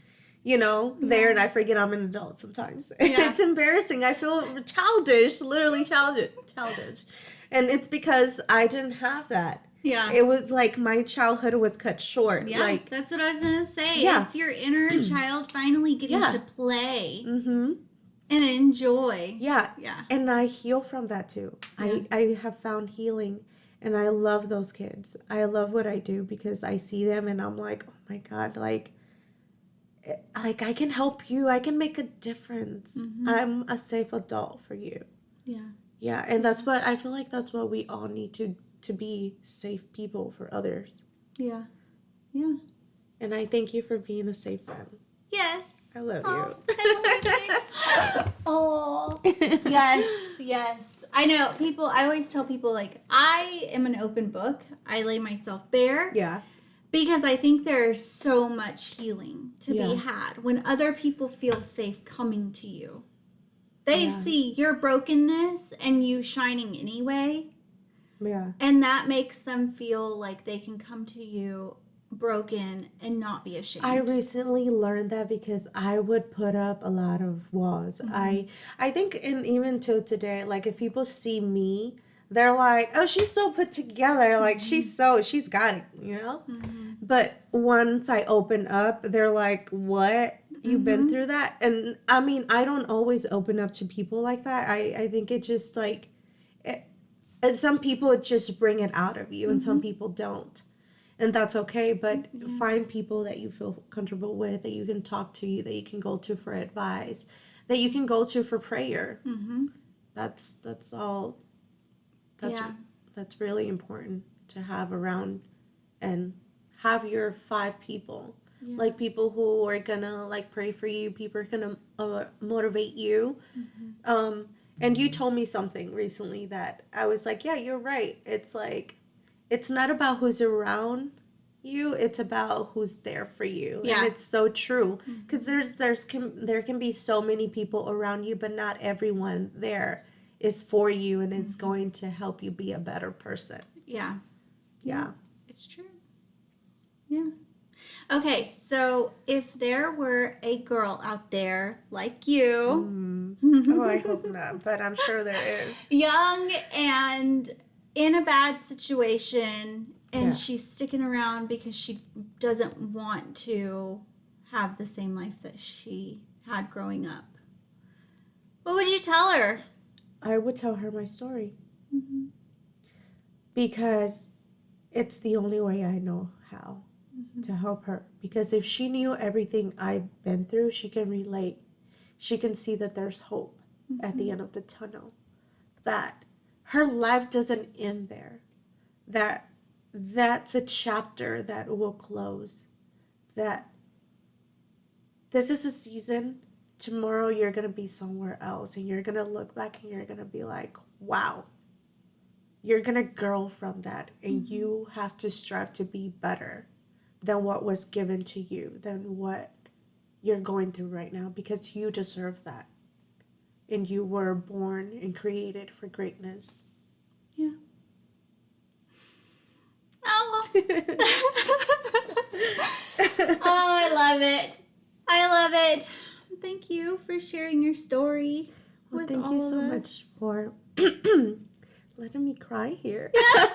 there, and I forget I'm an adult sometimes. Yeah. It's embarrassing. I feel childish, literally childish. And it's because I didn't have that. Yeah. It was like my childhood was cut short. Yeah, like, that's what I was going to say. Yeah. It's your inner child finally getting Yeah. to play mm-hmm. and enjoy. Yeah. Yeah. And I heal from that too. Yeah. I have found healing, and I love those kids. I love what I do because I see them and I'm like, oh my God, like I can help you. I can make a difference. Mm-hmm. I'm a safe adult for you. Yeah. Yeah. And that's what I feel like that's what we all need to be safe people for others. Yeah. Yeah. And I thank you for being a safe friend. Yes. I love Oh, you. I love you. Oh, yes. I know people, I always tell people, like, I am an open book. I lay myself bare. Yeah. Because I think there's so much healing to Yeah. be had when other people feel safe coming to you. They Yeah. see your brokenness and you shining anyway. Yeah. And that makes them feel like they can come to you broken and not be ashamed. I recently learned that because I would put up a lot of walls. I think, and even till today, like if people see me, they're like, "Oh, she's so put together. Like she's got it, you know." But once I open up, they're like, "What? You've been through that?" And I mean, I don't always open up to people like that. I think it just like, and some people just bring it out of you, and some people don't. And that's okay, but find people that you feel comfortable with, that you can talk to, that you can go to for advice, that you can go to for prayer. That's all. That's really important to have around, and have your 5 people, like people who are gonna like pray for you, people are gonna motivate you. And you told me something recently that I was like, yeah, you're right. It's like, it's not about who's around you, it's about who's there for you. Yeah. And it's so true, because there can be so many people around you, but not everyone there is for you and is going to help you be a better person. Yeah. Yeah. It's true. Yeah. Okay, so if there were a girl out there like you, Oh, I hope not, but I'm sure there is. young and in a bad situation, and she's sticking around because she doesn't want to have the same life that she had growing up, what would you tell her? I would tell her my story. Because it's the only way I know how to help her. Because if she knew everything I've been through, she can relate. She can see that there's hope at the end of the tunnel. That her life doesn't end there. That's a chapter that will close. That this is a season. Tomorrow you're going to be somewhere else. And you're going to look back and you're going to be like, wow. You're going to grow from that. And you have to strive to be better than what was given to you, than what you're going through right now, because you deserve that. And you were born and created for greatness. Yeah. Oh. Oh, I love it. Thank you for sharing your story. Well, with thank all you so of us. much for letting me cry here. Yes.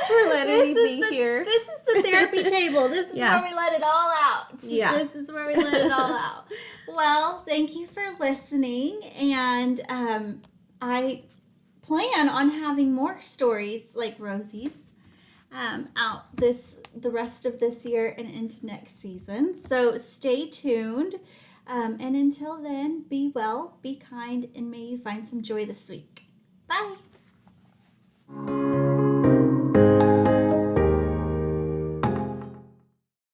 For letting me be here. This is the therapy table. This is where we let it all out. Yeah. This is where we let it all out. Well, thank you for listening. And I plan on having more stories like Rosie's out the rest of this year and into next season. So stay tuned. And until then, be well, be kind, and may you find some joy this week. Bye.